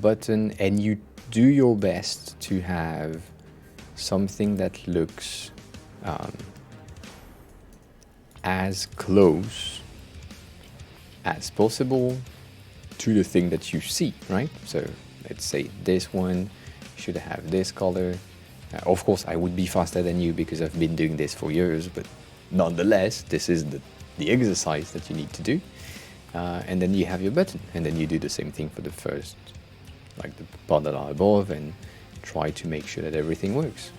button, and you do your best to have something that looks as close as possible to the thing that you see, right? So let's say this one should have this color. Of course, I would be faster than you because I've been doing this for years, but nonetheless, this is the exercise that you need to do. And then you have your button, and then you do the same thing for the first, like the part that are above, and try to make sure that everything works.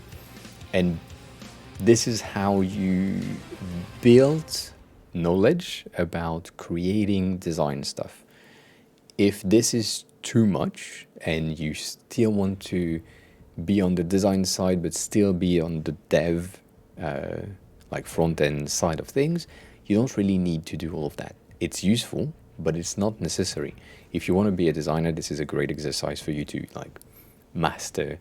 And this is how you build knowledge about creating design stuff. If this is too much and you still want to be on the design side but still be on the dev, like front end side of things, you don't really need to do all of that. It's useful, but it's not necessary. If you want to be a designer, this is a great exercise for you to like master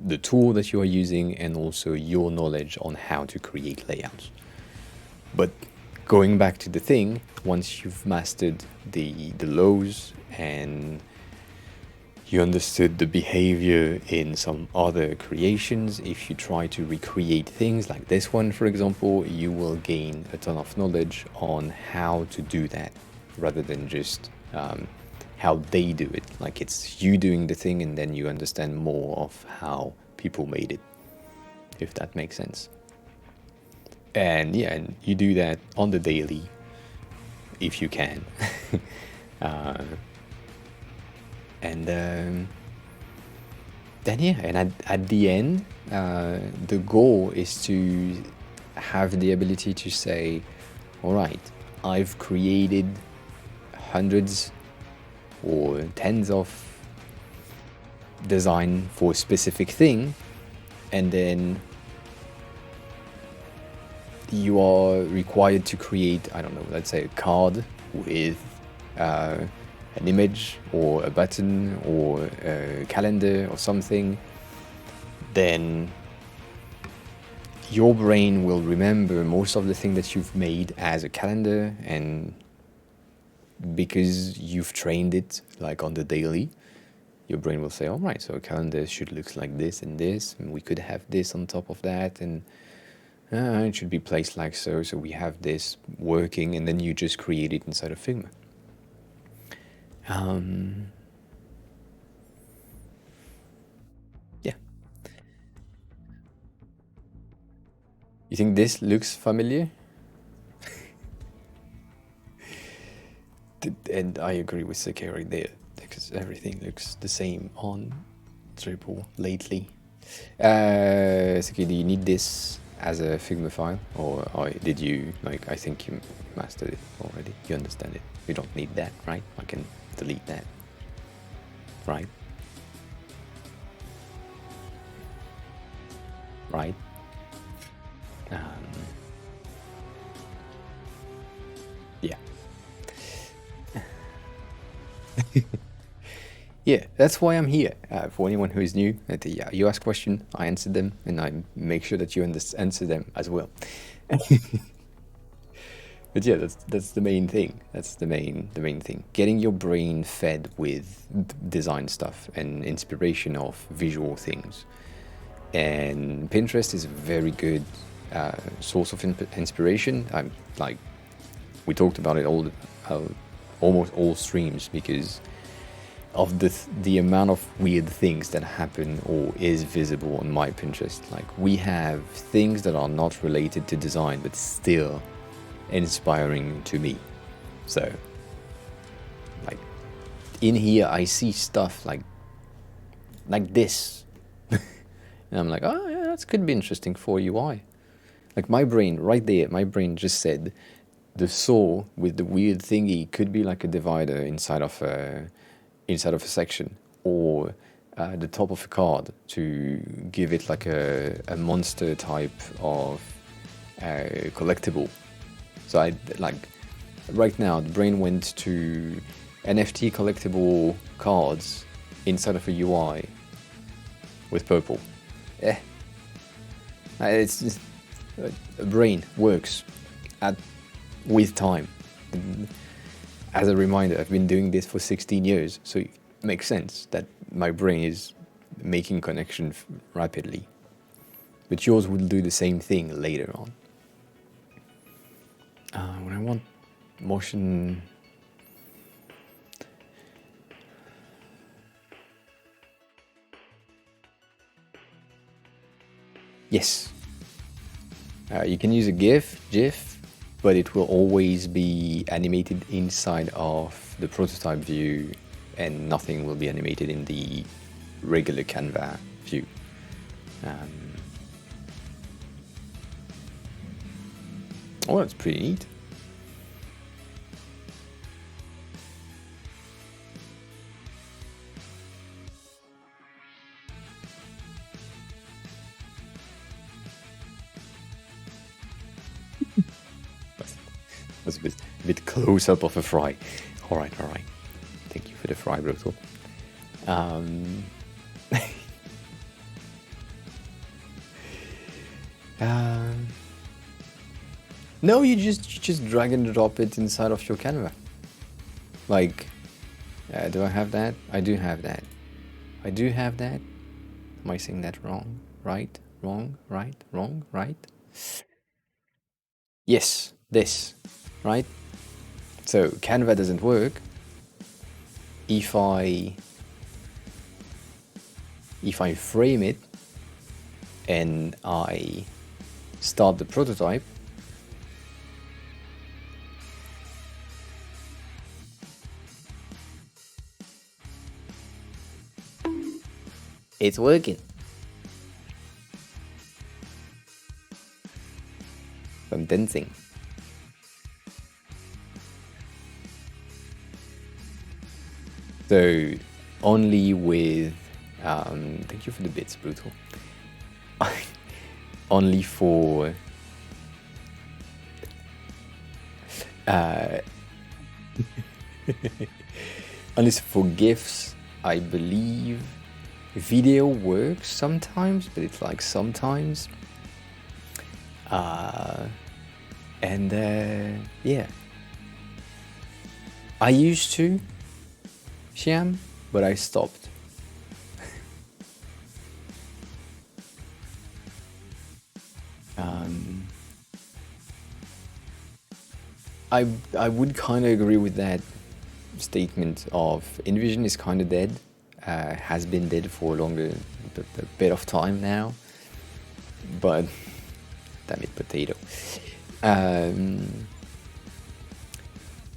the tool that you are using, and also your knowledge on how to create layouts. But going back to the thing, once you've mastered the laws and you understood the behavior in some other creations, if you try to recreate things like this one, for example, you will gain a ton of knowledge on how to do that, rather than just how they do it. Like it's you doing the thing, and then you understand more of how people made it, if that makes sense. And yeah, and you do that on the daily, if you can. And then yeah, and at the end, the goal is to have the ability to say, all right, I've created hundreds or tens of design for a specific thing, and then you are required to create, I don't know, let's say a card with an image or a button or a calendar or something. Then your brain will remember most of the thing that you've made as a calendar, and because you've trained it like on the daily, your brain will say, all right, so a calendar should look like this, and we could have this on top of that, and it should be placed like so we have this working, and then you just create it inside of Figma. Yeah. You think this looks familiar? And I agree with Sake right there, because everything looks the same on Drupal lately. Sake, do you need this as a Figma file, or did you, like, I think you mastered it already, you understand it, you don't need that, right? I can delete that, right? Right? Yeah. Yeah, that's why I'm here. For anyone who is new, you ask questions, I answer them, and I make sure that you answer them as well. But yeah, that's the main thing. That's the main thing. Getting your brain fed with design stuff and inspiration of visual things. And Pinterest is a very good source of inspiration. I'm like, we talked about it almost all streams, because of the amount of weird things that happen or is visible on my Pinterest. Like, we have things that are not related to design but still inspiring to me. So, like, in here I see stuff like this. And I'm like, oh yeah, that could be interesting for UI. Like, my brain right there, my brain just said the saw with the weird thingy could be like a divider inside of a section, or the top of a card to give it like a monster type of collectible. So I like, right now the brain went to NFT collectible cards inside of a UI with purple. It's just, the brain works with time. As a reminder, I've been doing this for 16 years, so it makes sense that my brain is making connection rapidly. But yours will do the same thing later on. When I want motion... Yes. You can use a GIF, but it will always be animated inside of the prototype view, and nothing will be animated in the regular Canva view. Oh, that's pretty neat. Was a bit close up of a fry. All right. Thank you for the fry, Brutal. No, you just drag and drop it inside of your Canva. Like, do I have that? I do have that. I do have that. Am I saying that wrong? Right? Wrong? Right? Wrong? Right? Yes, this. Right? So Canva doesn't work if I frame it and I start the prototype. It's working. I'm dancing. So only with thank you for the bits, Brutal. Only for only for GIFs, I believe. Video works sometimes, but it's like sometimes. Yeah. I used to, Shyam, but I stopped. I would kind of agree with that statement of InVision is kind of dead. Has been dead for a bit of time now, but damn it, potato.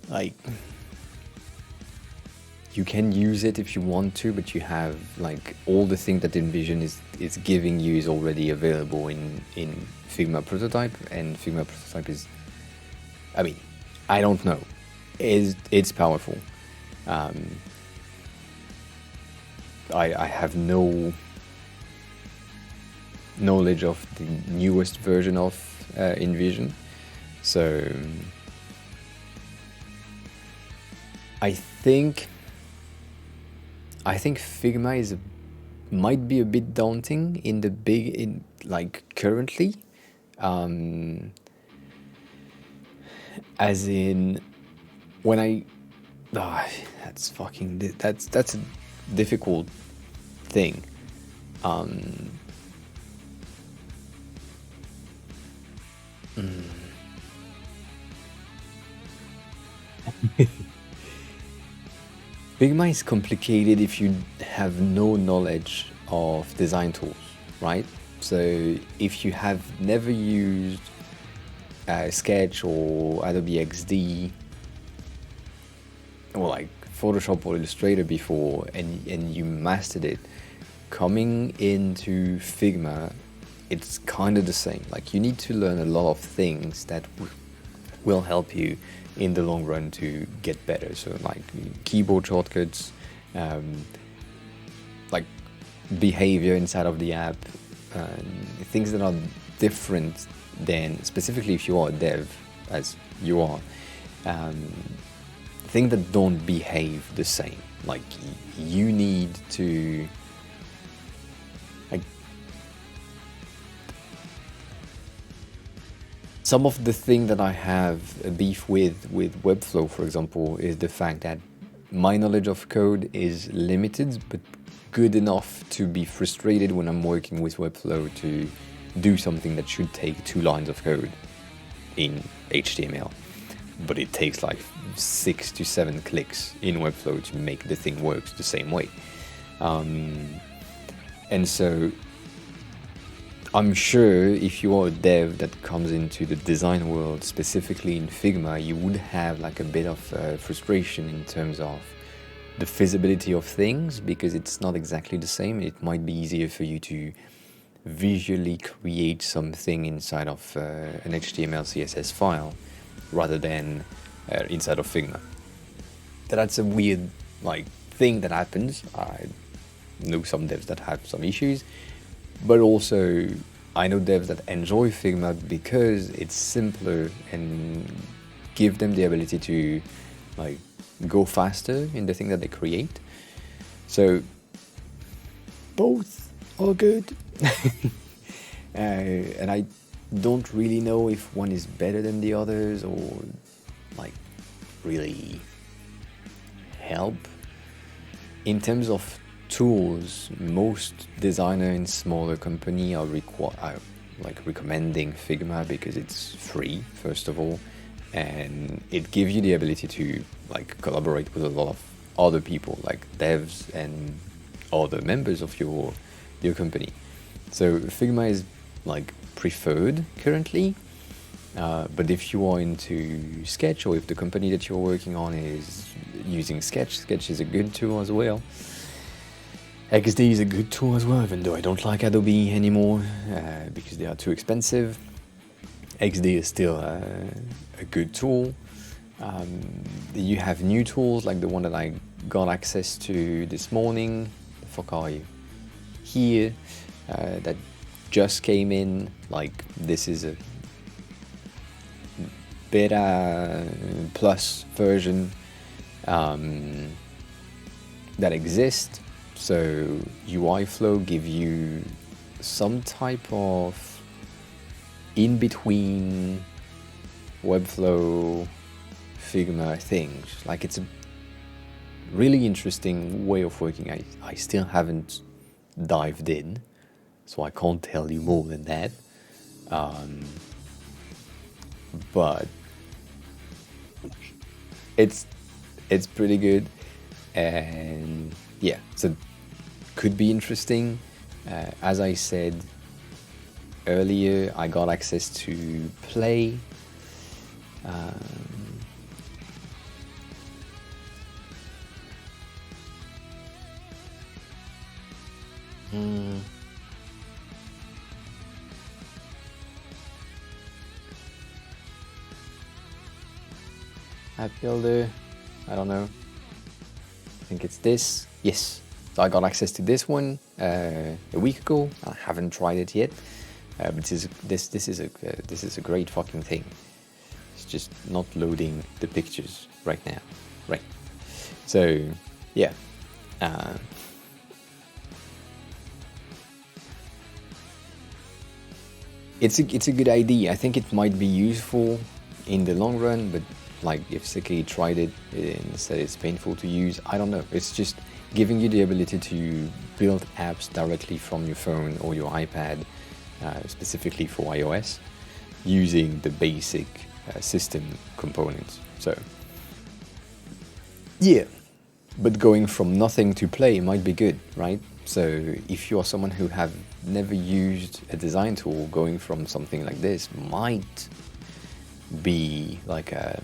Like, you can use it if you want to, but you have like all the thing that InVision is giving you is already available in Figma Prototype, and Figma Prototype is, I mean, I don't know, it's powerful. I have no knowledge of the newest version of InVision, so I think I think Figma might be a bit daunting currently, as in when that's a difficult thing. Figma is complicated if you have no knowledge of design tools, right? So if you have never used Sketch or Adobe XD or like Photoshop or Illustrator before, and you mastered it, coming into Figma, it's kind of the same. Like, you need to learn a lot of things that will help you in the long run to get better. So like keyboard shortcuts, like behavior inside of the app, things that are different than, specifically if you are a dev, as you are, things that don't behave the same. Like, you need to, like, some of the thing that I have a beef with Webflow, for example, is the fact that my knowledge of code is limited, but good enough to be frustrated when I'm working with Webflow to do something that should take 2 lines of code in HTML. But it takes like 6 to 7 clicks in Webflow to make the thing work the same way. And so I'm sure if you are a dev that comes into the design world, specifically in Figma, you would have like a bit of frustration in terms of the feasibility of things, because it's not exactly the same. It might be easier for you to visually create something inside of an HTML CSS file rather than inside of Figma. That's a weird like thing that happens. I know some devs that have some issues, but also I know devs that enjoy Figma because it's simpler and give them the ability to like go faster in the thing that they create. So both are good. And I don't really know if one is better than the others or like really help. In terms of tools, most designer in smaller company are recommending Figma because it's free, first of all, and it gives you the ability to like collaborate with a lot of other people, like devs and other members of your company. So Figma is like preferred currently, but if you are into Sketch, or if the company that you're working on is using Sketch is a good tool as well. XD is a good tool as well, even though I don't like Adobe anymore because they are too expensive. XD is still a good tool. You have new tools like the one that I got access to this morning. The fuck are you? Here, that just came in. Like, this is a beta plus version that exists. So UI Flow give you some type of in-between Webflow, Figma things. Like, it's a really interesting way of working. I still haven't dived in, so I can't tell you more than that. But it's pretty good, and yeah, so could be interesting. As I said earlier, I got access to Play. App Builder, I don't know. I think it's this. Yes. So I got access to this one a week ago. I haven't tried it yet, but this is a great fucking thing. It's just not loading the pictures right now. Right. So yeah, Uh, it's a good idea. I think it might be useful in the long run, but like if Seki tried it and said it's painful to use, I don't know. It's just giving you the ability to build apps directly from your phone or your iPad, specifically for iOS, using the basic system components. So yeah, but going from nothing to play might be good, right? So if you are someone who have never used a design tool, going from something like this might be like a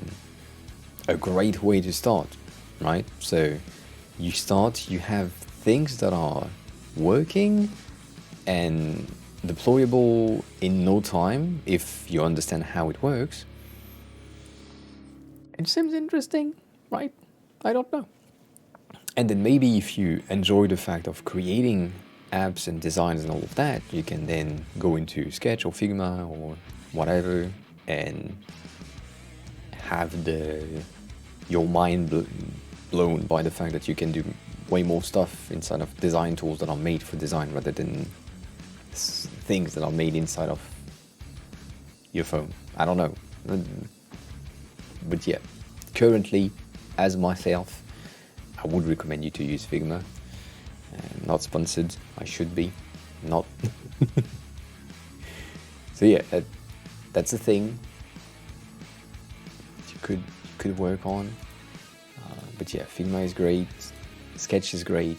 great way to start, right? So you start, you have things that are working and deployable in no time if you understand how it works. It seems interesting, right? I don't know. And then maybe if you enjoy the fact of creating apps and designs and all of that, you can then go into Sketch or Figma or whatever and have your mind blown by the fact that you can do way more stuff inside of design tools that are made for design rather than things that are made inside of your phone. I don't know. But yeah, currently, as myself, I would recommend you to use Figma. Not sponsored, I should be. Not. So yeah, that's a thing you could work on. But yeah, Figma is great. Sketch is great.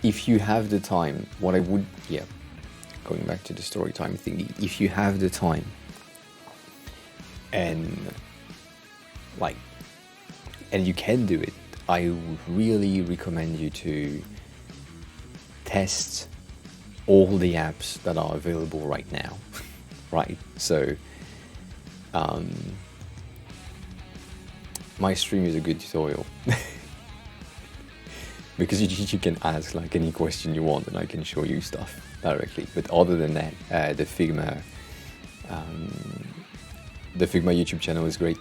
If you have the time, what I would, yeah, going back to the story time thingy, if you have the time and you can do it, I would really recommend you to test all the apps that are available right now. Right? So my stream is a good tutorial. Because you can ask like any question you want and I can show you stuff directly. But other than that, the Figma YouTube channel is great.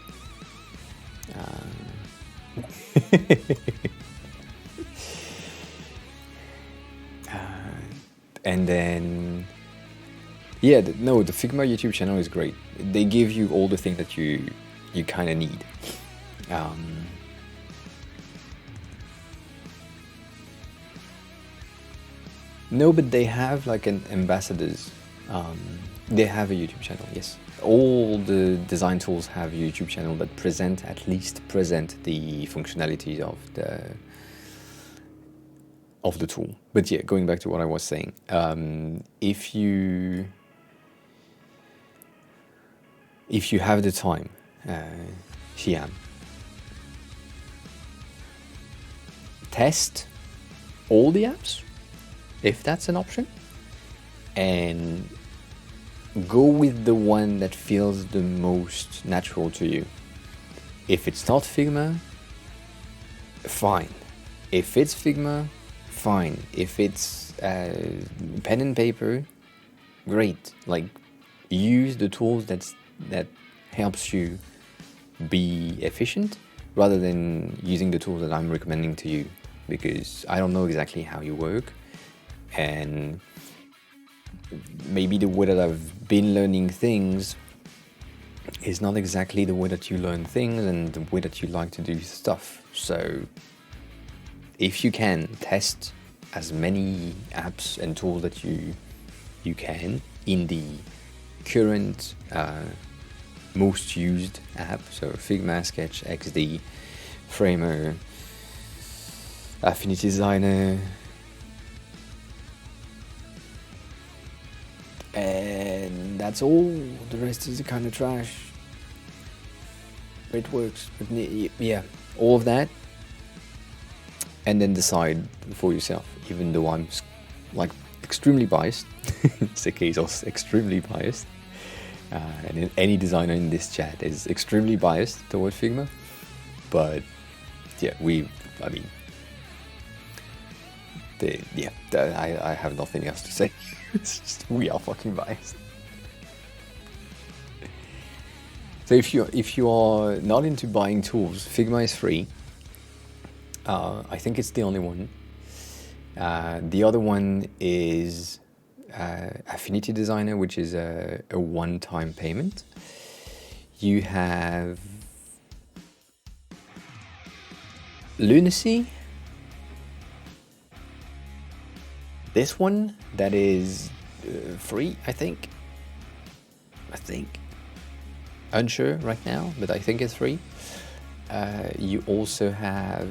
And then yeah, the Figma YouTube channel is great. They give you all the things that you kind of need. No, but they have like an ambassadors. They have a YouTube channel, yes. All the design tools have a YouTube channel that at least present the functionalities of the tool. But yeah, going back to what I was saying, if you have the time, Xian, test all the apps, if that's an option, and go with the one that feels the most natural to you. If it's not Figma, fine. If it's Figma, fine. If it's pen and paper, great. Like, use the tools that helps you be efficient rather than using the tools that I'm recommending to you, because I don't know exactly how you work, and maybe the way that I've been learning things is not exactly the way that you learn things and the way that you like to do stuff. So if you can, test as many apps and tools that you can in the current most used app, so Figma, Sketch, XD, Framer, Affinity Designer, and that's all. The rest is kind of trash. It works, but yeah, all of that, and then decide for yourself. Even though I'm like extremely biased, Seki is also extremely biased, and any designer in this chat is extremely biased toward Figma. But yeah, I have nothing else to say. It's just, we are fucking biased. So if you are not into buying tools, Figma is free. I think it's the only one. The other one is Affinity Designer, which is a one-time payment. You have Lunacy. This one that is free, I think. Unsure right now, but I think it's free. You also have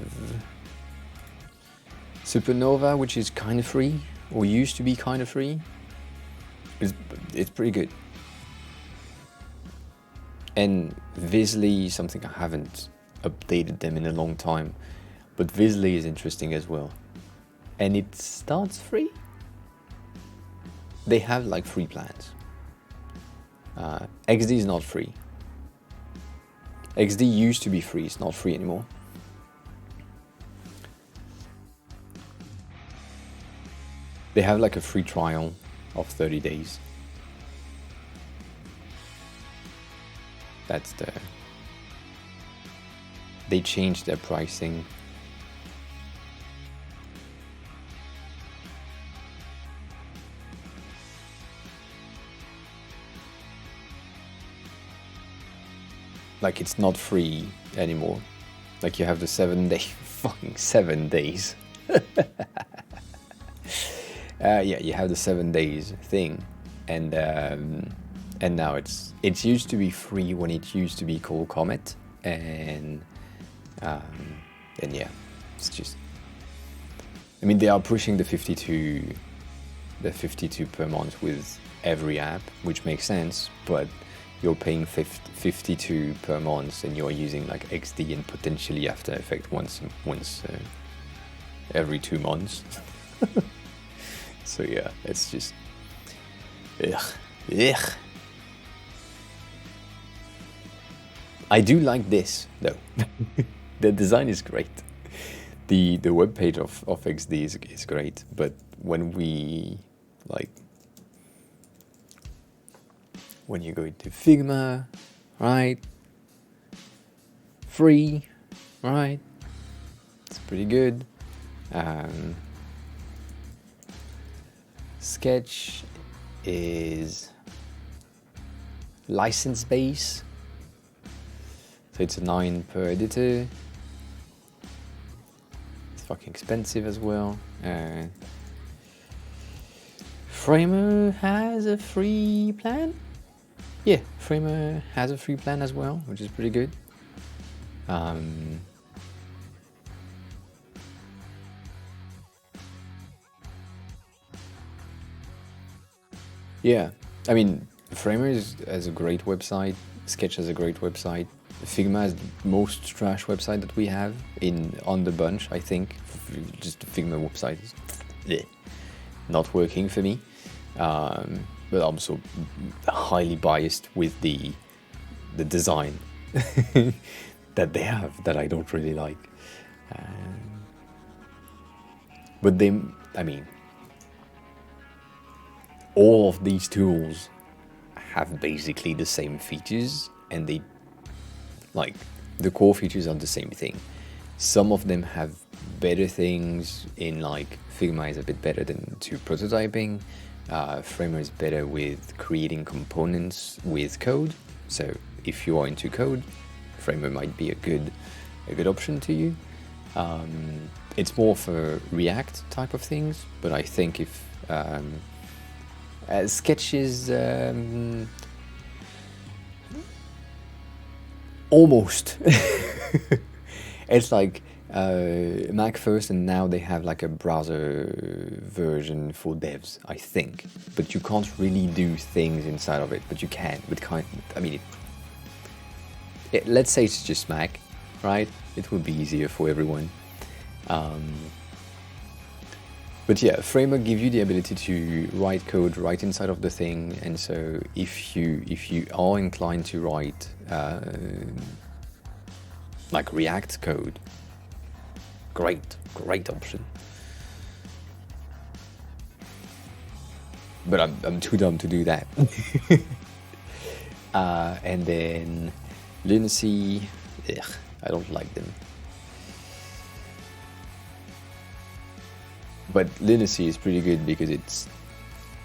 Supernova, which is kind of free, or used to be kind of free. It's pretty good. And Visly, something I haven't updated them in a long time, but Visly is interesting as well. And it starts free. They have like free plans. XD is not free. XD used to be free, it's not free anymore. They have like a free trial of 30 days. That's the... They changed their pricing. Like, it's not free anymore. Like, you have the 7 day, fucking 7 days. Yeah, you have the 7 days thing, and now it used to be free when it used to be called Comet, and yeah, it's just. I mean, they are pushing the 52 per month with every app, which makes sense, but you're paying 52 per month, and you're using like XD and potentially After Effects once every 2 months. So yeah, it's just ugh. I do like this though. The design is great. The web page of XD is great, but when we when you go into Figma, right? Free, right? It's pretty good. Sketch is license base, so it's a 9 per editor. It's fucking expensive as well. Framer has a free plan. Yeah, Framer has a free plan as well, which is pretty good. Yeah, I mean, Framer has a great website, Sketch has a great website, Figma is the most trash website that we have on the bunch, I think. Just the Figma website is not working for me, but I'm so highly biased with the design that they have that I don't really like. But I mean, all of these tools have basically the same features, and the core features are the same thing. Some of them have better things in, like, Figma is a bit better to prototyping. Framer is better with creating components with code. So if you are into code, Framer might be a good option to you. It's more for React type of things, but I think if Sketch is almost. It's like Mac first, and now they have like a browser version for devs, I think. But you can't really do things inside of it, but you can. Let's say it's just Mac, right? It would be easier for everyone. But yeah, Framer gives you the ability to write code right inside of the thing, and so if you are inclined to write like React code, great option. But I'm too dumb to do that. And then Lunacy, I don't like them. But Lunacy is pretty good because it's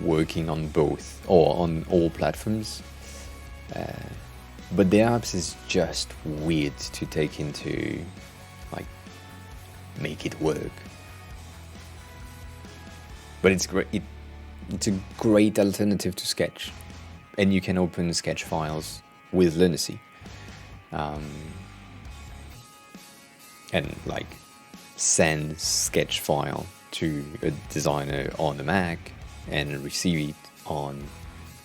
working on both, or on all platforms. But the apps is just weird to take into, like, make it work. But it's great. It's a great alternative to Sketch, and you can open Sketch files with Lunacy, and like send Sketch file to a designer on a Mac and receive it on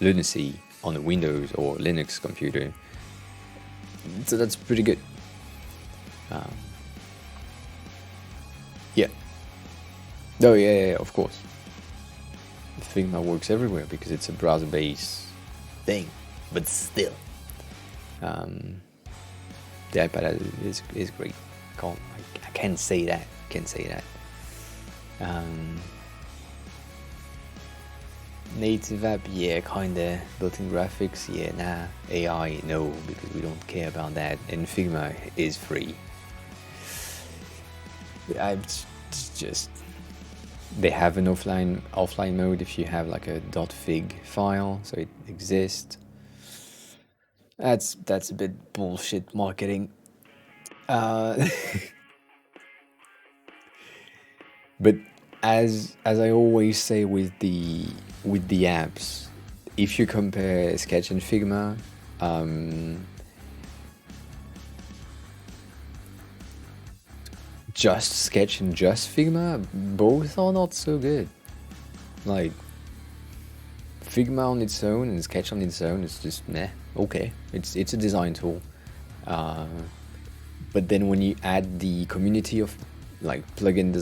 Lunacy on a Windows or Linux computer. So that's pretty good. Yeah. Oh yeah, of course. Figma works everywhere because it's a browser-based thing, but still, the iPad is great. I can't say that. Native app, yeah, kinda. Built-in graphics, yeah, nah. AI, no, because we don't care about that. And Figma is free. They have an offline mode if you have like a .fig file, so it exists. That's a bit bullshit marketing. But as I always say with the apps, if you compare Sketch and Figma, just Sketch and just Figma, both are not so good. Like, Figma on its own and Sketch on its own is just meh. Okay, it's a design tool, but then when you add the community of like plugin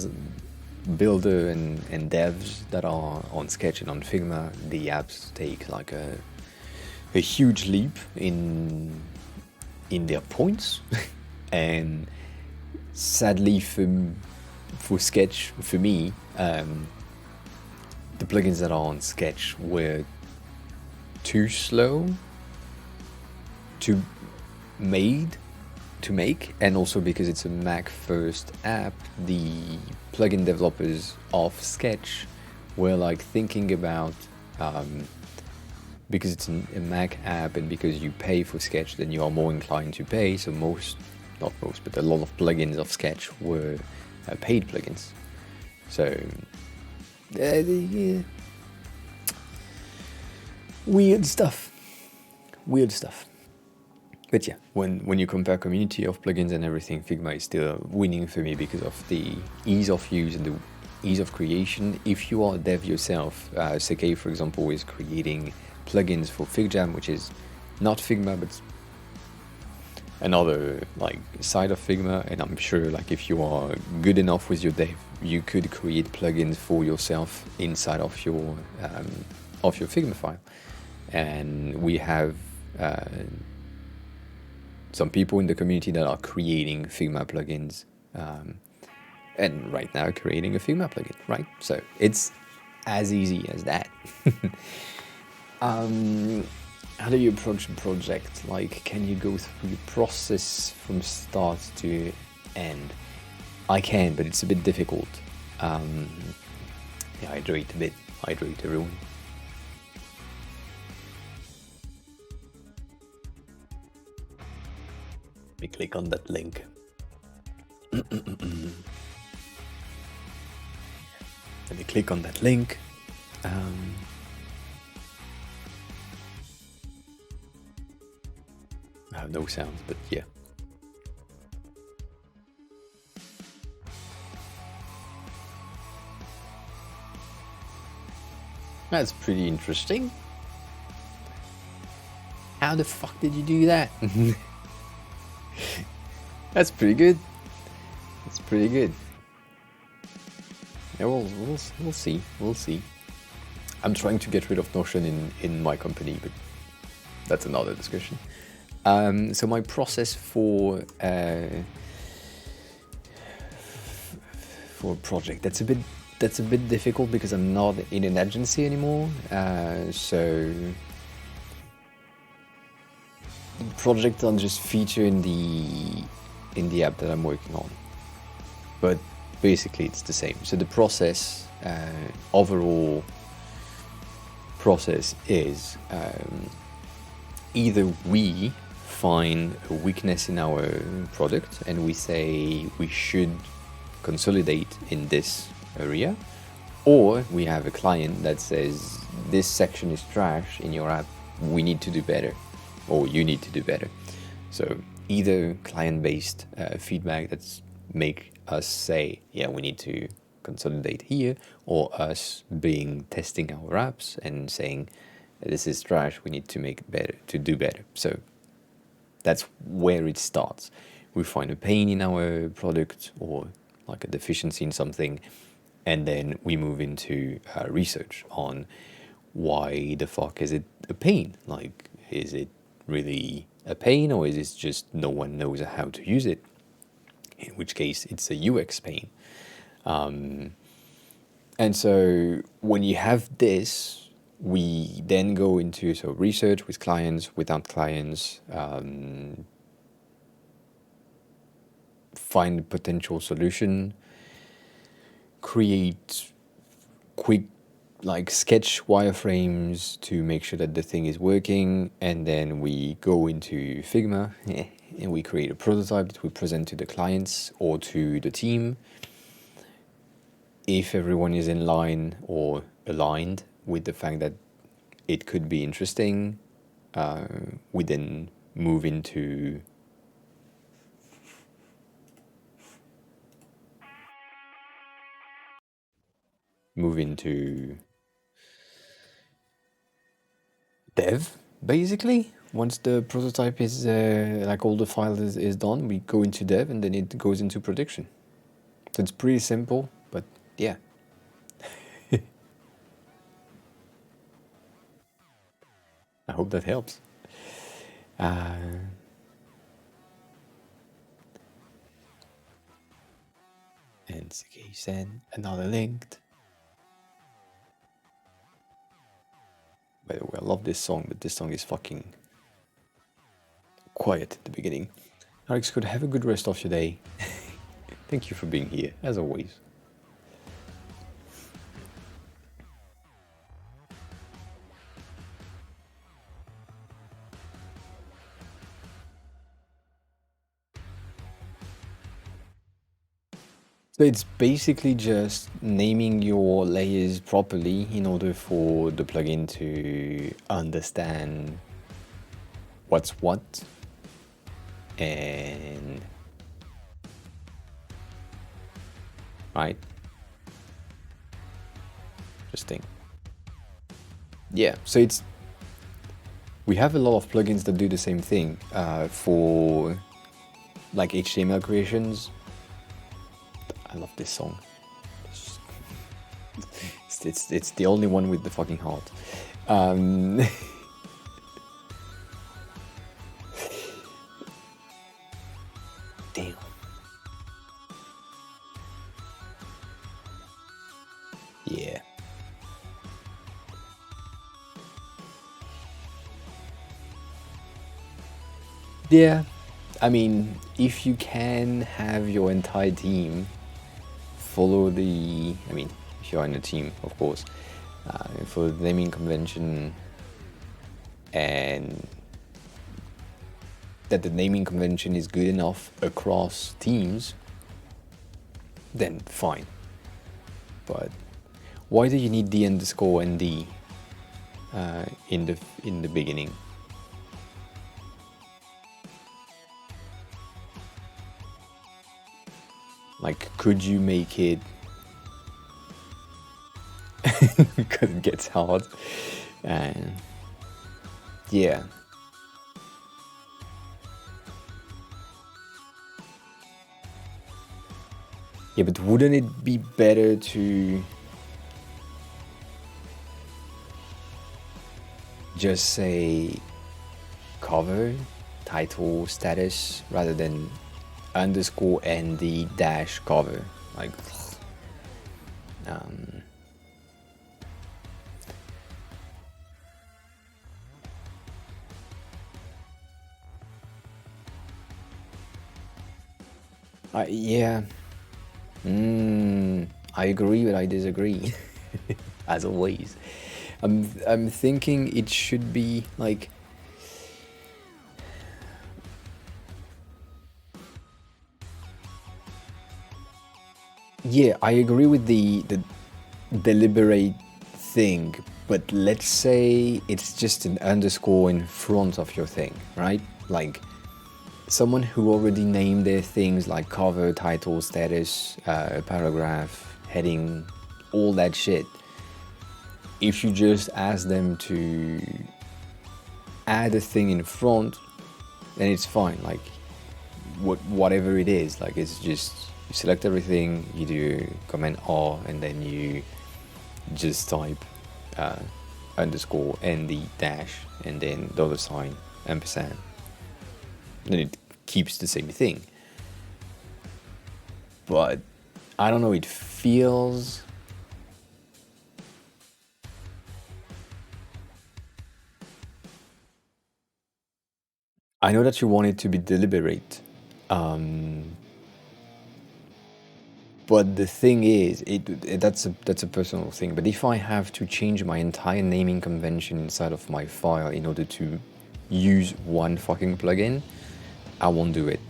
builder and devs that are on Sketch and on Figma, the apps take like a huge leap in their points. And sadly for Sketch, for me, the plugins that are on Sketch were too slow to make, and also because it's a Mac first app, the plugin developers of Sketch were like thinking about, because it's a Mac app and because you pay for Sketch, then you are more inclined to pay. So not most, but a lot of plugins of Sketch were paid plugins. So yeah. Weird stuff. But yeah, when you compare community of plugins and everything, Figma is still winning for me because of the ease of use and the ease of creation. If you are a dev yourself, Sekei, for example, is creating plugins for FigJam, which is not Figma, but another like side of Figma. And I'm sure, like, if you are good enough with your dev, you could create plugins for yourself inside of your Figma file. And we have some people in the community that are creating Figma plugins, and right now creating a Figma plugin, right? So it's as easy as that. How do you approach a project? Like, can you go through the process from start to end? I can, but it's a bit difficult. Yeah, hydrate a bit. Hydrate, everyone. Let me click on that link. Let me click on that link. I have no sounds, but yeah. That's pretty interesting. How the fuck did you do that? That's pretty good. That's pretty good. Yeah, we'll see. We'll see. I'm trying to get rid of Notion in my company, but that's another discussion. So my process for a project, that's a bit difficult because I'm not in an agency anymore. So the projects are just featured in the app that I'm working on, but basically it's the same. So the process overall process is either we find a weakness in our product and we say we should consolidate in this area, or we have a client that says this section is trash in your app, we need to do better, or you need to do better. So either client-based feedback that's make us say, yeah, we need to consolidate here, or us being testing our apps and saying this is trash, we need to make it better, to do better. So that's where it starts. We find a pain in our product or like a deficiency in something, and then we move into research on why the fuck is it a pain? Like, is it really a pain, or is it just no one knows how to use it? In which case, it's a UX pain. And so when you have this, we then go into research with clients, without clients, find a potential solution, create quick sketch wireframes to make sure that the thing is working, and then we go into Figma and we create a prototype that we present to the clients or to the team. If everyone is in line or aligned with the fact that it could be interesting, we then move into dev, basically. Once the prototype is all the file is done, we go into dev and then it goes into production. So it's pretty simple, but yeah. I hope that helps. And CK send another link. By the way, I love this song, but this song is fucking quiet at the beginning. Alex, could have a good rest of your day. Thank you for being here, as always. So it's basically just naming your layers properly in order for the plugin to understand what's what, and right? Interesting. Yeah, so we have a lot of plugins that do the same thing for like HTML creations. I love this song. It's the only one with the fucking heart. Damn. Yeah. Yeah. I mean, if you can have your entire team follow the, I mean, if you're in a team, of course, follow the naming convention, and that the naming convention is good enough across teams, then fine. But why do you need the underscore and the in the beginning? Like, could you make it because it gets hard, and yeah. Yeah, but wouldn't it be better to just say cover, title, status, rather than underscore and the dash cover? Like, yeah. I agree, but I disagree, as always. I'm thinking it should be like. Yeah, I agree with the deliberate thing, but let's say it's just an underscore in front of your thing, right? Like someone who already named their things like cover, title, status, paragraph, heading, all that shit. If you just ask them to add a thing in front, then it's fine. Like whatever it is, like it's just you select everything, you do Command R, and then you just type underscore and the dash and then dollar sign ampersand. Then it keeps the same thing. But I don't know, it feels. I know that you want it to be deliberate. But the thing is, that's a personal thing. But if I have to change my entire naming convention inside of my file in order to use one fucking plugin, I won't do it.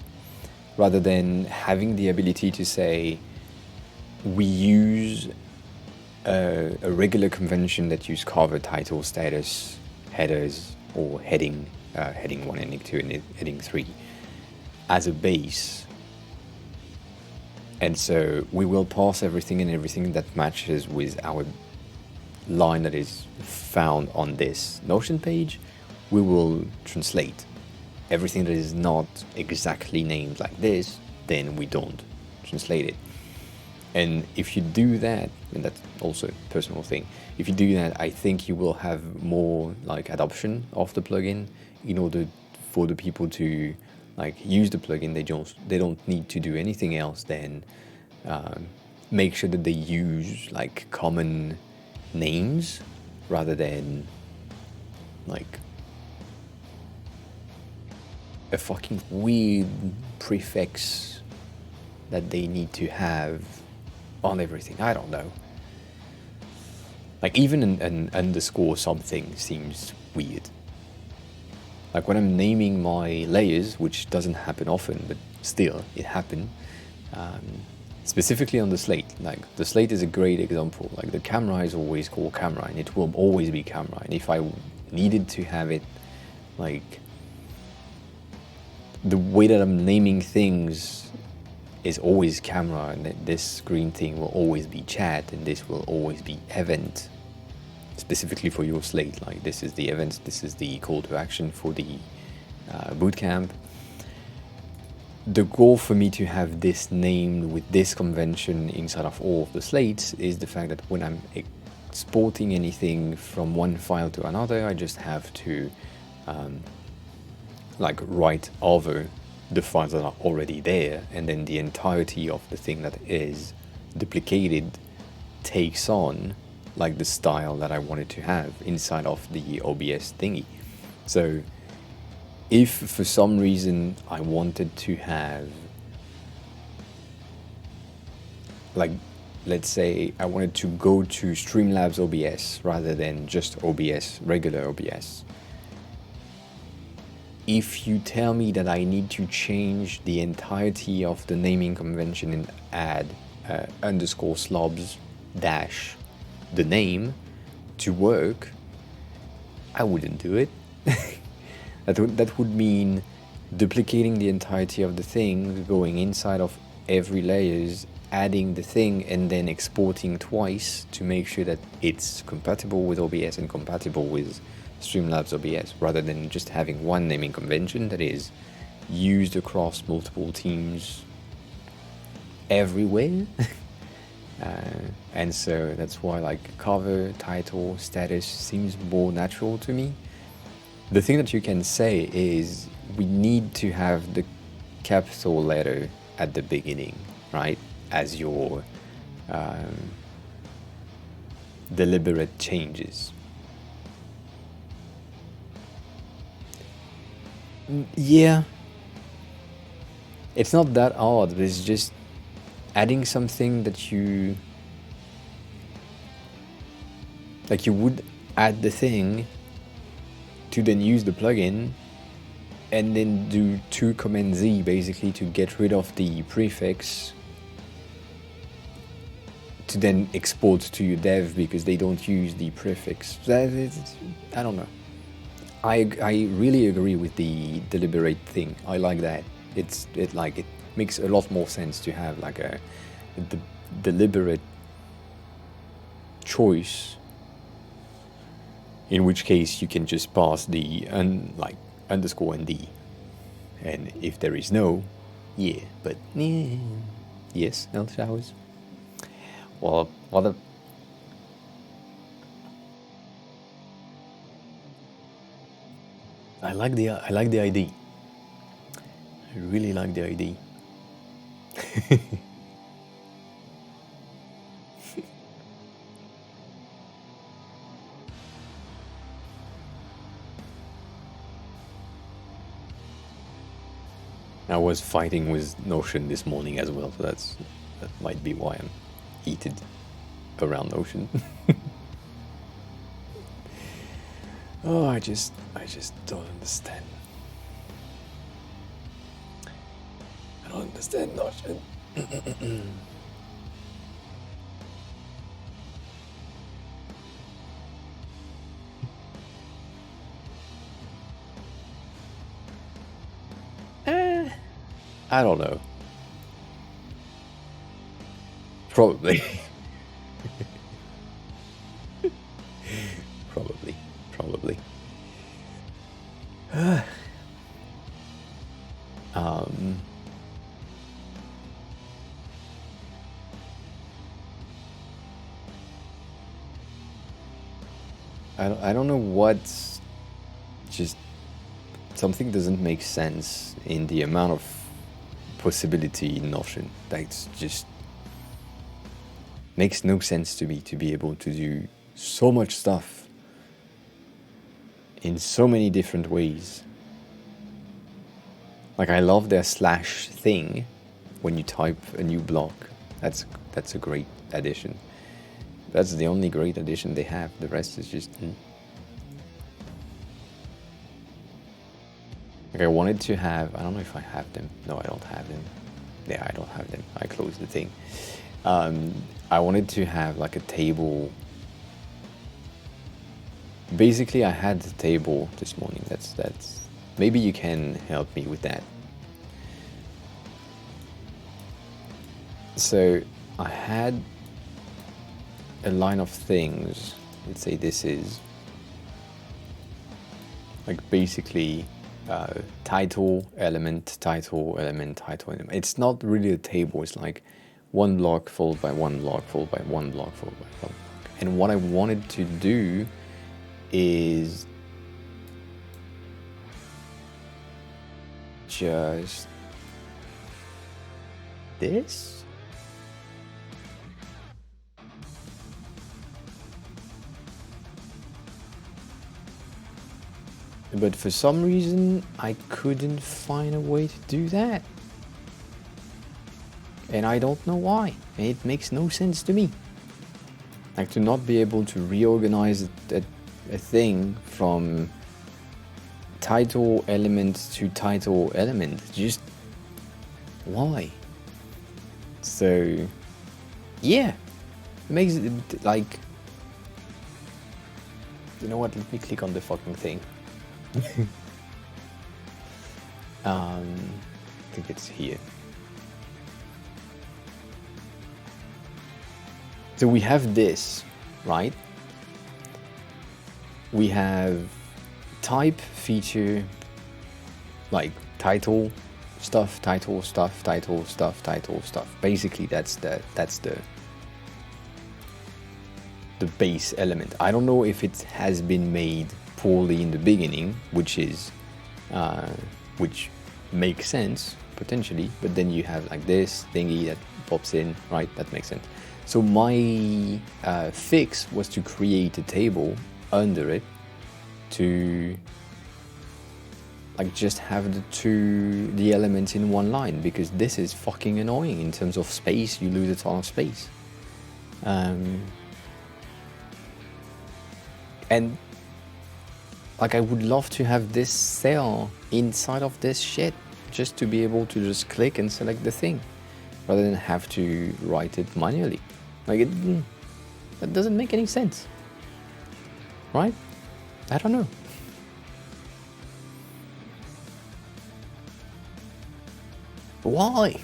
Rather than having the ability to say, we use a regular convention that use cover, title, status, headers, or heading 1, heading 2, and heading 3 as a base. And so we will pass everything that matches with our line that is found on this Notion page. We will translate everything that is not exactly named like this, then we don't translate it. And if you do that, and that's also a personal thing, if you do that, I think you will have more like adoption of the plugin in order for the people to like use the plugin. They don't need to do anything else than make sure that they use like common names rather than like a fucking weird prefix that they need to have on everything. I don't know. Like even an underscore something seems weird. Like when I'm naming my layers, which doesn't happen often, but still it happened. Specifically on the Slate, like the Slate is a great example. Like the camera is always called camera, and it will always be camera. And if I needed to have it, like the way that I'm naming things is always camera, and this green thing will always be chat, and this will always be event. Specifically for your Slate, like this is the event, this is the call to action for the bootcamp. The goal for me to have this named with this convention inside of all of the slates is the fact that when I'm exporting anything from one file to another, I just have to like write over the files that are already there, and then the entirety of the thing that is duplicated takes on like the style that I wanted to have inside of the OBS thingy. So if for some reason I wanted to have, like, let's say I wanted to go to Streamlabs OBS rather than just OBS, regular OBS. If you tell me that I need to change the entirety of the naming convention and add underscore slobs dash the name to work, I wouldn't do it. That would mean duplicating the entirety of the thing, going inside of every layers, adding the thing, and then exporting twice to make sure that it's compatible with OBS and compatible with Streamlabs OBS, rather than just having one naming convention that is used across multiple teams everywhere. And so that's why like cover, title, status seems more natural to me. The thing that you can say is we need to have the capital letter at the beginning, right? As your deliberate changes. Yeah. It's not that odd, but it's just adding something that you Like you would add the thing to then use the plugin and then do 2 Command Z basically to get rid of the prefix to then export to your dev because they don't use the prefix. I don't know. I really agree with the deliberate thing. I like that. It makes a lot more sense to have like a deliberate choice. In which case you can just pass the underscore and D, and if there is no, yeah, but yeah. Yes, El Showers. Well, what a. I like the ID. I really like the ID. I was fighting with Notion this morning as well, so that might be why I'm heated around Notion. Oh, I just don't understand. I don't understand Notion. I don't know. Probably. Probably. I don't know what's just something doesn't make sense in the amount of possibility in Notion. That's just makes no sense to me to be able to do so much stuff in so many different ways. Like I love their slash thing when you type a new block. That's a great addition. That's the only great addition they have. The rest is just. Like I wanted to have. I don't know if I have them. No, I don't have them. Yeah, I don't have them. I closed the thing. I wanted to have like a table. Basically, I had the table this morning. That's. Maybe you can help me with that. So I had a line of things. Let's say this is like basically title element, title element, title element. It's not really a table. It's like one block followed by one block followed by one block followed by one block. And what I wanted to do is just this. But for some reason, I couldn't find a way to do that. And I don't know why. It makes no sense to me. Like to not be able to reorganize a thing from title element to title element. Just why? So yeah, it makes it like, you know what? Let me click on the fucking thing. I think it's here. So we have this, right? We have type, feature, like title, stuff, title, stuff, title, stuff, title, stuff. Basically, that's the base element. I don't know if it has been made poorly in the beginning, which makes sense potentially, but then you have like this thingy that pops in, right? That makes sense. So my fix was to create a table under it to like just have the elements in one line, because this is fucking annoying in terms of space. You lose a ton of space. And like, I would love to have this cell inside of this shit, just to be able to just click and select the thing, rather than have to write it manually. Like, that doesn't make any sense, right? I don't know. Why?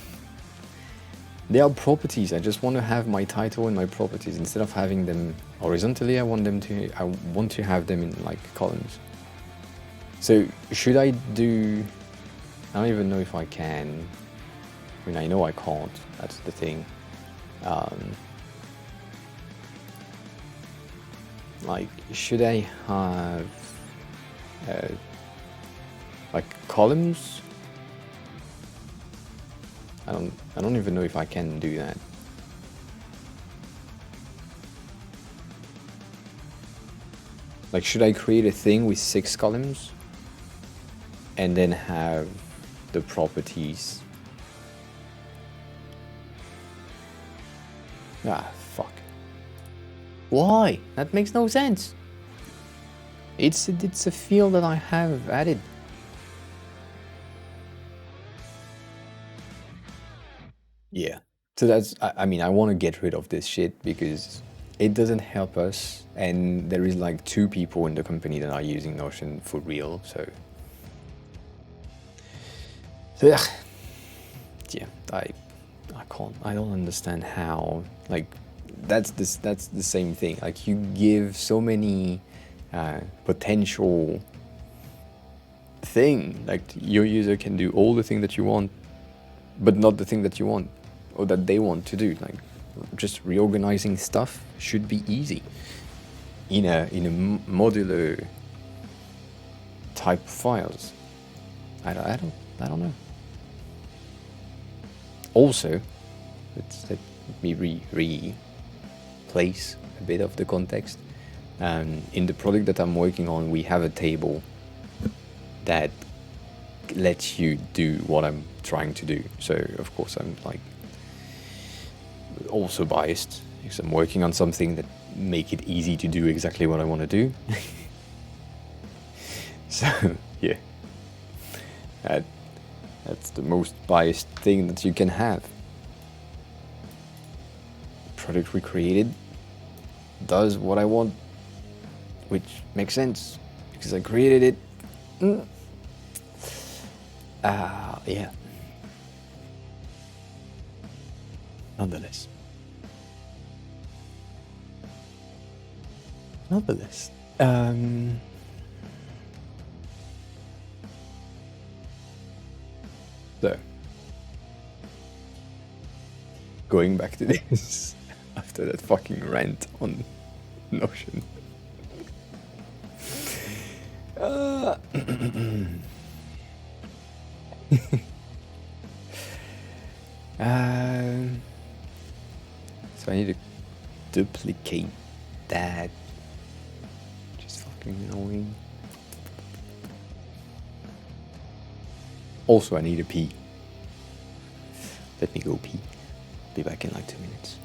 They are properties. I just want to have my title and my properties instead of having them horizontally. I want to have them in like columns. So should I do? I don't even know if I can. I mean, I know I can't. That's the thing. Like, should I have like columns? I don't even know if I can do that. Like, should I create a thing with 6 columns and then have the properties? Ah, fuck. Why? That makes no sense. It's a field that I have added. Yeah. So that's, I mean, I want to get rid of this shit because it doesn't help us, and there is like 2 people in the company that are using Notion for real, so yeah, I don't understand how, like, that's the same thing. Like, you give so many potential thing, like your user can do all the thing that you want, but not the thing that you want or that they want to do. Like, just reorganizing stuff should be easy in a modular type files. I don't know. Also, let me replace a bit of the context. In the product that I'm working on, we have a table that lets you do what I'm trying to do. So of course I'm like also biased because I'm working on something that make it easy to do exactly what I want to do. So yeah, that's the most biased thing that you can have. The product we created does what I want, which makes sense because I created it. Yeah. Nonetheless. So, going back to this after that fucking rant on Notion. So I need to duplicate that. Just fucking annoying. Also, I need a pee. Let me go pee. Be back in like 2 minutes.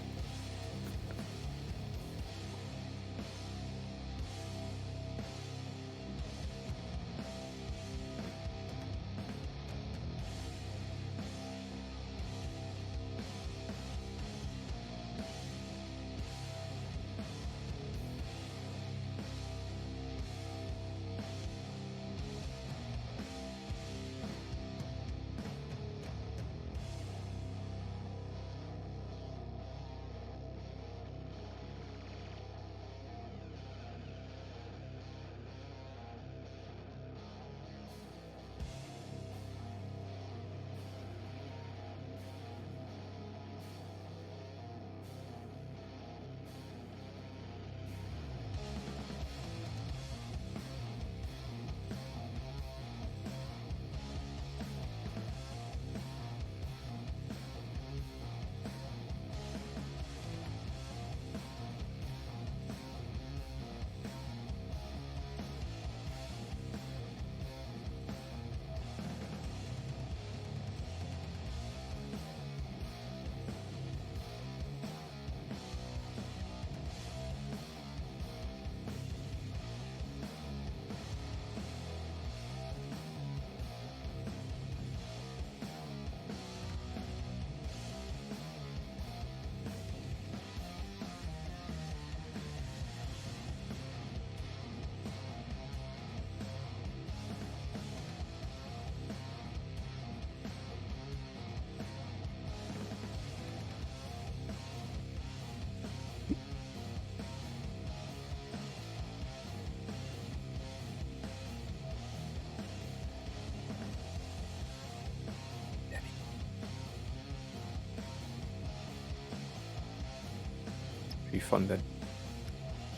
be fun, but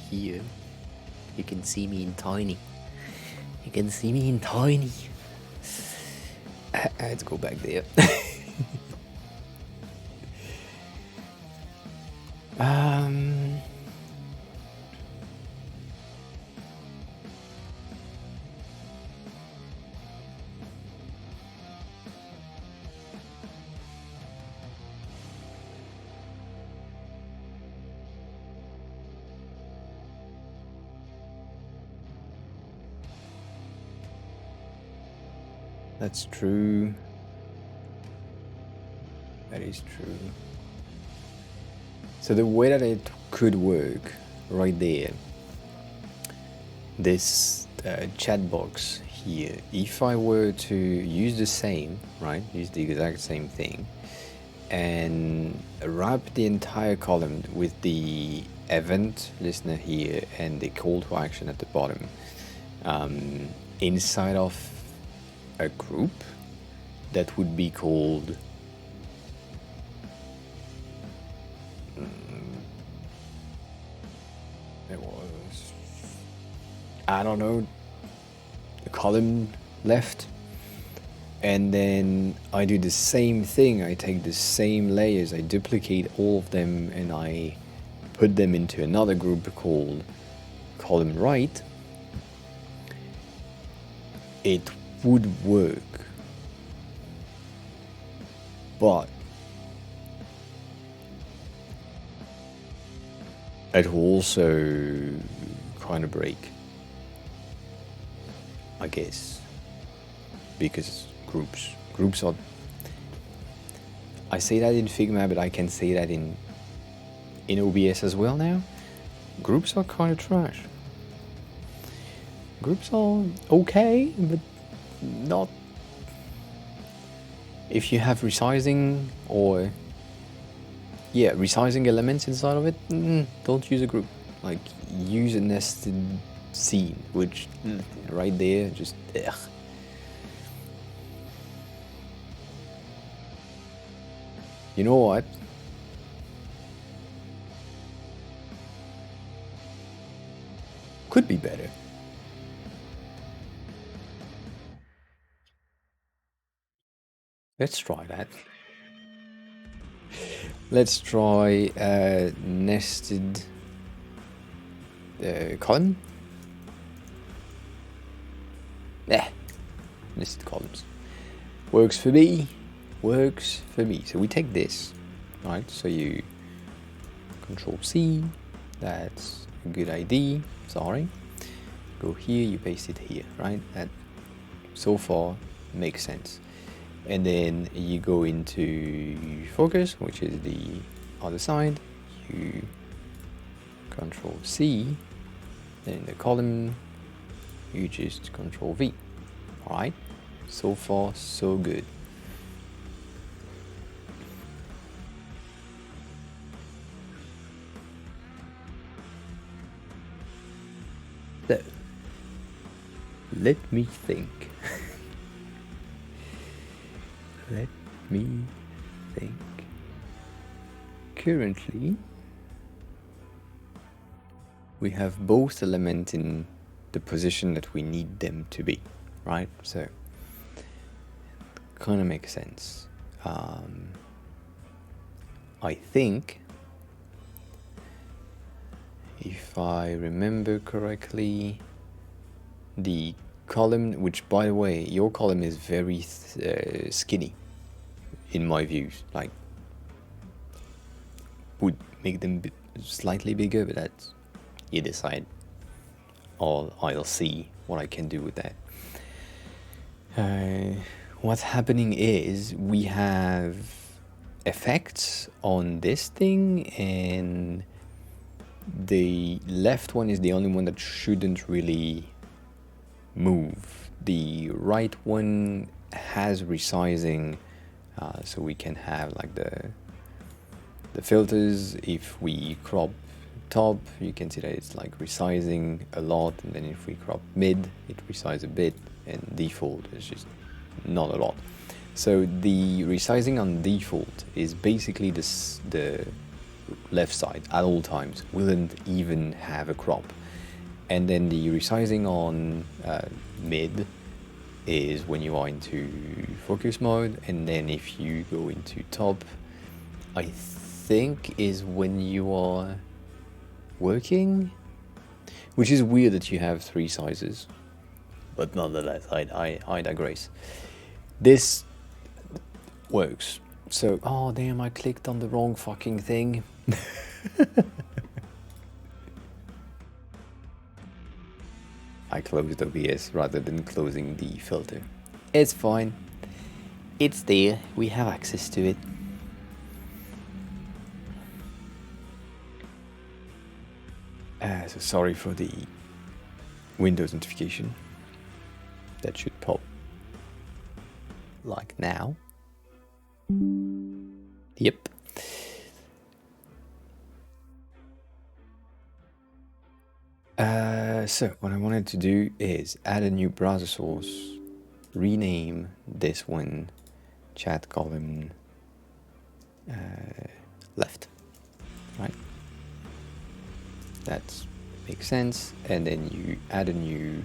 here you can see me in tiny. You can see me in tiny. Let's go back there. That's true. That is true. So the way that it could work right there, this chat box here, if I were to use the same, right, use the exact same thing, and wrap the entire column with the event listener here and the call to action at the bottom, inside of a group that would be called there was, I don't know, a column left, and then I do the same thing. I take the same layers, I duplicate all of them, and I put them into another group called column right. It would work, but it will also kind of break, I guess, because groups are, I say that in Figma, but I can say that in OBS as well now. Groups are kind of trash. Groups are okay, but not if you have resizing or resizing elements inside of it. Don't use a group. Like, use a nested scene, which right there, just ugh. You know what? Could be better. Let's try that. Let's try nested column. Nested columns. Works for me. Works for me. So we take this, right? So you Control C. That's a good idea. Sorry. Go here. You paste it here, right? That so far makes sense. And then you go into focus, which is the other side. You Control C, then in the column you just Control V. Alright, so far so good. So, let me think. Let me think. Currently, we have both elements in the position that we need them to be, right? So, kind of makes sense. I think, if I remember correctly, the column, which by the way, your column is very skinny in my views, like would make them slightly bigger, but that's you decide, or I'll see what I can do with that. What's happening is we have effects on this thing, and the left one is the only one that shouldn't really move. The right one has resizing, so we can have like the filters. If we crop top, you can see that it's like resizing a lot, and then if we crop mid, it resizes a bit, and default is just not a lot. So the resizing on default is basically the left side at all times. Wouldn't even have a crop. And then the resizing on mid is when you are into focus mode, and then if you go into top, I think is when you are working, which is weird that you have 3 sizes, but nonetheless, I digress. This works. So, oh damn, I clicked on the wrong fucking thing. I closed OBS rather than closing the filter. It's fine. It's there. We have access to it. So sorry for the Windows notification. That should pop like now. Yep. So what I wanted to do is add a new browser source, rename this one chat column left, right? That makes sense. And then you add a new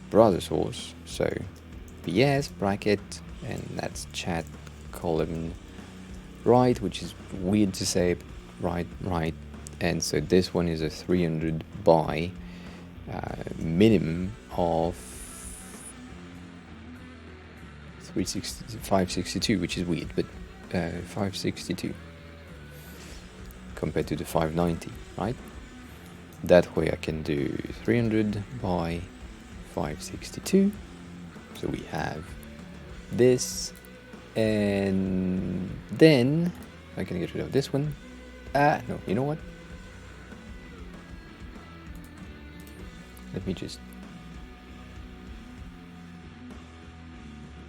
browser source, so ps bracket, and that's chat column right, which is weird to say, right. And so this one is a 300 by minimum of 562, which is weird, but 562 compared to the 590, right? That way I can do 300 by 562. So we have this, and then I can get rid of this one. No, you know what? Let me just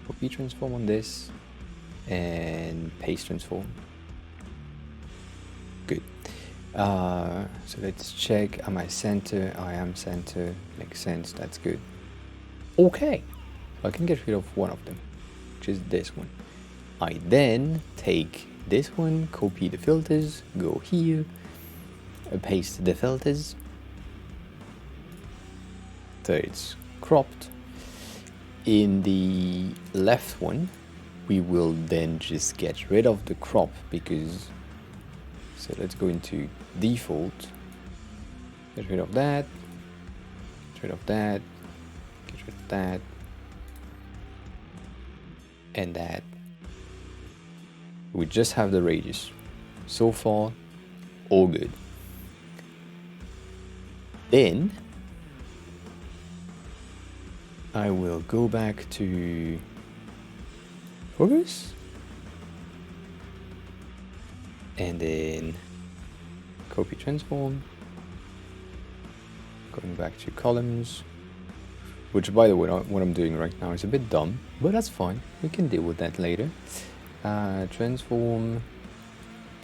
copy transform on this and paste transform. Good. So let's check. Am I center? I am center. Makes sense. That's good. Okay. I can get rid of one of them, which is this one. I then take this one, copy the filters, go here, paste the filters. So it's cropped. In the left one, we will then just get rid of the crop because, so let's go into default, get rid of that, get rid of that, get rid of that, and that. We just have the radius. So far, all good. Then I will go back to focus and then copy transform, going back to columns, which by the way, what I'm doing right now is a bit dumb, but that's fine, we can deal with that later. Transform,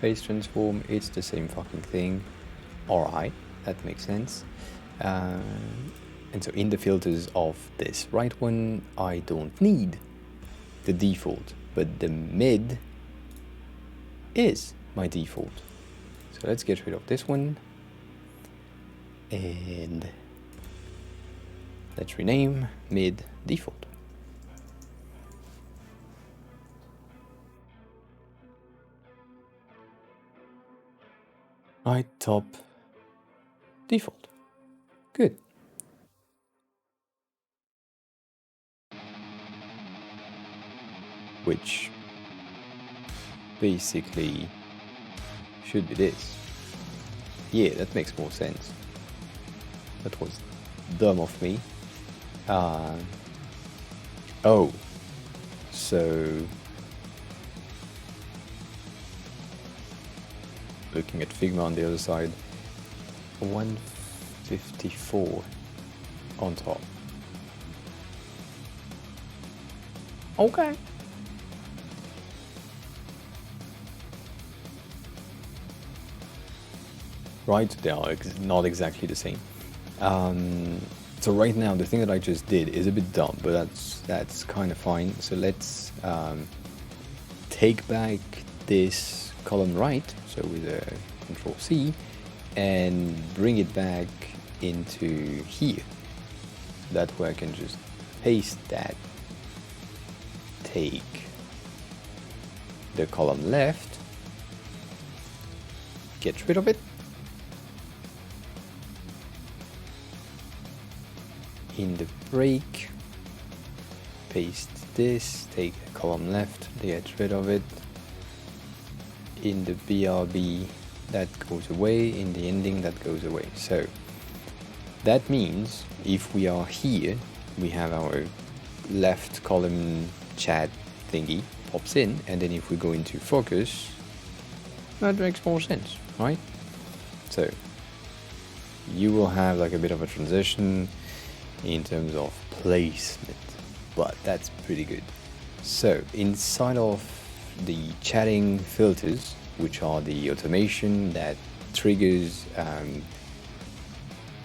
paste transform, it's the same fucking thing. Alright, that makes sense. And so in the filters of this right one, I don't need the default, but the mid is my default. So let's get rid of this one and let's rename mid default. Right top default. Good. Which basically should be this. Yeah, that makes more sense. That was dumb of me. Oh, so looking at Figma on the other side, 154 on top. Okay. Right, they are not exactly the same. So right now, the thing that I just did is a bit dumb, but that's kind of fine. So let's take back this column right, so with a Control C, and bring it back into here. That way I can just paste that, take the column left, get rid of it, in the break, paste this, take the column left, get rid of it, in the BRB that goes away, in the ending that goes away. So that means if we are here, we have our left column chat thingy pops in, and then if we go into focus, that makes more sense, right? So you will have like a bit of a transition in terms of placement, but that's pretty good. So inside of the chatting filters, which are the automation that triggers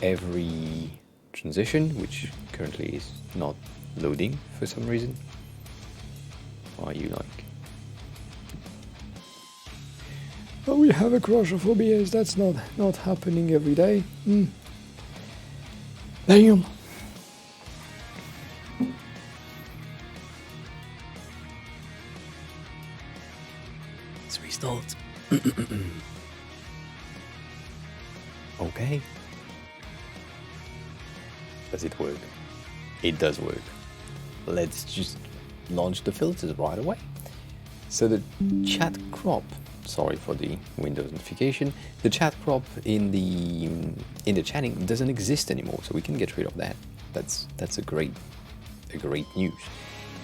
every transition, which currently is not loading for some reason. Why are you like, oh, we have a crush of OBS, that's not happening every day. Damn. Let's restart. Okay. Does it work? It does work. Let's just launch the filters right away. So the chat crop, sorry for the Windows notification, the chat crop in the chatting doesn't exist anymore, so we can get rid of that. That's a great news.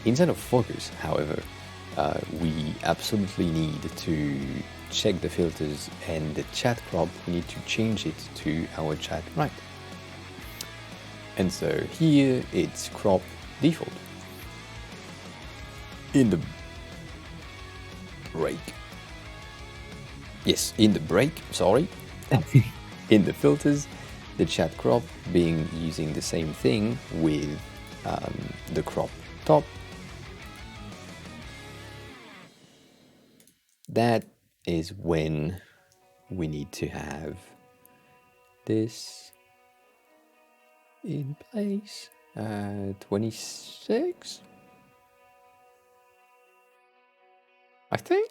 Inside of focus, however, we absolutely need to check the filters, and the chat crop, we need to change it to our chat right. And so here it's crop default. In the break. Yes, in the break, sorry. In the filters, the chat crop being using the same thing with the crop top. That is when we need to have this in place. 26, I think.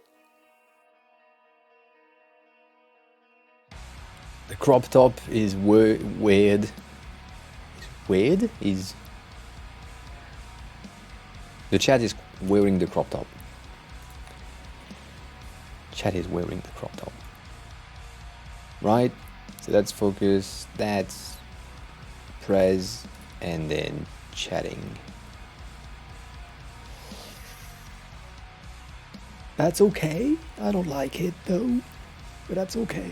The crop top is weird. Weird is the chat is wearing the crop top. Chat is wearing the crop top. Right? So that's focus, that's press, and then chatting. That's okay. I don't like it though, but that's okay.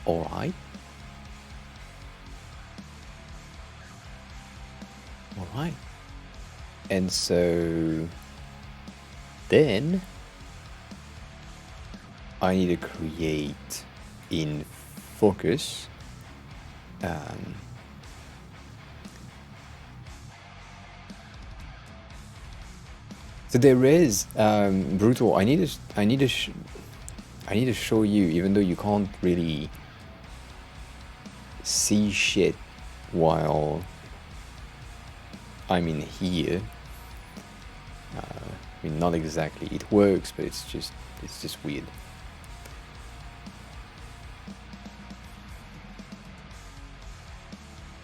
Alright. Alright. And so then I need to create in focus so there is brutal. I need to show you, even though you can't really see shit while I'm in here. I mean, not exactly. It works, but it's just weird.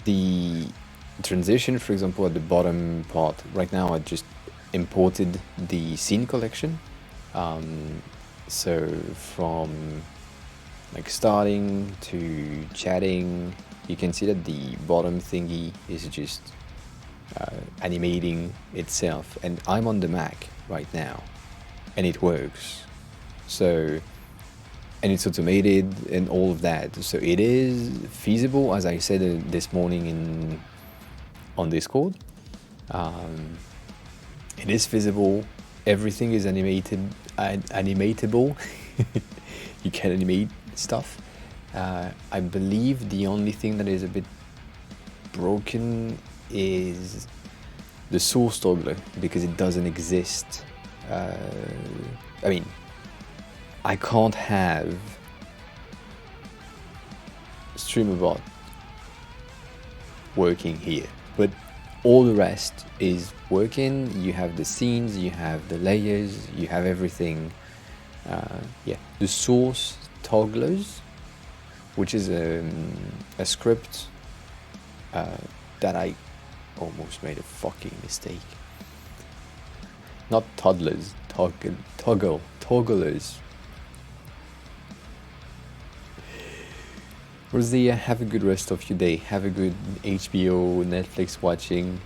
The transition, for example, at the bottom part, right now I just imported the scene collection. So from like starting to chatting, you can see that the bottom thingy is just animating itself, and I'm on the Mac right now and it works. So, and it's automated and all of that, so it is feasible, as I said this morning on Discord. It is feasible. Everything is animatable. You can animate stuff. I believe the only thing that is a bit broken is the source toggler because it doesn't exist. I mean, I can't have StreamerBot working here, but all the rest is working. You have the scenes, you have the layers, you have everything. Yeah, the source togglers, which is a script that I almost made a fucking mistake. Not toddlers, togglers. Rosie, have a good rest of your day. Have a good HBO, Netflix watching.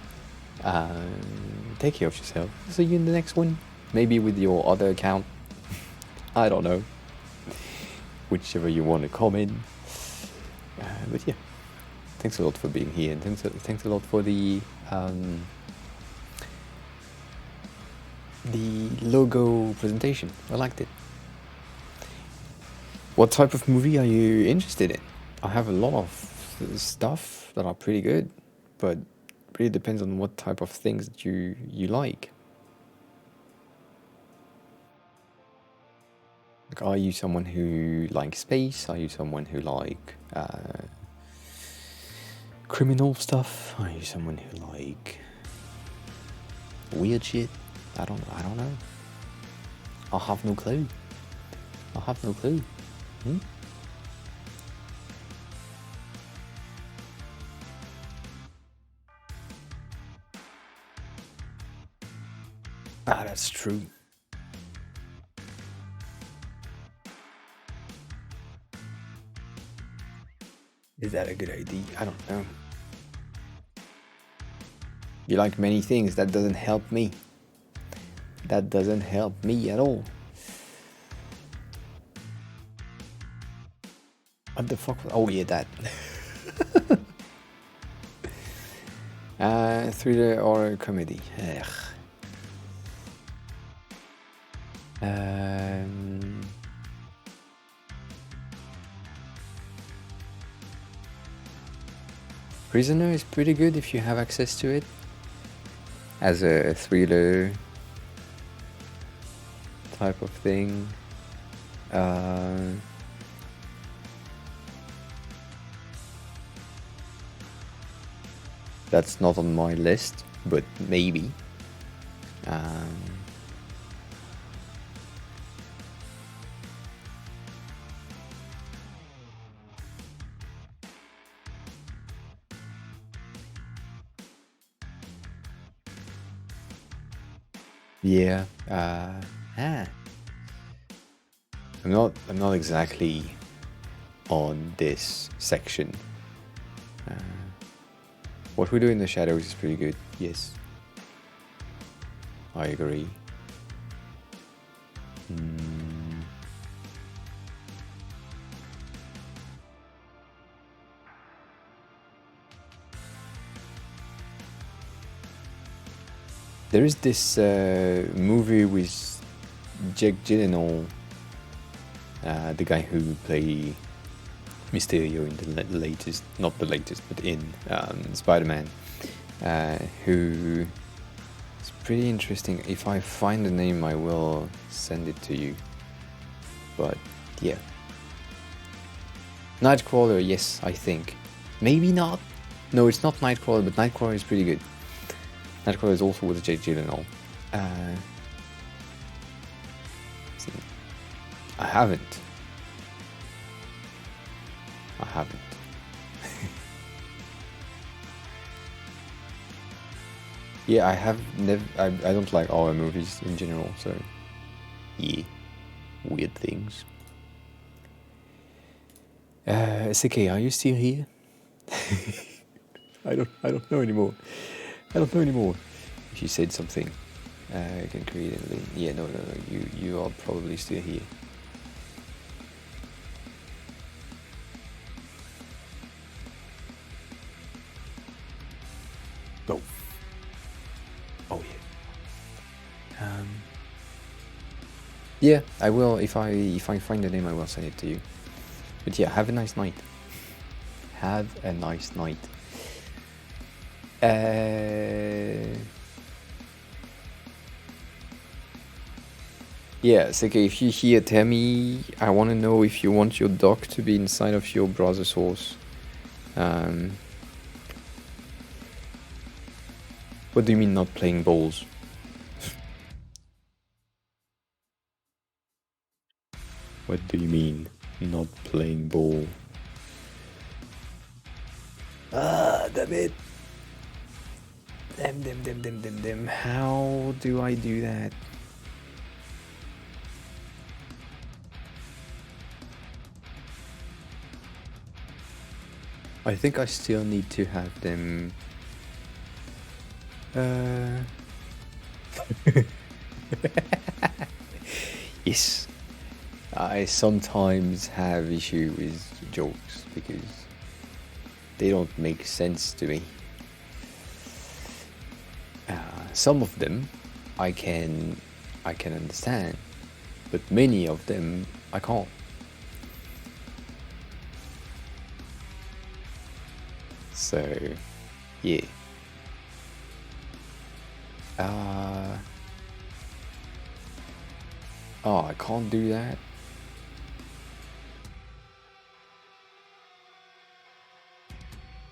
Take care of yourself. See you in the next one. Maybe with your other account. I don't know. Whichever you want to comment. But yeah. Thanks a lot for being here, and thanks a lot for the logo presentation. I liked it. What type of movie are you interested in? I have a lot of stuff that are pretty good, but it really depends on what type of things that you like. Like, are you someone who likes space? Are you someone who like criminal stuff? Are you someone who like weird shit? I don't know. I have no clue. Ah, that's true. Is that a good idea? I don't know. You like many things. That doesn't help me. That doesn't help me at all. What the fuck? Oh yeah, that. Thriller or comedy? Prisoner is pretty good if you have access to it. As a thriller type of thing. That's not on my list, but maybe. Yeah. I'm not exactly on this section. What we do in the shadows is pretty good. Yes, I agree. There is this movie with Jake Gyllenhaal, the guy who played Mysterio in the latest, not the latest, but in Spider-Man, who is pretty interesting. If I find the name, I will send it to you. But yeah, Nightcrawler, yes, I think. Maybe not. No, it's not Nightcrawler, but Nightcrawler is pretty good. Nightcrawler is also with Jake Gyllenhaal. I haven't. Yeah, I have never. I don't like horror movies in general, so yeah, weird things. SK, are you still here? I don't know anymore. If you said something, you can create a link. Yeah, no. You are probably still here. Oh. Oh yeah. Yeah, I will. If I find the name, I will send it to you. But yeah, have a nice night. Have a nice night. Yeah, Seke, if you hear, tell me. I want to know if you want your dock to be inside of your browser source. What do you mean not playing balls? What do you mean not playing ball? Ah, damn it. Damn. How do I do that? I think I still need to have them. Yes. I sometimes have issue with jokes because they don't make sense to me. Some of them I can understand, but many of them I can't. So, yeah. Oh, I can't do that.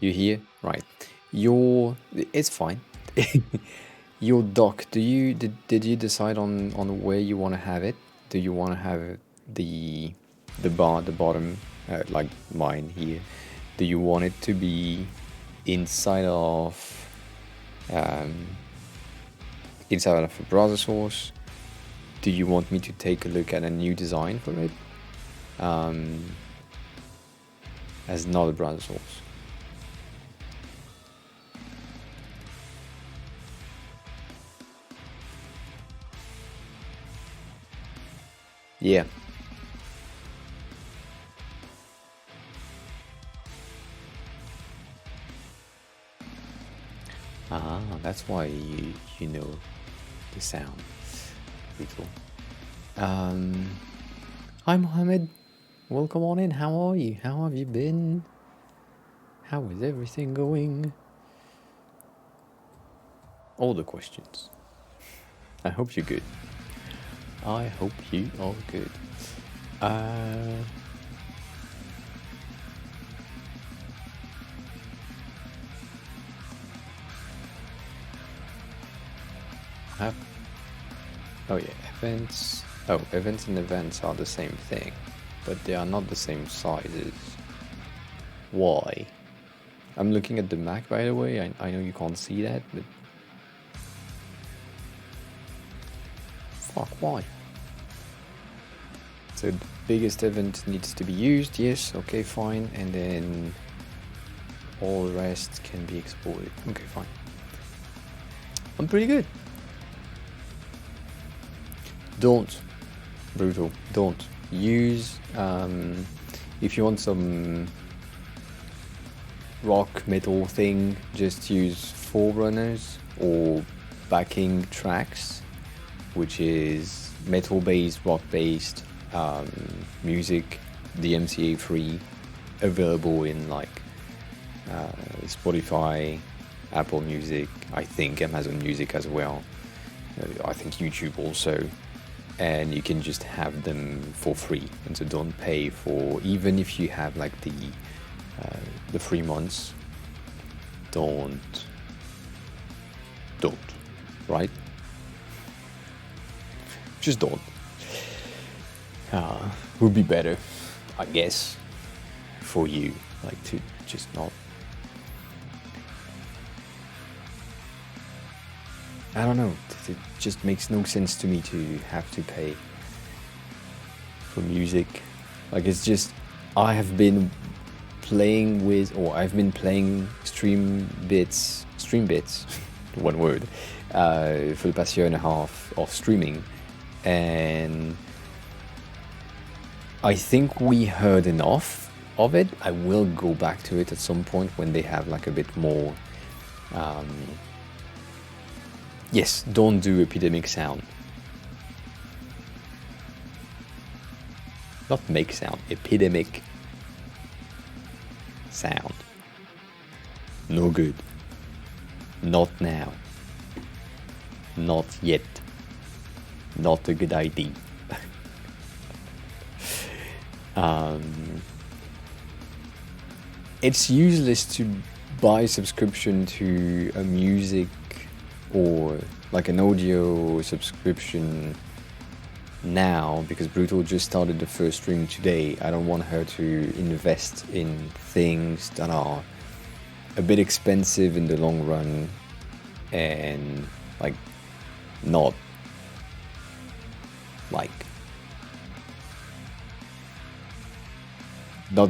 You hear? Right. It's fine. Your dock, did you decide on where you want to have it? Do you want to have the bar at the bottom, like mine here? Do you want it to be inside of a browser source? Do you want me to take a look at a new design for it? As not a browser source. Yeah. Ah, that's why you know the sound. Pretty cool. Hi Mohammed. Welcome on in. How are you? How have you been? How is everything going? All the questions. I hope you're good. I hope you are good. Oh yeah, events. Oh, events and events are the same thing, but they are not the same sizes. Why? I'm looking at the Mac, by the way. I know you can't see that, but fuck, why? So the biggest event needs to be used, yes, okay, fine, and then all the rest can be exported. Okay, fine. I'm pretty good. Don't, brutal, don't use, if you want some rock metal thing, just use forerunners or backing tracks, which is metal based, rock based music, DMCA free, available in like Spotify, Apple Music, I think Amazon Music as well, I think YouTube also, and you can just have them for free, and so don't pay for, even if you have like the 3 months, don't, right? Just don't. Would be better, I guess, for you, like to just not. I don't know, it just makes no sense to me to have to pay for music. Like, it's just, I have been playing with, or I've been playing stream bits, one word, for the past year and a half of streaming, and I think we heard enough of it. I will go back to it at some point when they have like a bit more. Yes, don't do epidemic sound. Not make sound, epidemic sound. No good. Not now. Not yet. Not a good idea. It's useless to buy subscription to a music or like an audio subscription now, because Brutal just started the first stream today. I don't want her to invest in things that are a bit expensive in the long run and like not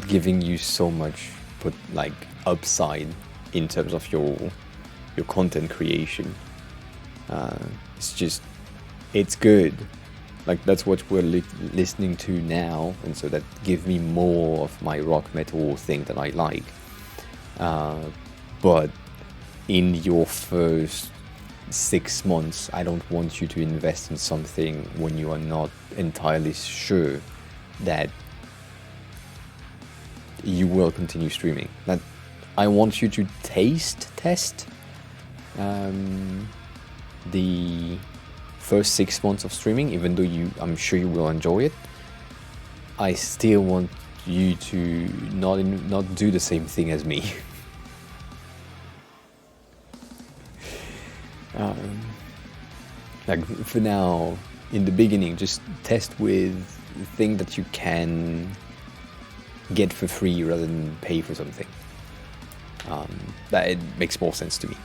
giving you so much like upside in terms of your content creation. It's good. Like that's what we're listening to now, and so that gives me more of my rock metal thing that I like. But in your first 6 months, I don't want you to invest in something when you are not entirely sure that you will continue streaming. That I want you to test the first 6 months of streaming, even though I'm sure you will enjoy it. I still want you to not do the same thing as me. Like for now, in the beginning, just test with the thing that you can get for free rather than pay for something. That it makes more sense to me,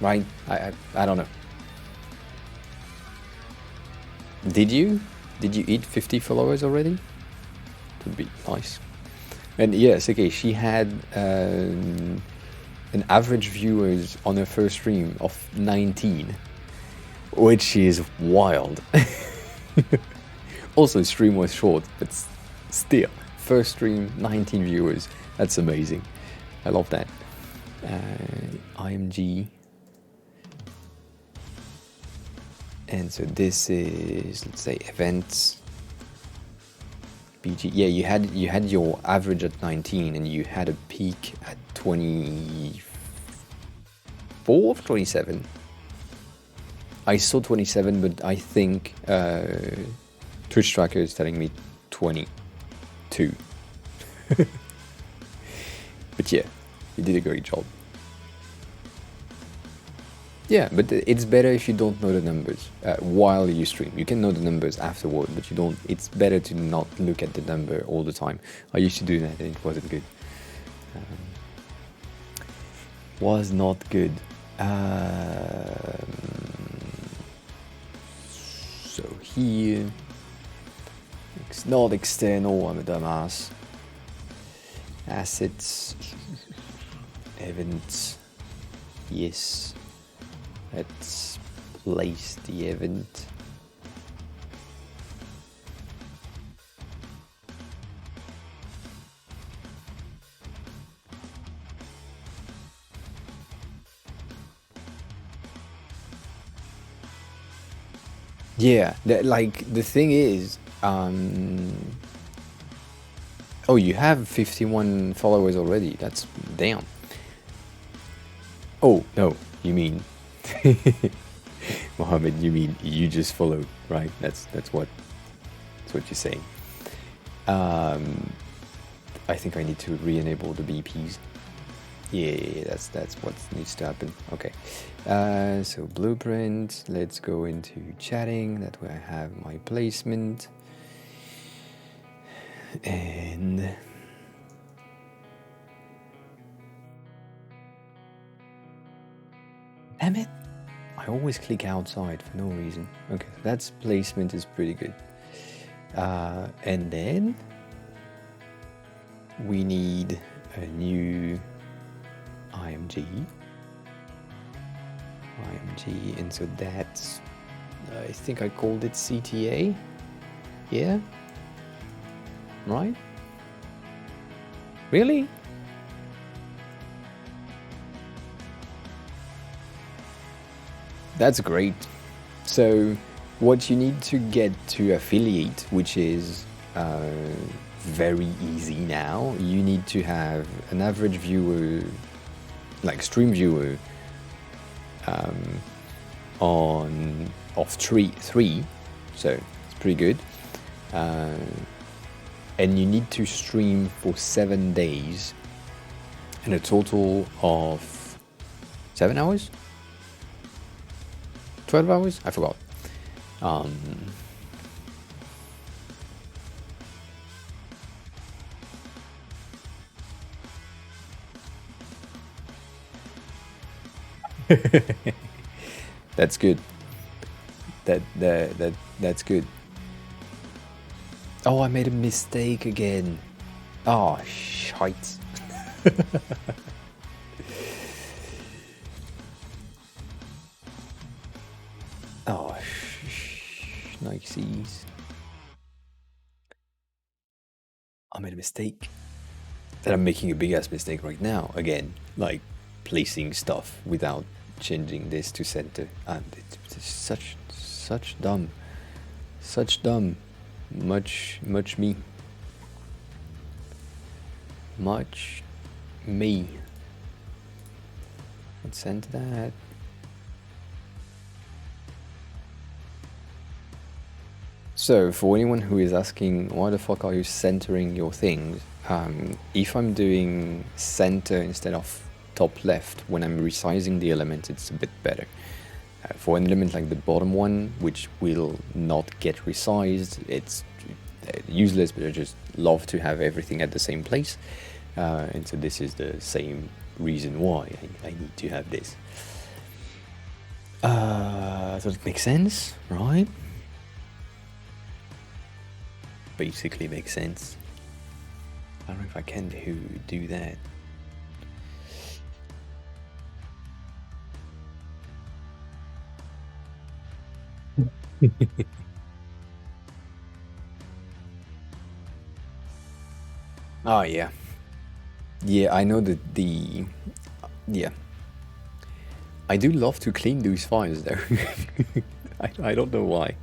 right? I don't know. Did you eat 50 followers already? Would be nice. And yes, okay, she had an average viewers on her first stream of 19, which is wild. Also, stream was short, but still, first stream, 19 viewers. That's amazing. I love that. IMG. And so this is, let's say, events. BG. Yeah, you had your average at 19, and you had a peak at 24 or 27. I saw 27, but I think Twitch tracker is telling me 22. But yeah, you did a great job. Yeah, but it's better if you don't know the numbers while you stream. You can know the numbers afterward, but you don't. It's better to not look at the number all the time. I used to do that, and it wasn't good. Was not good. So here, it's not external. I'm a dumbass. Assets, events. Yes. Let's place the event. Yeah, the thing is, oh, you have 51 followers already. That's damn. Oh no, you mean. Mohammed, you mean you just followed, right? That's what you're saying. I think I need to re-enable the BPs. Yeah, that's what needs to happen. Okay. So blueprint. Let's go into chatting. That way I have my placement. And damn it. I always click outside for no reason. Okay, that's placement is pretty good. And then we need a new IMG, and so that's, I think I called it CTA. Yeah? Right? Really? That's great. So what you need to get to affiliate, which is very easy now, you need to have an average viewer, like stream viewer, of three, so it's pretty good. and you need to stream for 7 days and a total of 7 hours? 12 hours? I forgot. That's good. That's good. Oh, I made a mistake again. Oh, shite. Oh, niceys. I made a mistake. And I'm making a big ass mistake right now. Again, like placing stuff without changing this to center. And it's such dumb. Such dumb. Much me. Much me. Let's center that. So, for anyone who is asking, why the fuck are you centering your things? If I'm doing center instead of top left, when I'm resizing the element, it's a bit better. For an element like the bottom one, which will not get resized, it's useless, but I just love to have everything at the same place. And so this is the same reason why I need to have this. So it makes sense, right? Basically makes sense. I don't know if I can do that. Oh yeah. Yeah, I know that yeah. I do love to clean those files though. I don't know why.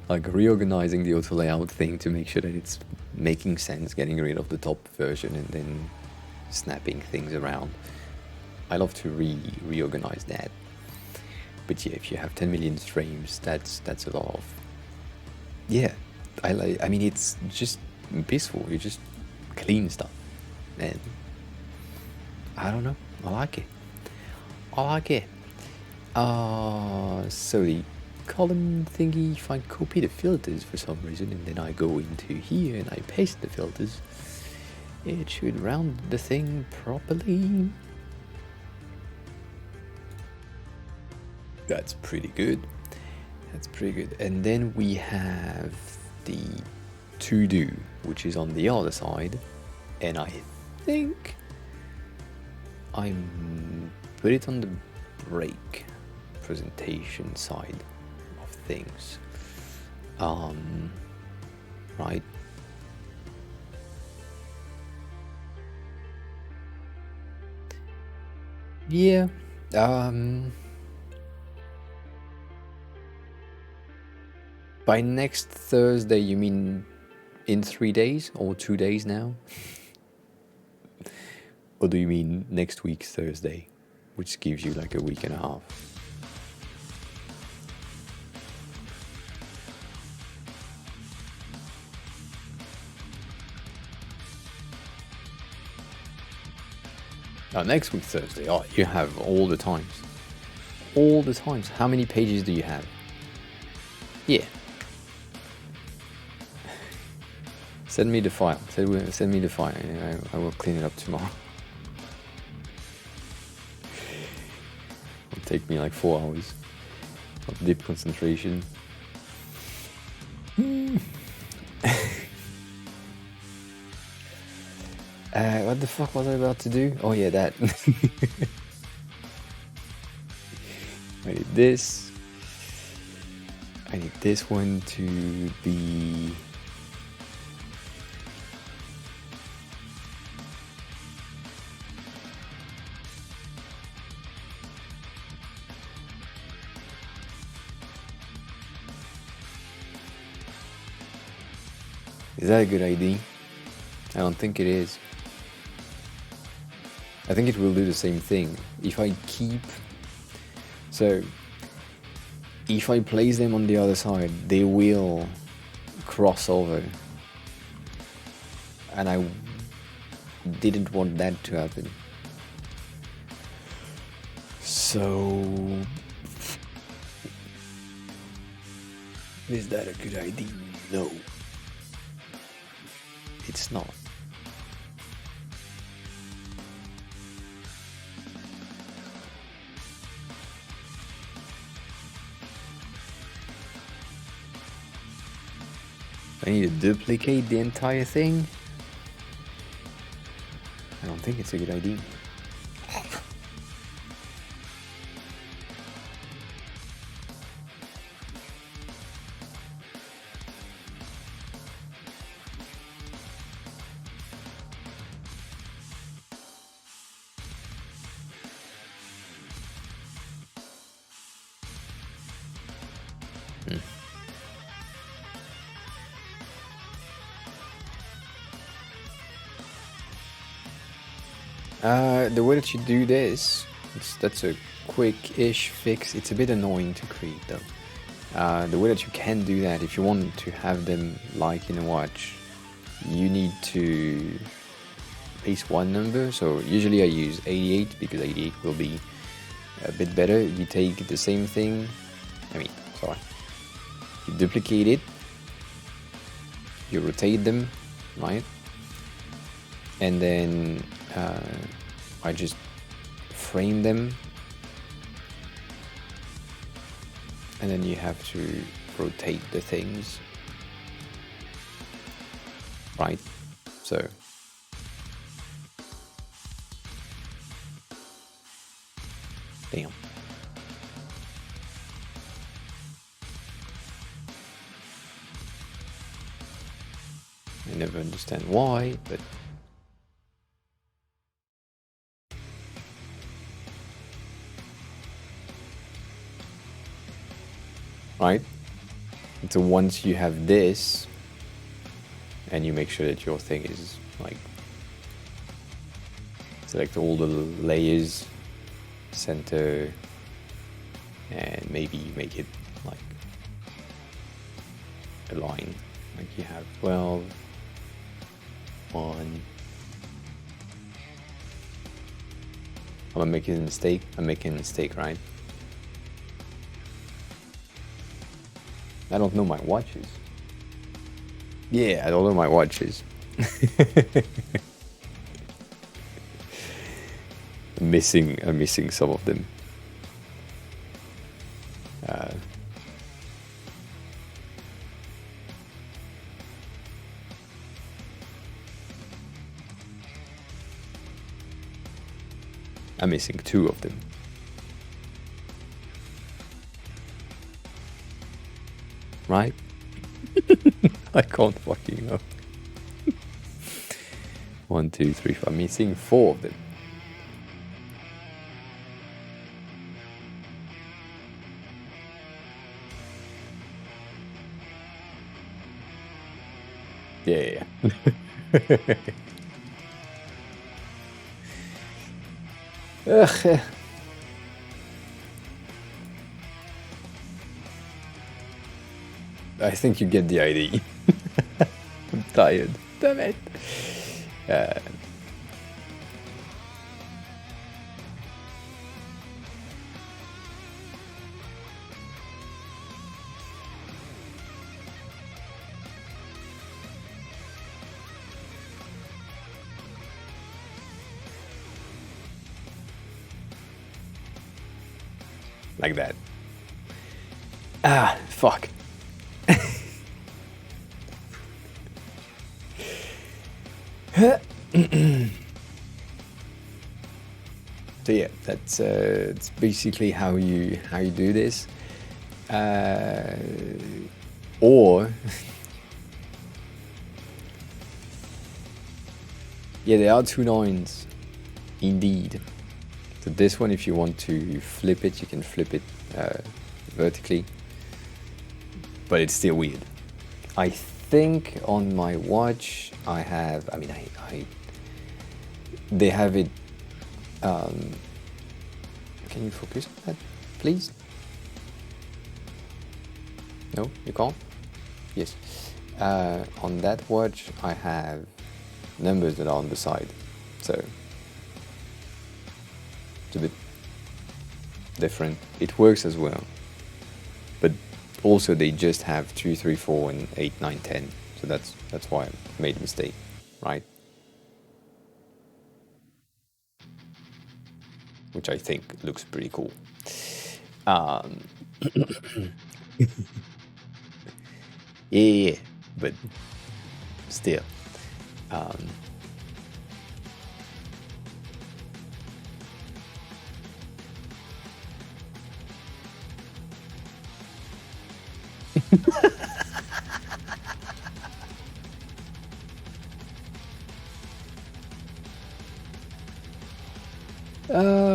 Like reorganizing the auto layout thing to make sure that it's making sense, getting rid of the top version and then snapping things around. I love to reorganize that. But yeah, if you have 10 million frames, that's a lot of. Yeah, I mean, it's just peaceful. You just clean stuff, and I don't know. I like it. So the column thingy, if I copy the filters for some reason and then I go into here and I paste the filters, it should round the thing properly. That's pretty good. And then we have the to do, which is on the other side, and I think I put it on the break presentation side of things. Right. Yeah. By next Thursday, you mean in 3 days or 2 days now? Or do you mean next week Thursday, which gives you like a week and a half? Oh, next week Thursday. Oh, you have all the times. All the times. How many pages do you have? Yeah. Send me the file. Send me the file. I will clean it up tomorrow. It'll take me like 4 hours of deep concentration. What the fuck was I about to do? Oh yeah, that. I need this. I need this one to be... Is that a good idea? I don't think it is. I think it will do the same thing. If I keep... So, if I place them on the other side, they will crossover, and I didn't want that to happen. So, is that a good idea? No, it's not. I need to duplicate the entire thing. I don't think it's a good idea. The way that you do this, that's a quick-ish fix. It's a bit annoying to create though. The way that you can do that, if you want to have them like in a watch, you need to paste one number. So usually I use 88 because 88 will be a bit better. You take the same thing, you duplicate it, you rotate them, right? And then I just frame them, and then you have to rotate the things, right? So damn. I never understand why, but right? And so once you have this, and you make sure that your thing is like, select all the layers, center, and maybe you make it like a line, like you have 12, 1. I'm making a mistake. I'm making a mistake, right? I don't know my watches. Yeah, I don't know my watches. I'm missing some of them. I'm missing 2 of them. Right? I can't fucking know. 1, 2, 3, 4. I'm missing 4 of them. Yeah. Ugh. I think you get the idea. I'm tired. Damn it. Like that. Ah, fuck. So yeah, that's it's basically how you do this. Or yeah, there are 2 9s, indeed. So this one, if you want to flip it, you can flip it vertically, but it's still weird. I think on my watch I have, they have it, can you focus on that, please? No, you can't? Yes. on that watch I have numbers that are on the side, so it's a bit different. It works as well, but also they just have 2, 3, 4, and 8, 9, 10. So that's why I made a mistake, right? Which I think looks pretty cool. Yeah, but still.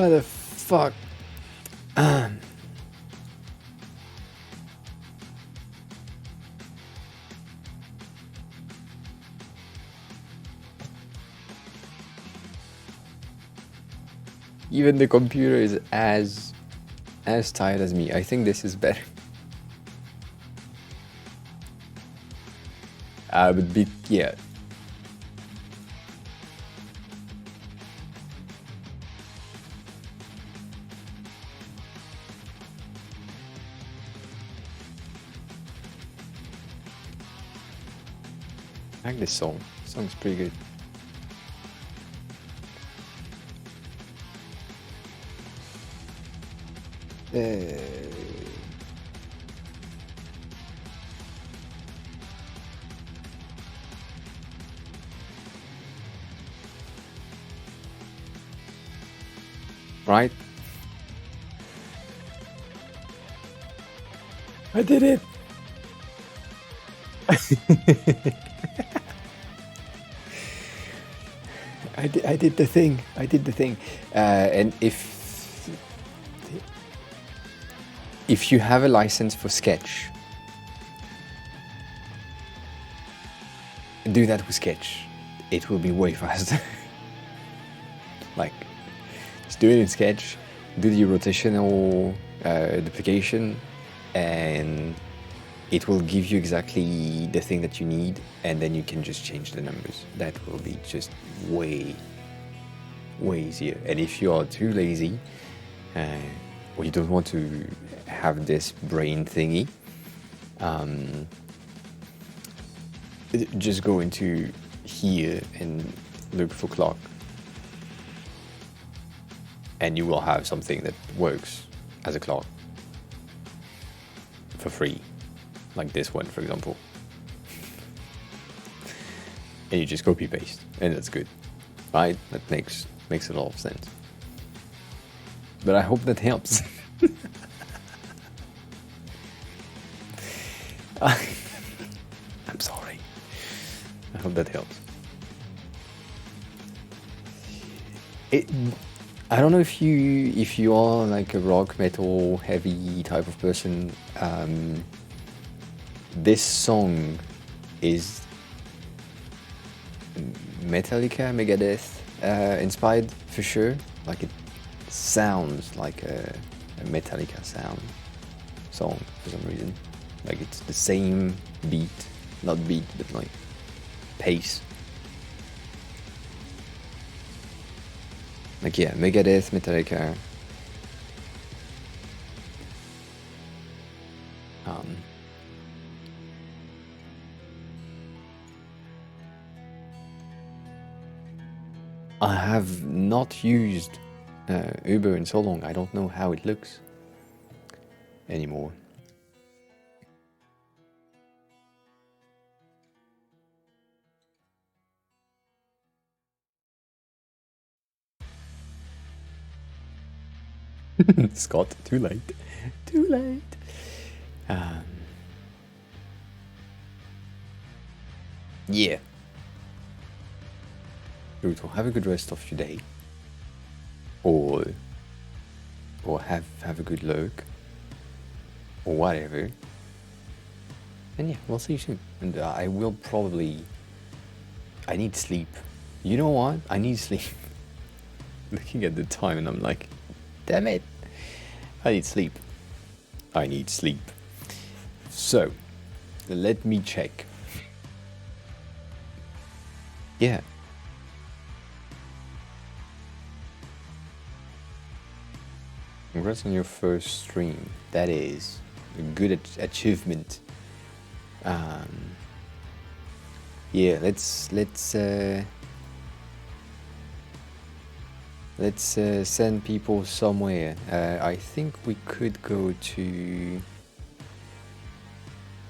The fuck. Even the computer is as tired as me. I think this is better. But yeah. I like this song. This song's pretty good. Right? I did it! I did the thing. I did the thing. And if you have a license for Sketch, do that with Sketch. It will be way faster. Like, just do it in Sketch, do the rotational duplication, and it will give you exactly the thing that you need, and then you can just change the numbers. That will be just way easier. And if you are too lazy, or you don't want to have this brain thingy, just go into here and look for clock, and you will have something that works as a clock for free, like this one, for example. And you just copy paste, and that's good, right? That makes a lot of sense. But I hope that helps. I'm sorry. I hope that helps. I don't know if you are like a rock, metal, heavy type of person. This song is Metallica, Megadeth inspired for sure. Like, it sounds like a Metallica song for some reason. Like, it's the same beat, not beat, but like pace. Like, yeah, Megadeth, Metallica. I have not used Uber in so long. I don't know how it looks anymore. Scott, too late. Too late. Yeah. Brutal. Have a good rest of your day. Or have a good look. Or whatever. And yeah, we'll see you soon. And I will probably... I need sleep. You know what? I need sleep. Looking at the time and I'm like, damn it. I need sleep. I need sleep. So, let me check. yeah. Congrats on your first stream. That is a good achievement. Yeah, let's send people somewhere. I think we could go to.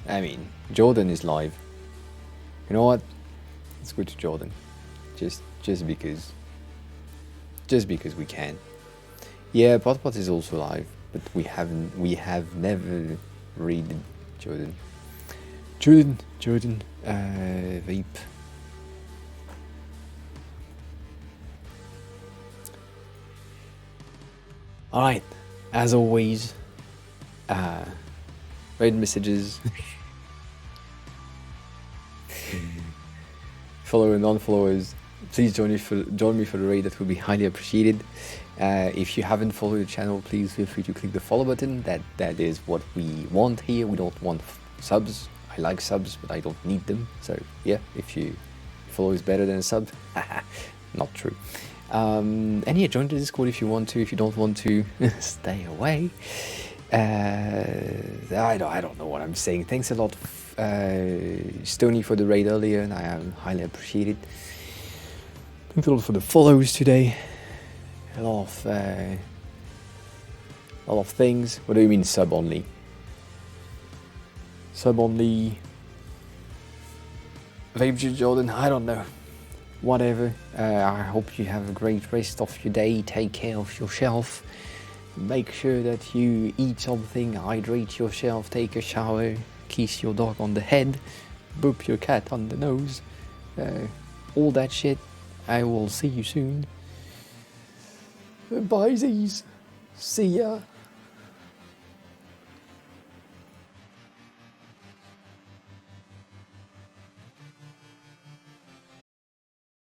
I mean, Jordan is live. You know what? Let's go to Jordan. Just because we can. Yeah, Potpot is also live, but we have never read Jordan. Jordan, vape. Alright, as always, read messages, follow and non-followers. Please join me for the raid. That would be highly appreciated. If you haven't followed the channel, please feel free to click the follow button. That is what we want here. We don't want subs. I like subs, but I don't need them. So yeah, if you follow is better than a sub. Not true. And yeah, join the Discord if you want to. If you don't want to, stay away. I don't know what I'm saying. Thanks a lot, Stony, for the raid earlier, and I highly appreciate it. Thanks a lot for the follows today. A lot of things. What do you mean sub only? Sub only. Vape Jordan, I don't know. Whatever. I hope you have a great rest of your day. Take care of yourself. Make sure that you eat something, hydrate yourself, take a shower, kiss your dog on the head, boop your cat on the nose, all that shit. I will see you soon. Bye, Z's. See ya.